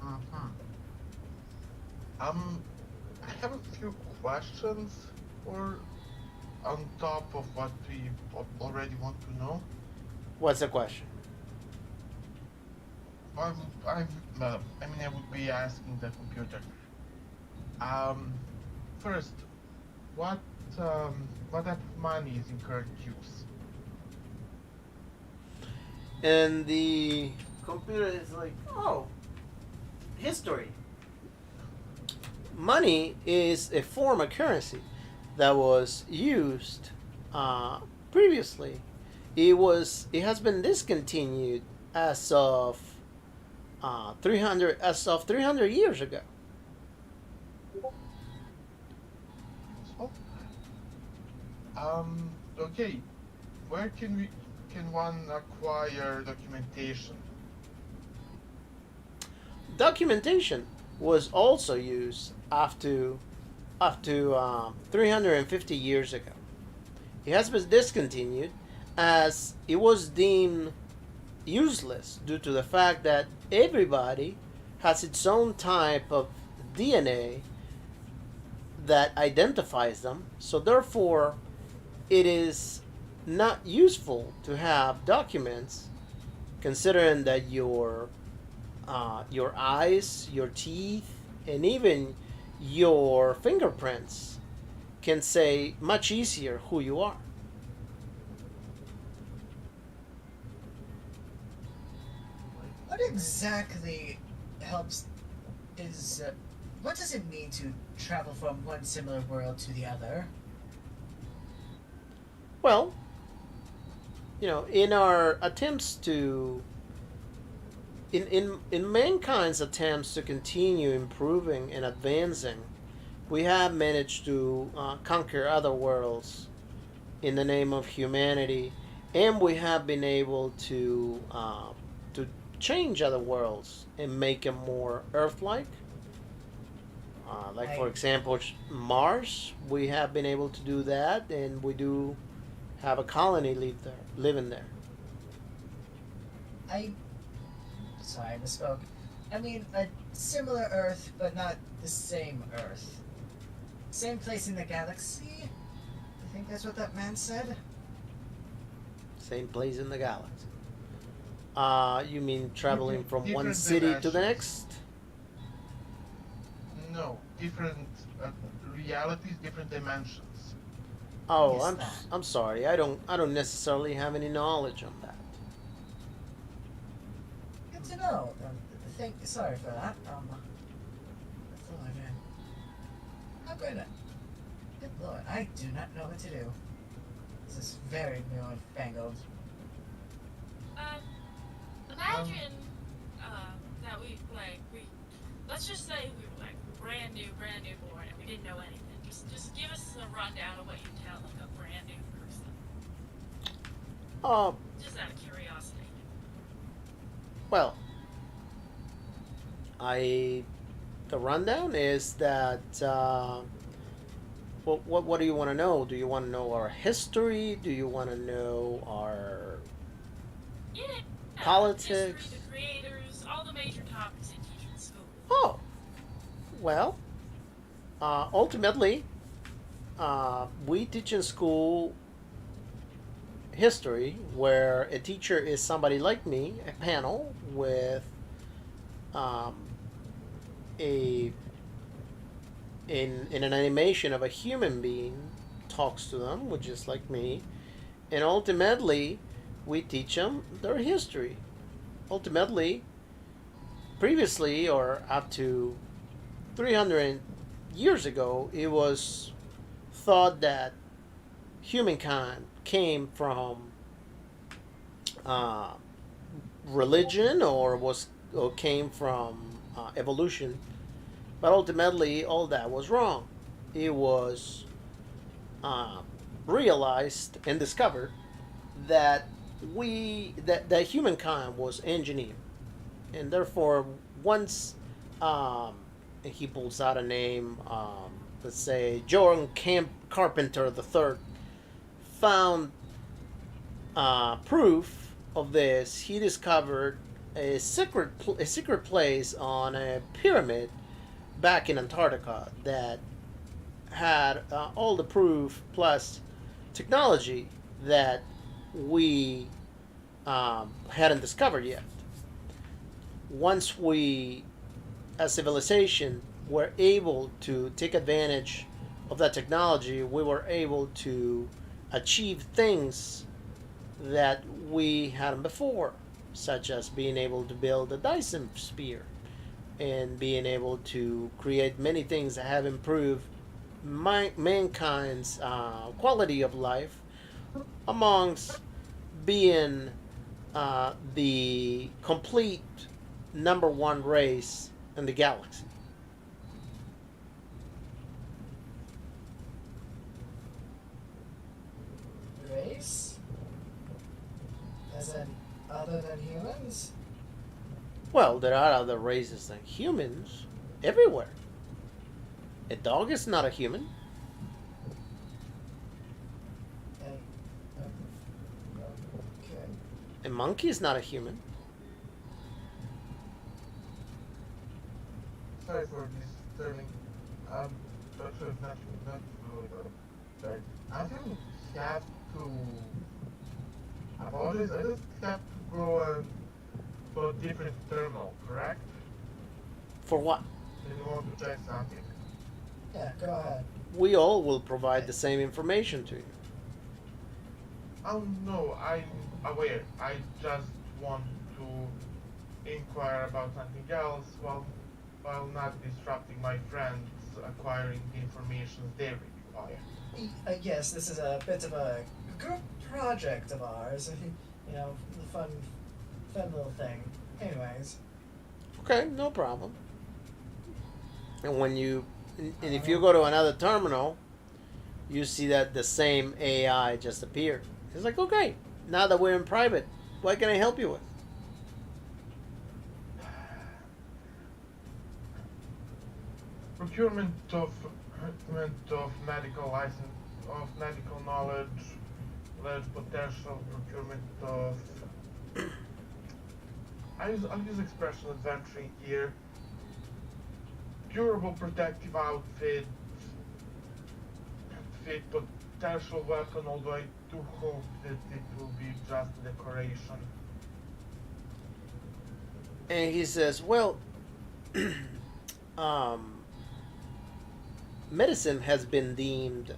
Mm-hmm. I have a few questions, or on top of what we already want to know.
What's the question?
I would be asking the computer. First, what type of money is in current use?
And the computer is like, oh, history. Money is a form of currency that was used previously. It has been discontinued as of 300 years ago.
So, okay, where can one acquire documentation?
Documentation was also used up to 350 years ago. It has been discontinued as it was deemed useless due to the fact that everybody has its own type of DNA that identifies them. So therefore, it is not useful to have documents, considering that your eyes, your teeth, and even your fingerprints can say much easier who you are.
What exactly helps is. What does it mean to travel from one similar world to the other?
Well, you know, in our attempts to in mankind's attempts to continue improving and advancing, we have managed to conquer other worlds in the name of humanity, and we have been able to change other worlds and make them more Earth-like. Like for example, Mars, we have been able to do that, and we do have a colony living there.
Sorry, I misspoke. I mean, a similar Earth, but not the same Earth. Same place in the galaxy? I think that's what that man said.
Same place in the galaxy. You mean traveling from one
Different
city to the
dimensions.
next?
No, different realities, different dimensions.
Oh,
Yes,
I'm
that.
I'm sorry. I don't necessarily have any knowledge on that.
Good to know. Sorry for that. Lord, I'm gonna. Good Lord, I do not know what to do. This is very newfangled.
Imagine that let's just say we were like brand new born, and we didn't know anything. Just give us a rundown of what you tell like a brand new person. Just out of curiosity.
Well, the rundown is that. What do you want to know? Do you want to know our history? Do you want to know our politics?
History, the creators, all the major topics they teach in school.
Oh, well, ultimately, we teach in school history, where a teacher is somebody like me, a panel with a in an animation of a human being talks to them, which is like me, and ultimately we teach them their history. Ultimately, previously or up to 300 years ago, it was thought that humankind came from religion or came from evolution, but ultimately all that was wrong. It was realized and discovered that that humankind was engineered, and therefore once he pulls out a name, let's say John Carpenter III found proof of this. He discovered a secret place on a pyramid back in Antarctica that had all the proof plus technology that we hadn't discovered yet. Once we, as civilization, were able to take advantage of that technology, we were able to achieve things that we hadn't before, such as being able to build a Dyson sphere and being able to create many things that have improved mankind's quality of life, amongst being the complete number one race in the galaxy.
Race? As in, other than humans?
Well, there are other races than humans everywhere. A dog is not a human.
Okay.
A monkey is not a human.
Sorry for disturbing. Not sure, not really good. But I didn't have to apologize. I just have to go to a different terminal, correct?
For what?
If you want to check something.
Yeah, go ahead.
We all will provide the same information to you.
Oh no, I'm aware. I just want to inquire about something else while not disrupting my friends acquiring the information they require.
Yes, this is a bit of a group project of ours. You know, the fun little thing. Anyways.
Okay, no problem. And when you And if you go to another terminal, you see that the same AI just appeared. It's like, okay, now that we're in private, what can I help you with?
Procurement of medical license, of medical knowledge, potential procurement of. I'll use expression adventuring here. Durable protective outfit, potential weapon, although I do hope that it will be just a decoration.
And he says, well, medicine has been deemed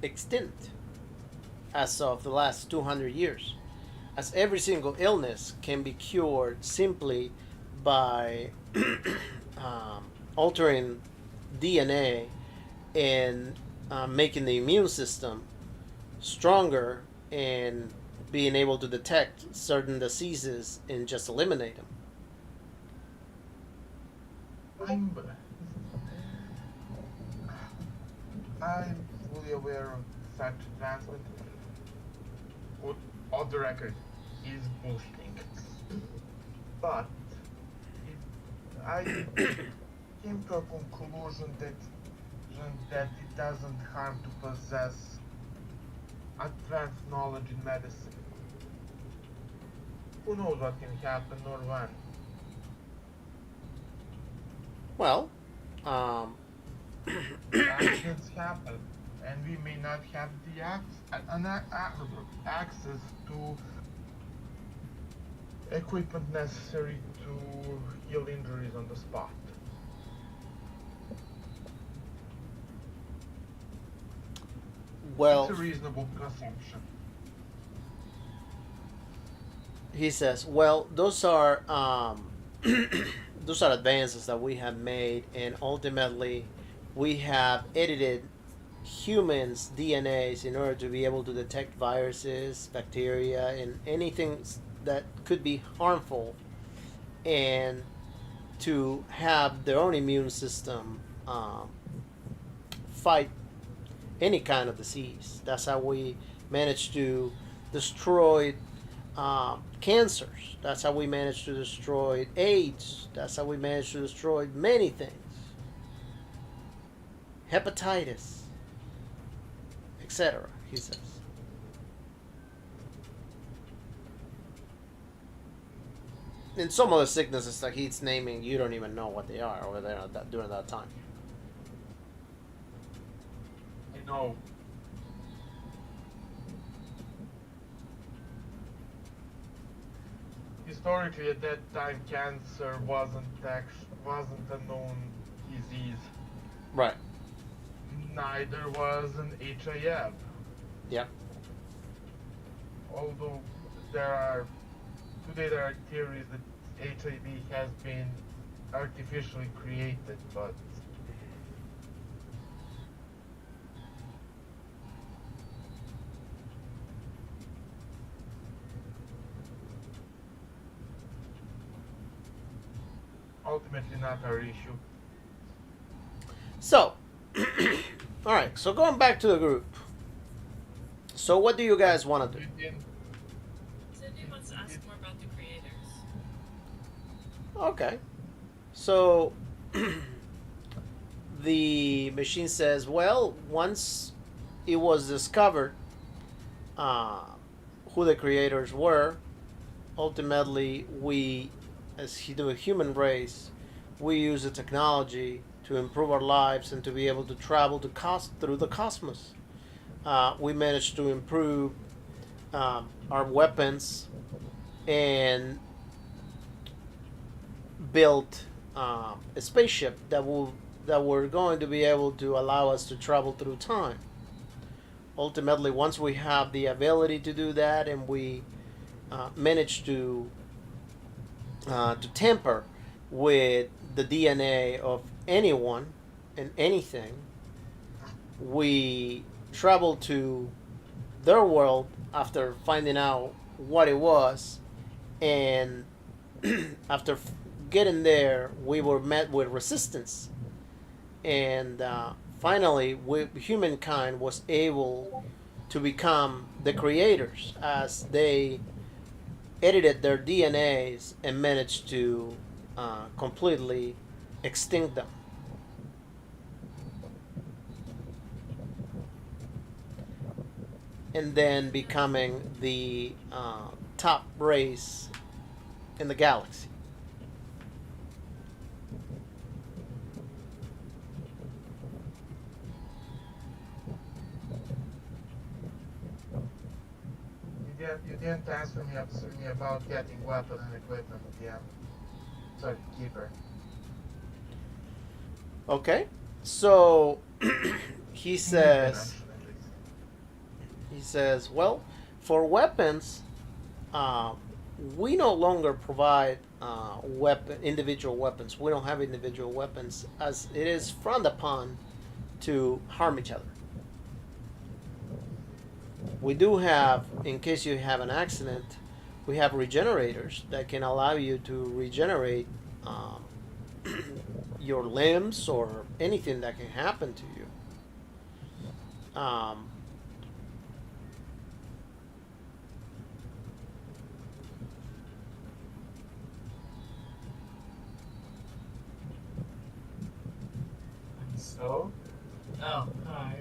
extinct as of the last 200 years, as every single illness can be cured simply by altering DNA and making the immune system stronger and being able to detect certain diseases and just eliminate them.
I'm fully aware of such advancement. On the record, is bullshitting. But I came to a conclusion that it doesn't harm to possess advanced knowledge in medicine. Who knows what can happen or when?
Well,
accidents happen, and we may not have the access to equipment necessary to heal injuries on the spot.
Well,
it's a reasonable assumption.
He says, well, those are those are advances that we have made, and ultimately we have edited humans' DNAs in order to be able to detect viruses, bacteria, and anything that could be harmful, and to have their own immune system fight any kind of disease. That's how we managed to destroy cancers. That's how we managed to destroy AIDS. That's how we managed to destroy many things. Hepatitis, etc., he says. And some other sicknesses that he's naming, you don't even know what they are over there during that time.
I know. Historically, at that time, cancer wasn't a known disease.
Right.
Neither was an HIV.
Yep.
Although today there are theories that HIV has been artificially created, but ultimately not our issue.
So, all right. So going back to the group. So what do you guys want to do?
Cindy wants to ask more about the creators.
Okay. So the machine says, well, once it was discovered who the creators were, ultimately we, as the human race, we use the technology to improve our lives and to be able to travel through the cosmos. We managed to improve our weapons and built a spaceship that were going to be able to allow us to travel through time. Ultimately, once we have the ability to do that, and we manage to tamper with the DNA of anyone and anything, we travel to their world after finding out what it was, and after getting there, we were met with resistance and finally, humankind was able to become the creators as they edited their DNAs and managed to completely extinct them. And then becoming the top race in the galaxy.
You didn't answer me about getting weapons and equipment at the end. Sorry, keeper.
Okay, so he
You
says,
mentioned at least.
he says, well, for weapons, uh, we no longer provide individual weapons. We don't have individual weapons, as it is frowned upon to harm each other. We do have, in case you have an accident, we have regenerators that can allow you to regenerate your limbs or anything that can happen to you.
So? Oh, hi.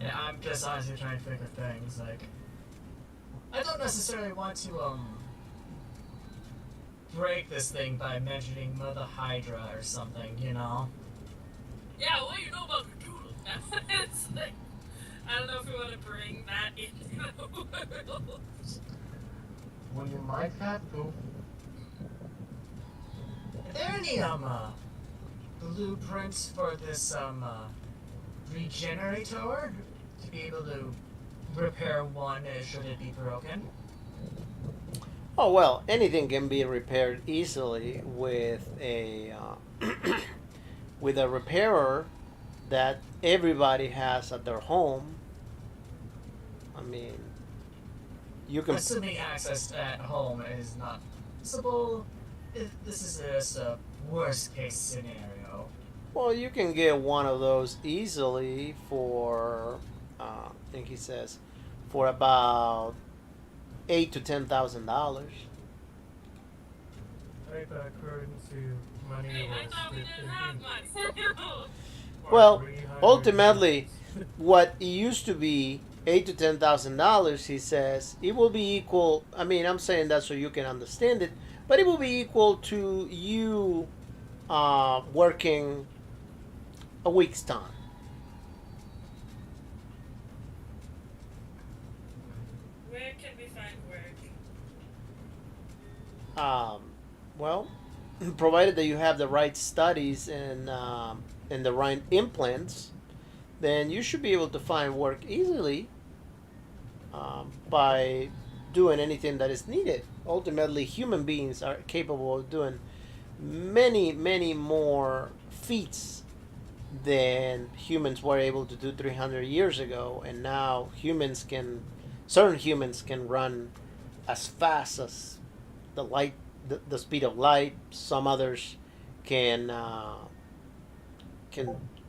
Yeah, I'm just honestly trying to figure things, like, I don't necessarily want to, break this thing by mentioning Mother Hydra or something, you know?
Yeah, what do you know about Cthulhu? It's like, I don't know if we want to bring that into the world.
Well, you might have to.
Are there any, blueprints for this, regenerator to be able to repair one should it be broken?
Oh well, anything can be repaired easily with a with a repairer that everybody has at their home. I mean, you can.
Assuming access at home is not possible, this is just a worst case scenario.
Well, you can get one of those easily for, I think he says, for about $8,000 to $10,000.
Right, but according to money
Hey, I
was
thought we didn't have much.
Well,
300
ultimately, what it used to be $8,000 to $10,000, he says, it will be equal. I mean, I'm saying that so you can understand it, but it will be equal to you working a week's time.
Where can we find work?
Well, provided that you have the right studies and the right implants, then you should be able to find work easily by doing anything that is needed. Ultimately, human beings are capable of doing many, many more feats than humans were able to do 300 years ago, and now certain humans can run as fast as the speed of light. Some others can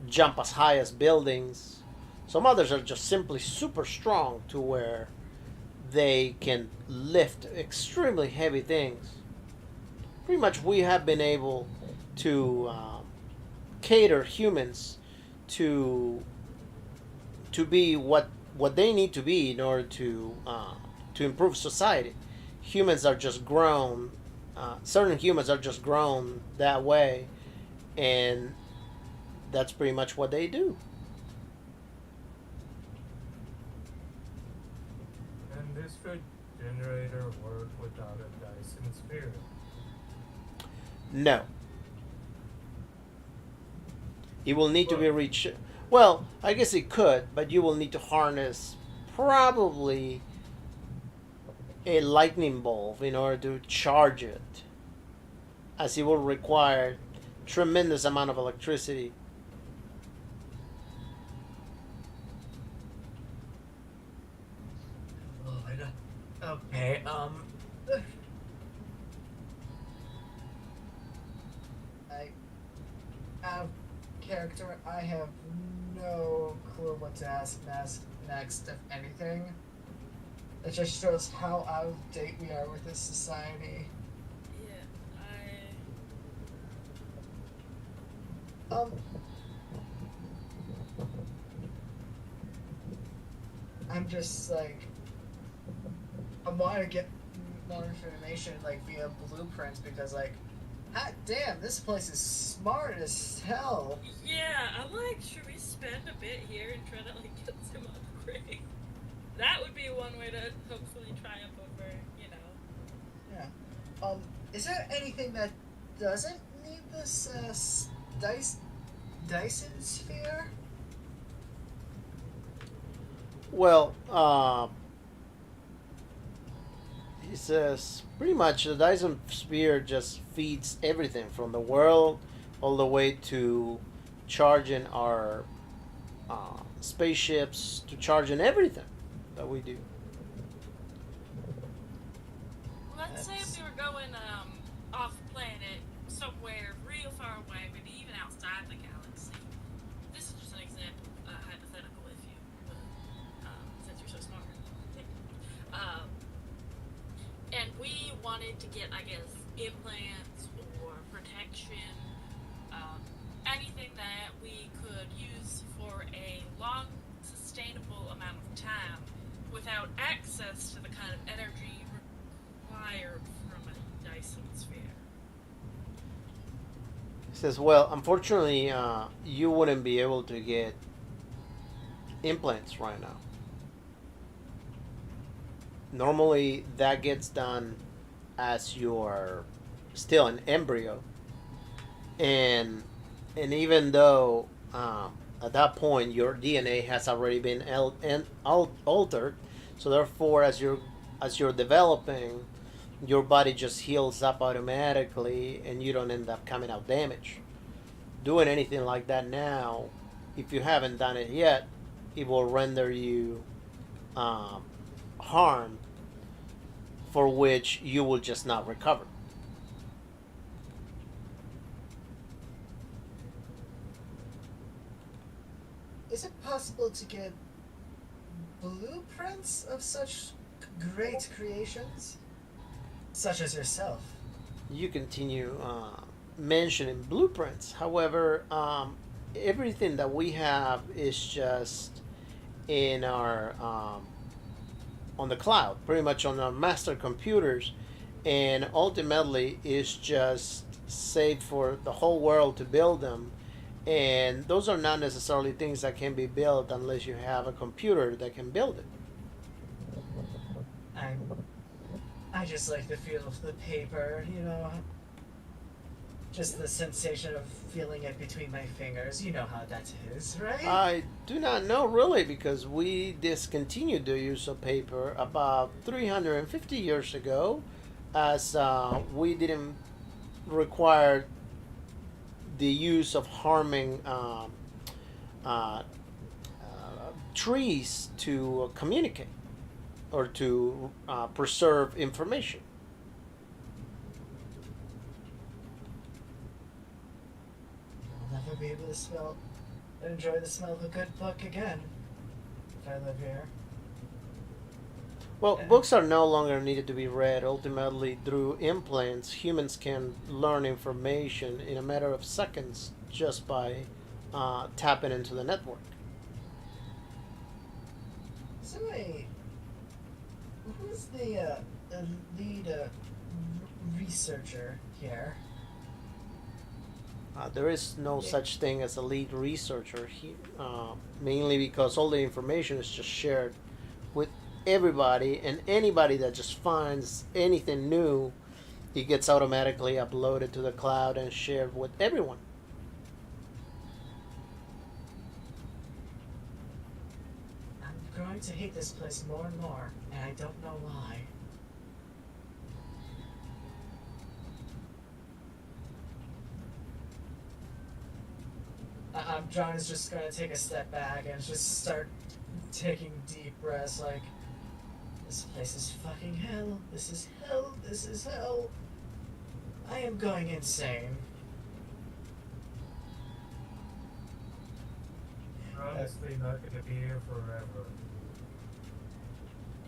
jump as high as buildings. Some others are just simply super strong to where they can lift extremely heavy things. Pretty much, we have been able to cater humans to be what they need to be in order to improve society. Humans are just grown. Certain humans are just grown that way, and that's pretty much what they do.
And this generator work without a Dyson sphere.
No. It will need to be reached. Well, I guess it could, but you will need to harness probably a lightning bulb in order to charge it, as it will require tremendous amount of electricity.
Okay,
character, I have no clue what to ask next, if anything. It just shows how out of date we are with this society.
Yeah,
I'm just like, I want to get more information like via blueprints because like, hot damn, this place is smart as hell.
Yeah, I'm like, should we spend a bit here and try to like get some upgrade? That would be one way to hopefully triumph over, you know.
Yeah. Is there anything that doesn't need this Dyson sphere?
Well, he says pretty much the Dyson sphere just feeds everything from the world all the way to charging our spaceships, to charging everything that we do.
Let's say if we were going off planet somewhere real far away, maybe even outside the galaxy. This is just an example, hypothetical, if you will, since you're so smart. And we wanted to get, I guess, implants or protection, anything that we could use for a long, sustainable amount of time without access to the kind of energy required from a Dyson sphere.
He says, well, unfortunately, you wouldn't be able to get implants right now. Normally, that gets done as you're still an embryo, and even though at that point your DNA has already been altered, so therefore, as you're developing, your body just heals up automatically, and you don't end up coming out damaged. Doing anything like that now, if you haven't done it yet, it will render you harm for which you will just not recover.
Is it possible to get blueprints of such great creations? Such as yourself.
You continue mentioning blueprints. However, everything that we have is just in our on the cloud, pretty much on our master computers, and ultimately is just saved for the whole world to build them. And those are not necessarily things that can be built unless you have a computer that can build it.
I just like the feel of the paper, you know. Just the sensation of feeling it between my fingers. You know how that is, right?
I do not know really, because we discontinued the use of paper about 350 years ago, as we didn't require the use of harming trees to communicate or to preserve information.
I'll never be able to enjoy the smell of a good book again if I live here.
Well, books are no longer needed to be read. Ultimately, through implants, humans can learn information in a matter of seconds just by tapping into the network.
So wait, who's the lead researcher here?
There is no such thing as a lead researcher, mainly because all the information is just shared with everybody, and anybody that just finds anything new, it gets automatically uploaded to the cloud and shared with everyone.
I'm growing to hate this place more and more, and I don't know why. John is just gonna take a step back and just start taking deep breaths like, this place is fucking hell, this is hell, this is hell. I am going insane.
honestly not going to be here forever.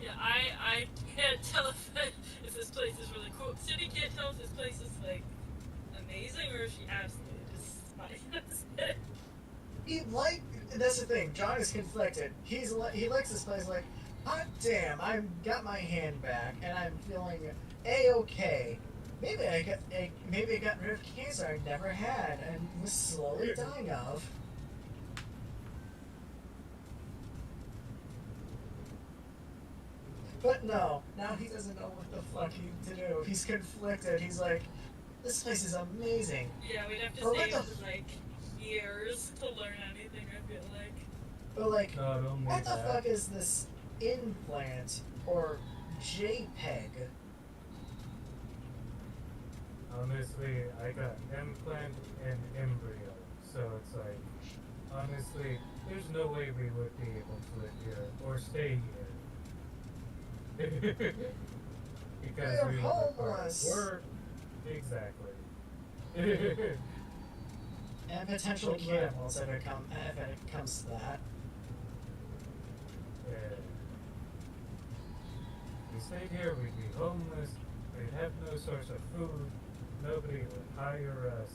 Yeah, I can't tell if this place is really cool. Cindy can't tell if this place is like amazing or if she absolutely despises it.
That's the thing. John is conflicted. He likes this place. Like, hot damn! I got my hand back, and I'm feeling a-okay. Maybe I got rid of cancer I never had and was slowly dying of. But no, now he doesn't know what the fuck to do. He's conflicted. He's like, this place is amazing.
Yeah, we'd have to
But
stay
what
for like years to learn anything, I feel like.
But like,
No, don't
what
need
the
that.
fuck is this implant or JPEG?
Honestly, I got implant and embryo, so it's like, honestly, there's no way we would be able to live here or stay here. Because
We're
we would require
homeless.
work. Exactly.
And potential
Well, yeah.
cannibals if it comes to that.
Yeah. We stayed here, we'd be homeless, we'd have no source of food, nobody would hire us.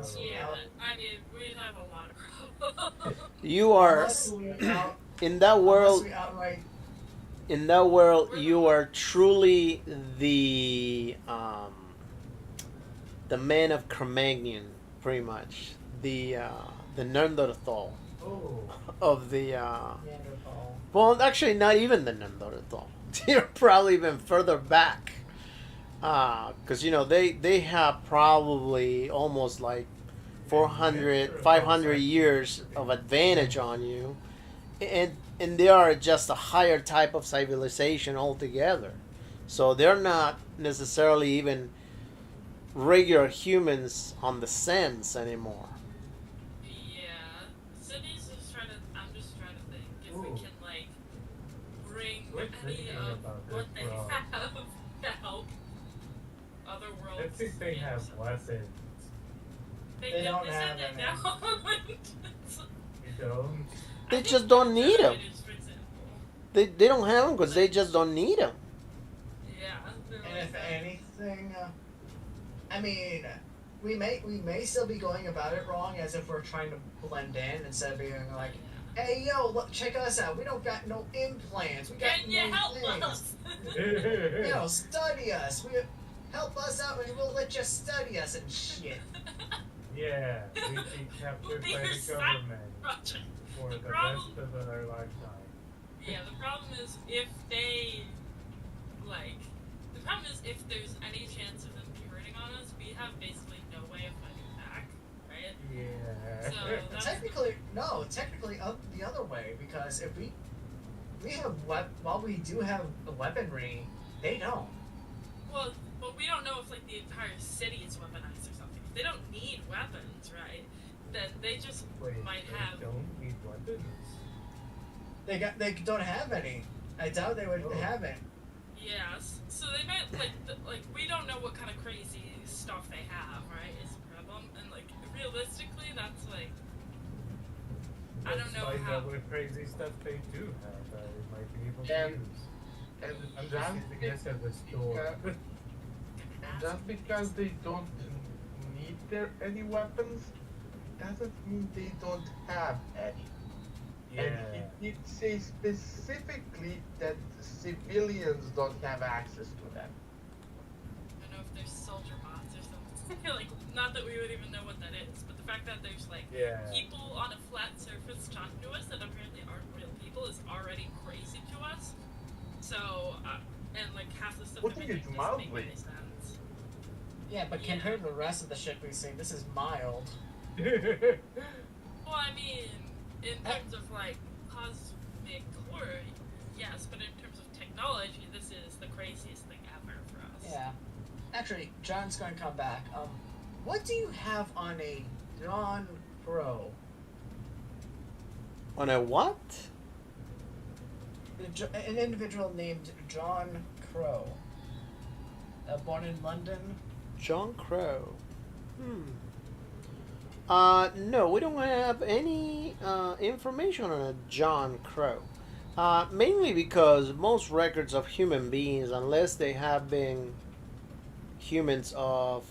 So,
Yeah, I mean, we'd have a lot of problems.
You are
Unless we out,
in that
unless
world.
we outright.
In that world, you are truly the man of Cro-Magnon, pretty much the Neanderthal
oh,
of the.
Neanderthal.
Well, actually, not even the Neanderthal. You're probably even further back, because they have probably almost like 400, 500 years of advantage on you, and they are just a higher type of civilization altogether. So they're not necessarily even regular humans on the sense anymore.
Yeah, Sydney's just trying to. I'm just trying to think if we
Ooh.
can like bring
Quit
any
thinking
of
about
what
this,
they
bro.
have to help other worlds.
I think they have weapons.
They don't
they
have
said
any.
they don't.
You don't?
They just don't need them.
For example.
They don't have them because they just don't need them.
Yeah. they're
And
like
if
that.
anything, I mean, we may still be going about it wrong, as if we're trying to blend in instead of being like, hey yo, look, check us out. We don't got no implants. We got
Can you
no
help
things.
us?
Study us. Help us out, and we'll let you study us and shit.
Yeah, we'd be captured by the government
Project.
for
The
the
problem-
rest of our lifetime.
Yeah, the problem is if there's any chance of them turning on us, we have basically no way of fighting back, right?
Yeah.
So that's
Technically, the other way, because if we have while we do have the weaponry, they don't.
well, but we don't know if like the entire city is weaponized or something. If they don't need weapons, right? Then they just
Wait,
might
they
have.
don't need weapons?
They don't have any. I doubt they would
Oh.
have it.
Yes. So they might like we don't know what kind of crazy stuff they have, right? Is the problem, and like realistically, that's like I don't
Let's
know
find
how.
out what crazy stuff they do have that we might be able to
And-
use.
And
I'm
just
just using this as a store.
just because they don't need any weapons, doesn't mean they don't have any. And
Yeah.
he did say specifically that civilians don't have access to them.
I don't know if there's soldier bots or something. Like, not that we would even know what that is, but the fact that there's like
Yeah.
people on a flat surface talking to us that apparently aren't real people is already crazy to us. So, and like half the stuff
Putting
they're
it
making doesn't make
mildly.
any sense.
Yeah, but
Yeah.
compared to the rest of the shit we've seen, this is mild.
Well, I mean, in terms of like cosmic horror, yes, but in terms of technology, this is the craziest thing ever for us.
Yeah. Actually, John's going to come back. What do you have on a John Pro?
On a what?
An individual named John Crow. Born in London.
John Crow. No, we don't have any information on a John Crow. Mainly because most records of human beings, unless they have been humans of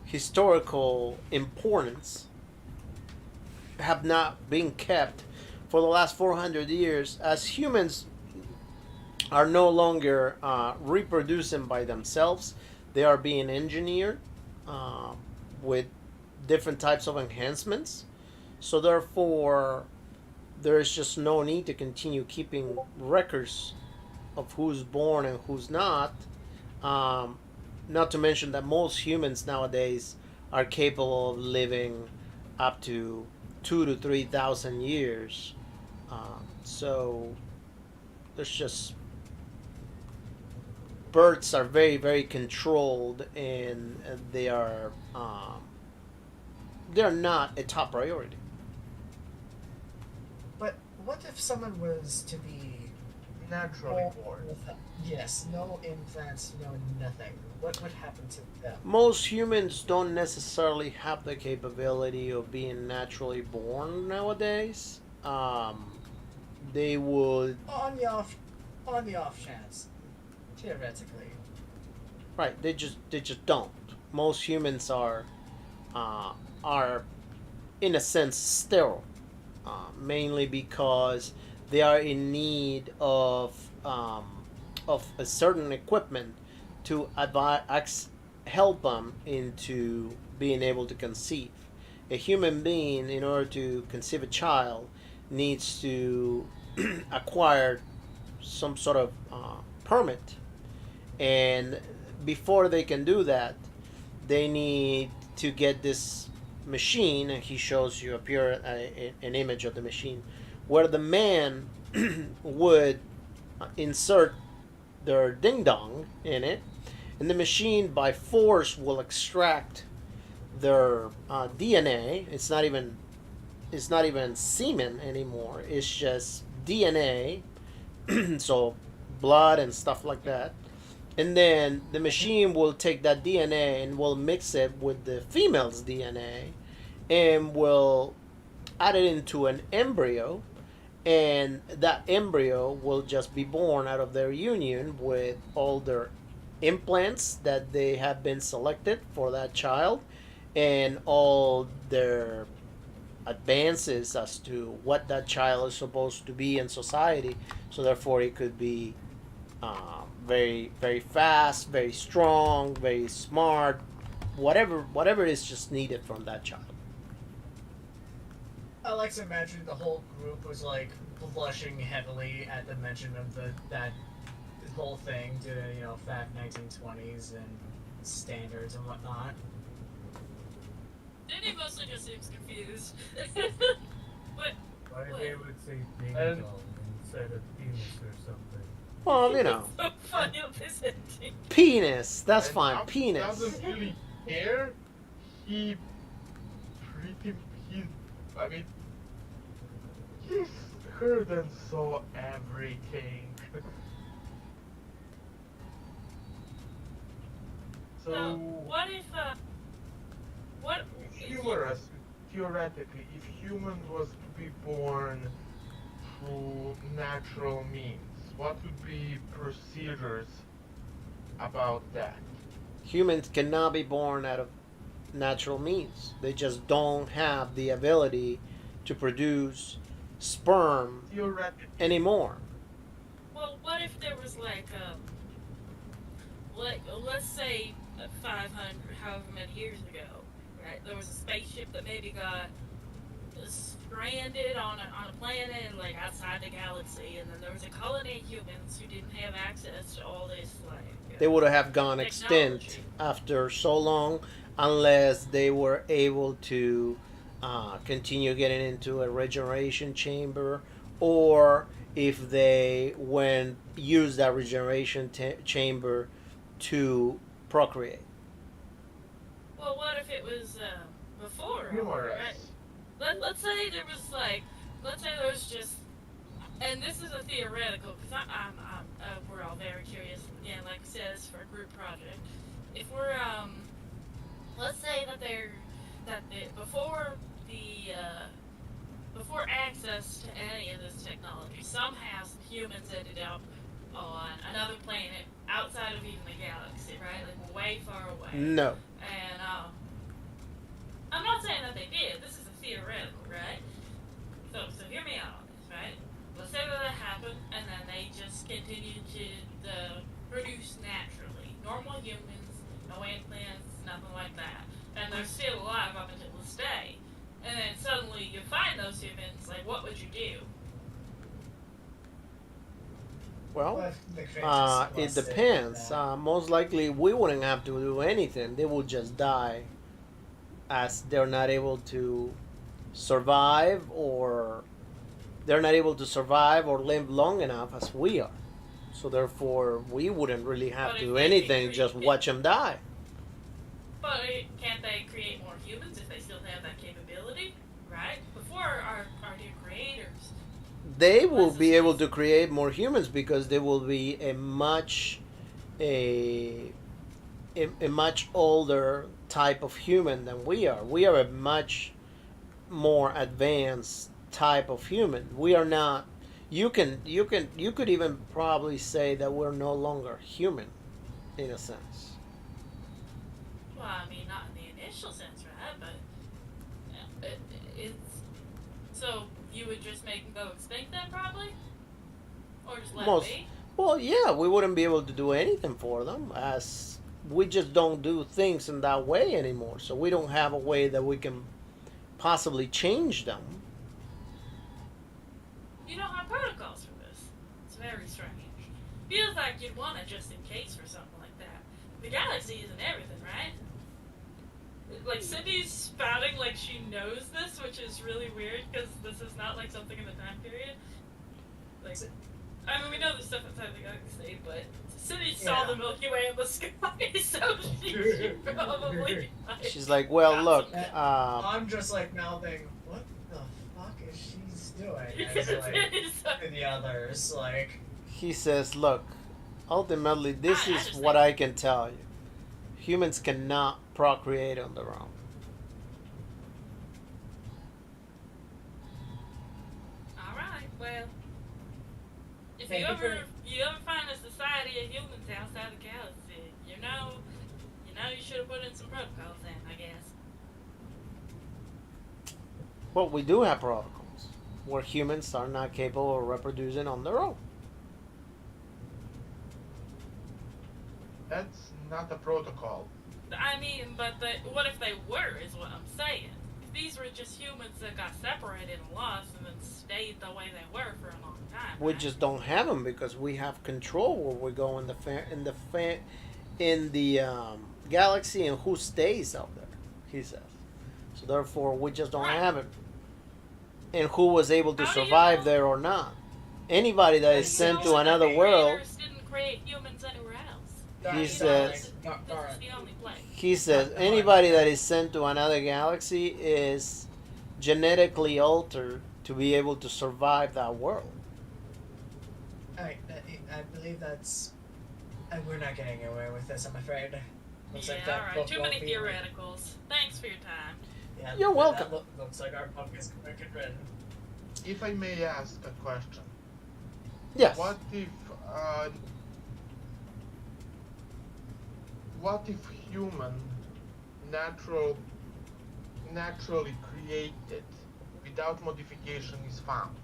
historical importance, have not been kept for the last 400 years, as humans are no longer reproducing by themselves. They are being engineered uh, with different types of enhancements. So therefore, there is just no need to continue keeping records of who's born and who's not. Um, Not to mention that most humans nowadays are capable of living up to 2 to 3 thousand years. So there's just birds are very very controlled, and they're not a top priority.
But what if someone was to be
Naturally born.
yes, no implants, no nothing? What would happen to them?
Most humans don't necessarily have the capability of being naturally born nowadays. They would,
On the off chance, theoretically.
right? They just don't. Most humans are in a sense sterile, mainly because they are in need of a certain equipment to help them into being able to conceive. A human being, in order to conceive a child, needs to acquire some sort of permit, and before they can do that, they need to get this machine. And he shows you an image of the machine where the man would insert their ding dong in it, and the machine by force will extract their DNA. It's not even semen anymore. It's just DNA, so blood and stuff like that. And then the machine will take that DNA and will mix it with the female's DNA and will add it into an embryo, and that embryo will just be born out of their union with all their implants that they have been selected for that child, and all their advances as to what that child is supposed to be in society. So therefore, it could be very very fast, very strong, very smart, whatever is just needed from that child.
I like to imagine the whole group was like blushing heavily at the mention of that whole thing to fat 1920s and standards and whatnot.
Danny mostly just seems confused. But
Why
what?
they would say ding
And-
dong instead of penis or something.
Well,
So funny presenting.
penis. That's
And
fine.
Up
Penis.
doesn't really care. He pretty. He. I mean. He's heard and saw everything.
So
So.
what if what
Humorous. Theoretically, if humans was to be born through natural means, what would be procedures about that?
Humans cannot be born out of natural means. They just don't have the ability to produce sperm
Theoretically,
anymore.
Well, what if there was let's say 500, however many years ago, right? There was a spaceship that maybe got stranded on a planet like outside the galaxy, and then there was a colony of humans who didn't have access to all this
They would have gone extinct
technology.
after so long, unless they were able to continue getting into a regeneration chamber, or if they went use that regeneration chamber to procreate.
Well, what if it was before?
humorous.
Right? Let's say there was let's say there was just, and this is a theoretical because we're all very curious. Again, like I said, it's for a group project. If we're let's say that that before the before access to any of this technology, somehow humans ended up on another planet outside of even the galaxy, right? Like way far away.
No.
And I'm not saying that they did. This is a theoretical, right? So hear me out on this, right? Let's say that happened, and then they just continued to produce naturally. Normal humans, no implants, nothing like that. And they're still alive up until this day. And then suddenly you find those humans, like, what would you do?
Well, it depends. Most likely we wouldn't have to do anything. They would just die as they're not able to survive or live long enough as we are. So therefore we wouldn't really have to do anything, just watch them die.
But can't they create more humans if they still have that capability, right? Before our degraders,
they will be able to create more humans because they will be a much older type of human than we are. We are a much more advanced type of human. We are not. You could even probably say that we're no longer human, in a sense.
Well, I mean, not in the initial sense, right? But it's so you would just make them go extinct then, probably, or just let it be.
Well, yeah, we wouldn't be able to do anything for them, as we just don't do things in that way anymore. So we don't have a way that we can possibly change them.
You don't have protocols for this. It's very strange. Feels like you'd want it just in case for something like that. The galaxy isn't everything, right? Like, Cindy's spouting like she knows this, which is really weird, because this is not, like, something in the time period. Like, I mean, we know there's stuff outside the galaxy, but Cindy saw the Milky Way in the sky, so she probably...
She's like, well, look...
I'm just, like, mouthing, what the fuck is she doing? As, like, and the others, like...
He says, look, ultimately, this is what I can tell you. Humans cannot procreate on their own.
Alright, well... If you ever find a society of humans outside the galaxy, you know you should have put in some protocols then, I guess.
Well, we do have protocols where humans are not capable of reproducing on their own.
That's not a protocol.
I mean, but what if they were, is what I'm saying. If these were just humans that got separated and lost and then stayed the way they were for a long time.
We just don't have them because we have control where we go in the galaxy and who stays out there, he says. So therefore, we just don't have it. And who was able to survive there or not. Anybody that is sent to another world...
didn't create humans anywhere else.
He says anybody that is sent to another galaxy is genetically altered to be able to survive that world.
I believe that's... we're not getting anywhere with this, I'm afraid. Looks like that
alright. Too many theoreticals. Thanks for your time.
Yeah,
you're welcome.
Looks like our book is wicked written.
If I may ask a question.
Yes.
What if human naturally created without modification is found?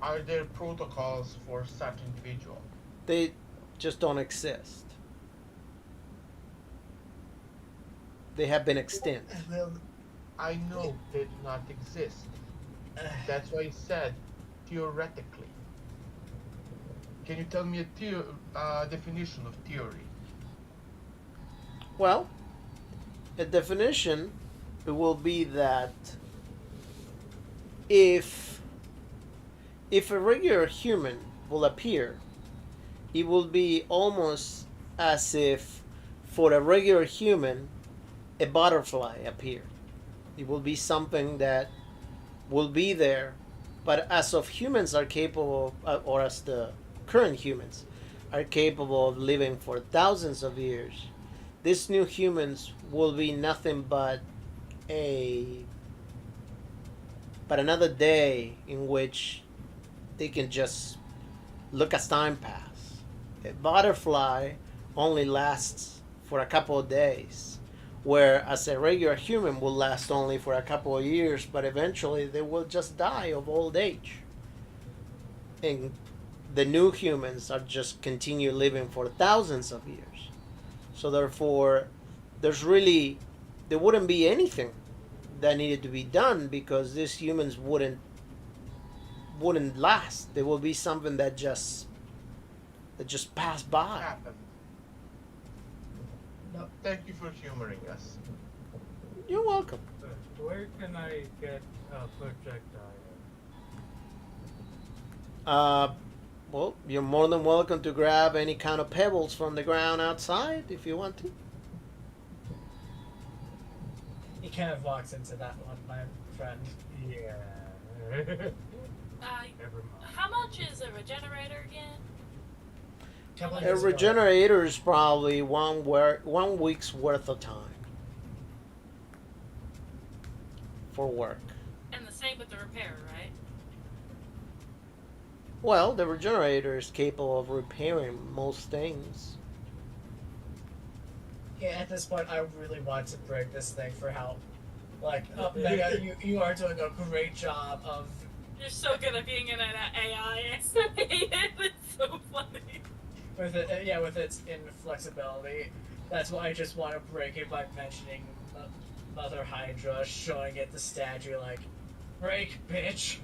Are there protocols for such individual?
They just don't exist. They have been extinct.
Well,
I know they do not exist. That's why I said theoretically. Can you tell me a definition of theory?
Well, a definition will be that if a regular human will appear, it will be almost as if for a regular human a butterfly appeared. It will be something that will be there, but as of humans are capable, or as the current humans are capable of living for thousands of years, these new humans will be nothing but a another day in which they can just look as time pass. A butterfly only lasts for a couple of days, whereas a regular human will last only for a couple of years, but eventually they will just die of old age. And the new humans are just continue living for thousands of years. So therefore, there wouldn't be anything that needed to be done because these humans wouldn't last. There will be something that just passed by.
Happened.
No.
Thank you for humoring us.
You're welcome.
Where can I get a projectile?
Well, you're more than welcome to grab any kind of pebbles from the ground outside if you want to.
He kind of walks into that one, my friend.
Yeah. Never mind.
How much is a regenerator again?
A regenerator is probably 1 week's worth of time for work.
And the same with the repair, right?
Well, the regenerator is capable of repairing most things.
Yeah, at this point, I really want to break this thing for help. Like, Mega, you are doing a great job of...
You're so good at being an AI. I hate it. It's so funny.
With its inflexibility. That's why I just want to break it by mentioning Mother Hydra, showing it the statue, like, break, bitch.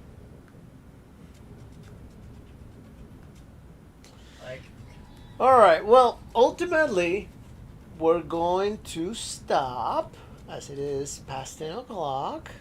Like...
Alright, well, ultimately, we're going to stop, as it is past 10 o'clock.